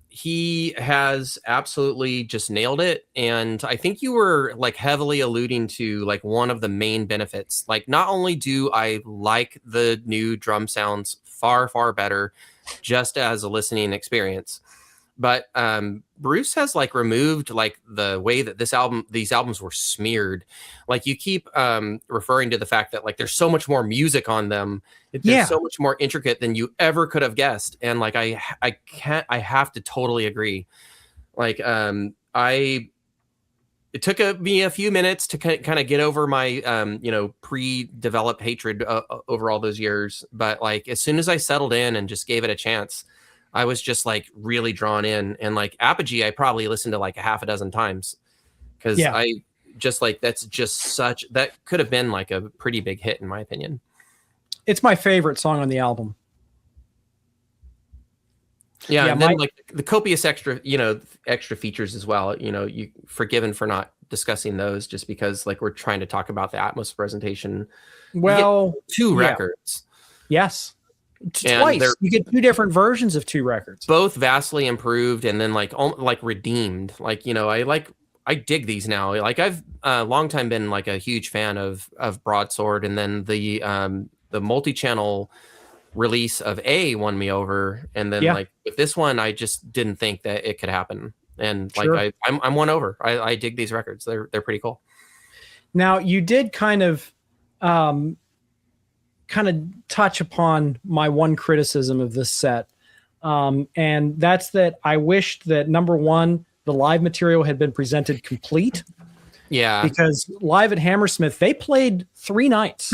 he has absolutely just nailed it. And I think you were like heavily alluding to like one of the main benefits. Like, not only do I like the new drum sounds far, far better just as a listening experience, but Bruce has like removed like the way that these albums were smeared. Like, you keep referring to the fact that like there's so much more music on them. It's so much more intricate than you ever could have guessed. And like I have to totally agree. Like it took me a few minutes to kind of get over my pre-developed hatred over all those years. But like as soon as I settled in and just gave it a chance, I was just like really drawn in. And like Apogee, I probably listened to like a half a dozen times because I just like, that could have been like a pretty big hit in my opinion. It's my favorite song on the album. Yeah, and then like the copious extra features as well. You forgiven for not discussing those just because like we're trying to talk about the Atmos presentation. Well, two records. Yes. Twice. You get two different versions of two records. Both vastly improved and then like redeemed. Like, I dig these now. Like I've long time been like a huge fan of Broadsword, and then the multi-channel release of won me over, and then like with this one I just didn't think that it could happen, and like I'm won over. I dig these records. They're pretty cool. Now you did kind of touch upon my one criticism of this set, and that's that I wished that number one, the live material had been presented complete. Yeah, because live at Hammersmith they played 3 nights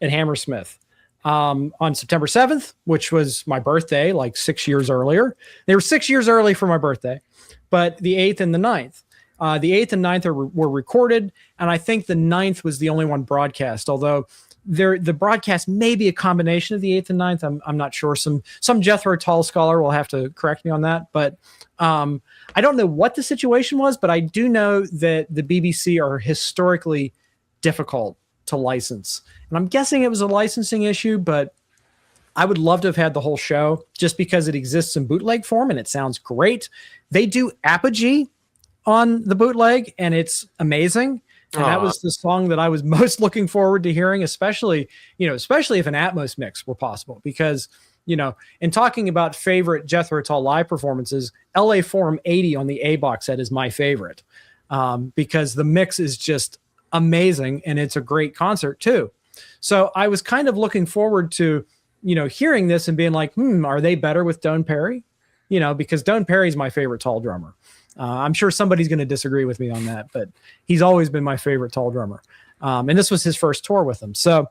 at Hammersmith. On September 7th, which was my birthday, like 6 years earlier. They were 6 years early for my birthday, but the 8th and the 9th. The 8th and 9th were recorded, and I think the 9th was the only one broadcast, although the broadcast may be a combination of the 8th and 9th. I'm not sure. Some Jethro Tull scholar will have to correct me on that, but I don't know what the situation was, but I do know that the BBC are historically difficult to license. And I'm guessing it was a licensing issue, but I would love to have had the whole show just because it exists in bootleg form and it sounds great. They do Apogee on the bootleg and it's amazing. And that was the song that I was most looking forward to hearing, especially if an Atmos mix were possible, because, in talking about favorite Jethro Tull live performances, LA Forum 80 on the A box set is my favorite, because the mix is just amazing and it's a great concert too. So I was kind of looking forward to, hearing this and being like, are they better with Doane Perry? Because Doane Perry's my favorite Tull drummer. I'm sure somebody's going to disagree with me on that, but he's always been my favorite Tull drummer. And this was his first tour with him. So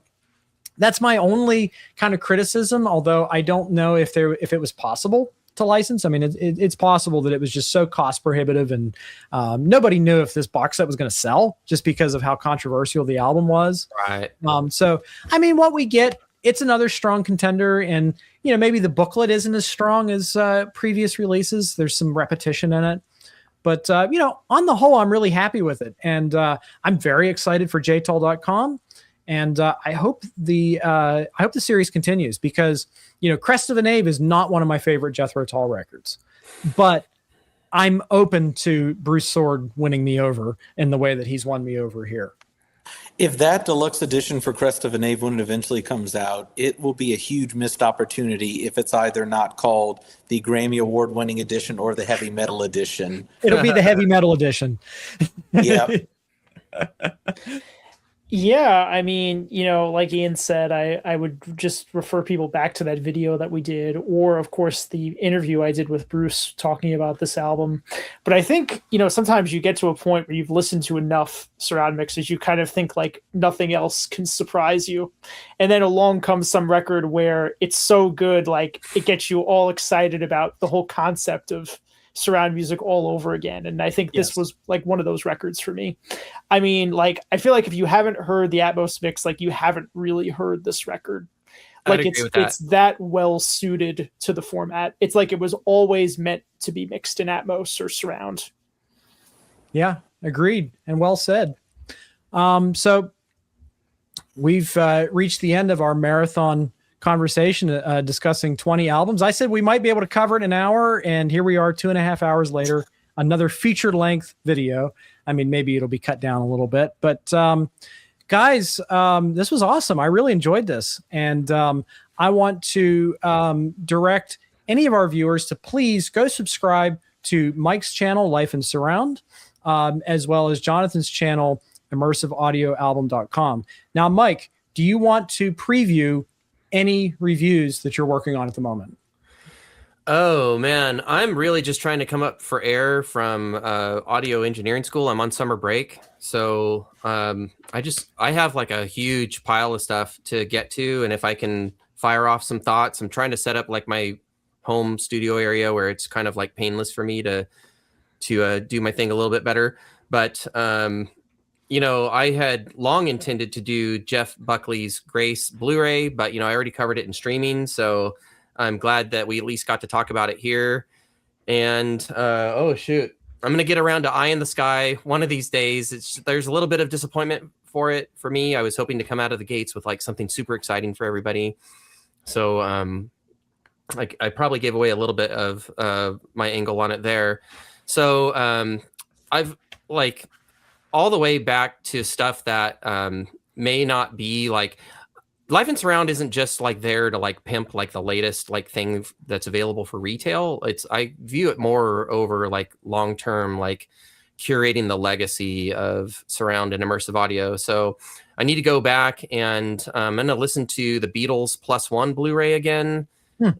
that's my only kind of criticism, although I don't know if it was possible to license. I mean, it's possible that it was just so cost prohibitive, and nobody knew if this box set was going to sell just because of how controversial the album was. Right. So, I mean, what we get, it's another strong contender, and, maybe the booklet isn't as strong as previous releases. There's some repetition in it. But, on the whole, I'm really happy with it. And I'm very excited for jtull.com. And I hope the series continues, because Crest of the Knave is not one of my favorite Jethro Tull records, but I'm open to Bruce Soord winning me over in the way that he's won me over here. If that deluxe edition for Crest of a Knave, when it eventually comes out, it will be a huge missed opportunity if it's either not called the Grammy Award-winning edition or the heavy metal edition. It'll be the heavy metal edition. Yeah. Yeah, I mean, like Ian said, I would just refer people back to that video that we did, or of course the interview I did with Bruce talking about this album. But I think, sometimes you get to a point where you've listened to enough surround mixes, you kind of think like nothing else can surprise you. And then along comes some record where it's so good, like it gets you all excited about the whole concept of surround music all over again. And I think this was like one of those records for me. I mean, like, I feel like if you haven't heard the Atmos mix, like you haven't really heard this record. Like it's that well suited to the format. It's like it was always meant to be mixed in Atmos or surround. Yeah, agreed. And well said. So we've reached the end of our marathon conversation discussing 20 albums. I said we might be able to cover it in an hour, and here we are 2.5 hours later, another feature length video. I mean, maybe it'll be cut down a little bit, but guys, this was awesome. I really enjoyed this, and I want to direct any of our viewers to please go subscribe to Mike's channel, Life in Surround, as well as Jonathan's channel, ImmersiveAudioAlbum.com. Now, Mike, do you want to preview any reviews that you're working on at the moment? Oh man, I'm really just trying to come up for air from audio engineering school. I'm on summer break, so I have like a huge pile of stuff to get to, and if I can fire off some thoughts, I'm trying to set up like my home studio area where it's kind of like painless for me to do my thing a little bit better. But I had long intended to do Jeff Buckley's Grace Blu-ray, but, I already covered it in streaming. So I'm glad that we at least got to talk about it here. And, I'm going to get around to Eye in the Sky one of these days. There's a little bit of disappointment for me. I was hoping to come out of the gates with like something super exciting for everybody. So I probably gave away a little bit of my angle on it there. So I've like all the way back to stuff that may not be like Life in Surround isn't just like there to like pimp like the latest like thing that's available for retail. I view it more over like long-term, like curating the legacy of surround and immersive audio. So I need to go back and I'm going to listen to the Beatles +1 Blu-ray again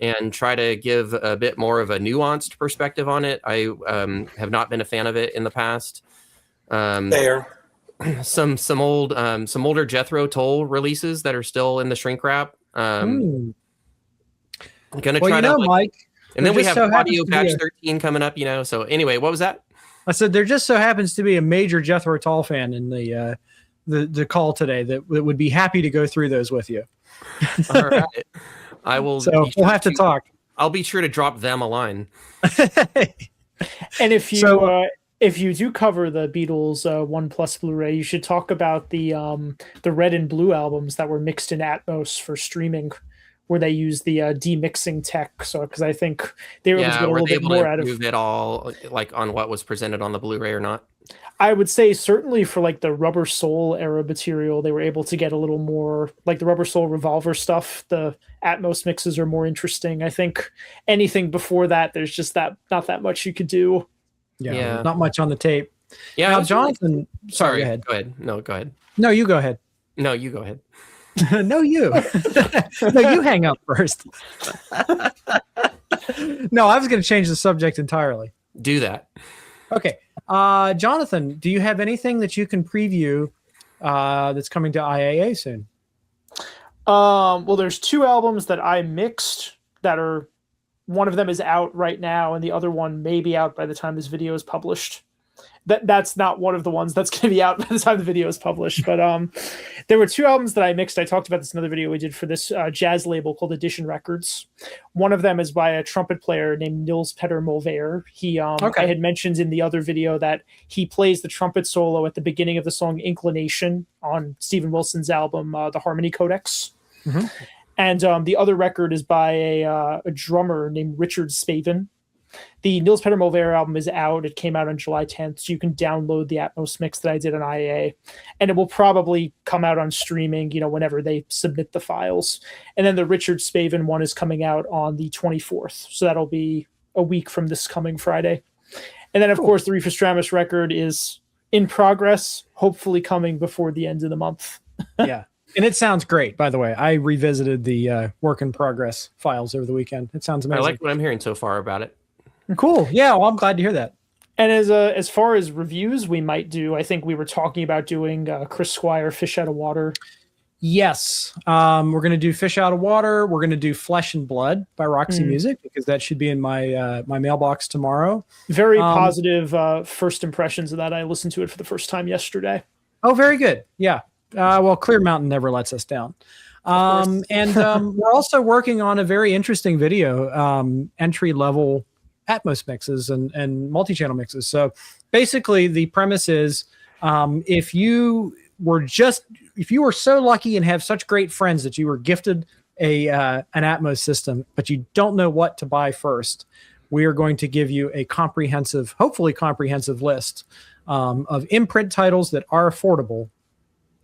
and try to give a bit more of a nuanced perspective on it. I have not been a fan of it in the past. Fair. Some older Jethro Tull releases that are still in the shrink wrap. I'm gonna try to Mike. And then we have Quadio Batch 13 coming up. So anyway, what was that? I said there just so happens to be a major Jethro Tull fan in the call today that would be happy to go through those with you. All right, I will. So we'll have to talk. I'll be sure to drop them a line. And if you do cover the Beatles 1+ Blu-ray, you should talk about the Red and Blue albums that were mixed in Atmos for streaming, where they use the demixing tech. So, because I think they were able to get a little bit more out of it all, like on what was presented on the Blu-ray or not. I would say certainly for like the Rubber Soul era material, they were able to get a little more like the Rubber Soul Revolver stuff. The Atmos mixes are more interesting. I think anything before that, there's just not that much you could do. Yeah, not much on the tape. Yeah, now, Jonathan. Sorry, go ahead. No, go ahead. No, you go ahead. No, you go ahead. No, you. No, you hang up first. No, I was going to change the subject entirely. Do that. Okay. Jonathan, do you have anything that you can preview that's coming to IAA soon? Well, there's 2 albums that I mixed that are, one of them is out right now and the other one may be out by the time this video is published. That's not one of the ones that's going to be out by the time the video is published. But there were 2 albums that I mixed. I talked about this in another video we did for this jazz label called Edition Records. One of them is by a trumpet player named Niels Petter Molvær. He I had mentioned in the other video that he plays the trumpet solo at the beginning of the song Inclination on Steven Wilson's album The Harmony Codex. Mm-hmm. And the other record is by a drummer named Richard Spavin. The Niels Petter Molvær album is out. It came out on July 10th, so you can download the Atmos mix that I did on IAA, and it will probably come out on streaming, whenever they submit the files. And then the Richard Spavin one is coming out on the 24th, so that'll be a week from this coming Friday. And then, of course, the Reefer Stramus record is in progress, hopefully coming before the end of the month. Yeah. And it sounds great, by the way. I revisited the work in progress files over the weekend. It sounds amazing. I like what I'm hearing so far about it. Cool. Yeah, well, I'm glad to hear that. And as far as reviews we might do, I think we were talking about doing Chris Squire, Fish Out of Water. Yes. We're going to do Fish Out of Water. We're going to do Flesh and Blood by Roxy Music, because that should be in my my mailbox tomorrow. Very positive first impressions of that. I listened to it for the first time yesterday. Oh, very good. Yeah. Well, Clear Mountain never lets us down. And we're also working on a very interesting video, entry-level Atmos mixes and multi-channel mixes. So basically the premise is, if you were so lucky and have such great friends that you were gifted an Atmos system, but you don't know what to buy first, we are going to give you a hopefully comprehensive list of imprint titles that are affordable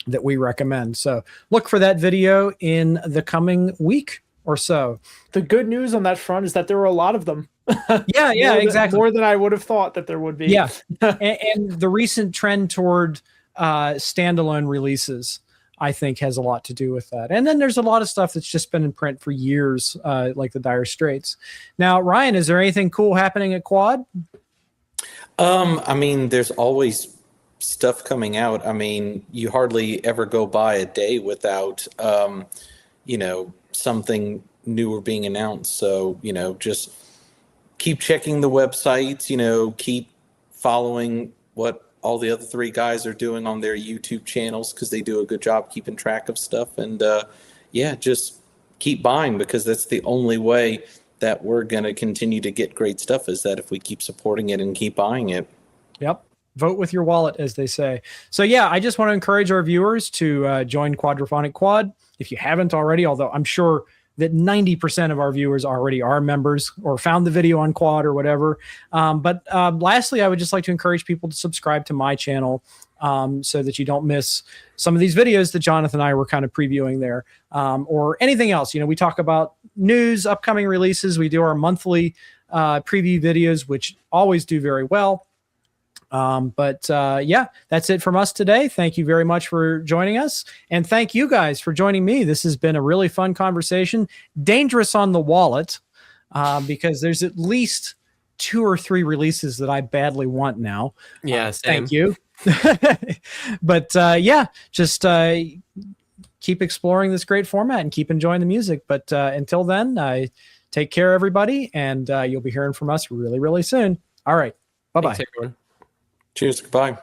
that we recommend. So look for that video in the coming week or so. The good news on that front is that there are a lot of them. Yeah, exactly. More than I would have thought that there would be. Yeah. and the recent trend toward standalone releases, I think, has a lot to do with that. And then there's a lot of stuff that's just been in print for years, like the Dire Straits. Now, Ryan, is there anything cool happening at Quad? I mean, there's always stuff coming out. I mean, you hardly ever go by a day without, something newer being announced. So, just keep checking the websites, keep following what all the other 3 guys are doing on their YouTube channels, because they do a good job keeping track of stuff. And just keep buying, because that's the only way that we're going to continue to get great stuff, is that if we keep supporting it and keep buying it. Yep. Vote with your wallet, as they say. So yeah, I just want to encourage our viewers to join Quadrophonic Quad if you haven't already, although I'm sure that 90% of our viewers already are members or found the video on Quad or whatever. But lastly, I would just like to encourage people to subscribe to my channel so that you don't miss some of these videos that Jonathan and I were kind of previewing there, or anything else. We talk about news, upcoming releases. We do our monthly preview videos, which always do very well. Yeah, that's it from us today. Thank you very much for joining us. And thank you guys for joining me. This has been a really fun conversation, dangerous on the wallet, because there's at least 2 or 3 releases that I badly want now. Yeah. Thank you. But just keep exploring this great format and keep enjoying the music. But until then, take care, everybody. And you'll be hearing from us really, really soon. All right. Bye-bye. Thanks, everyone. Cheers. Goodbye.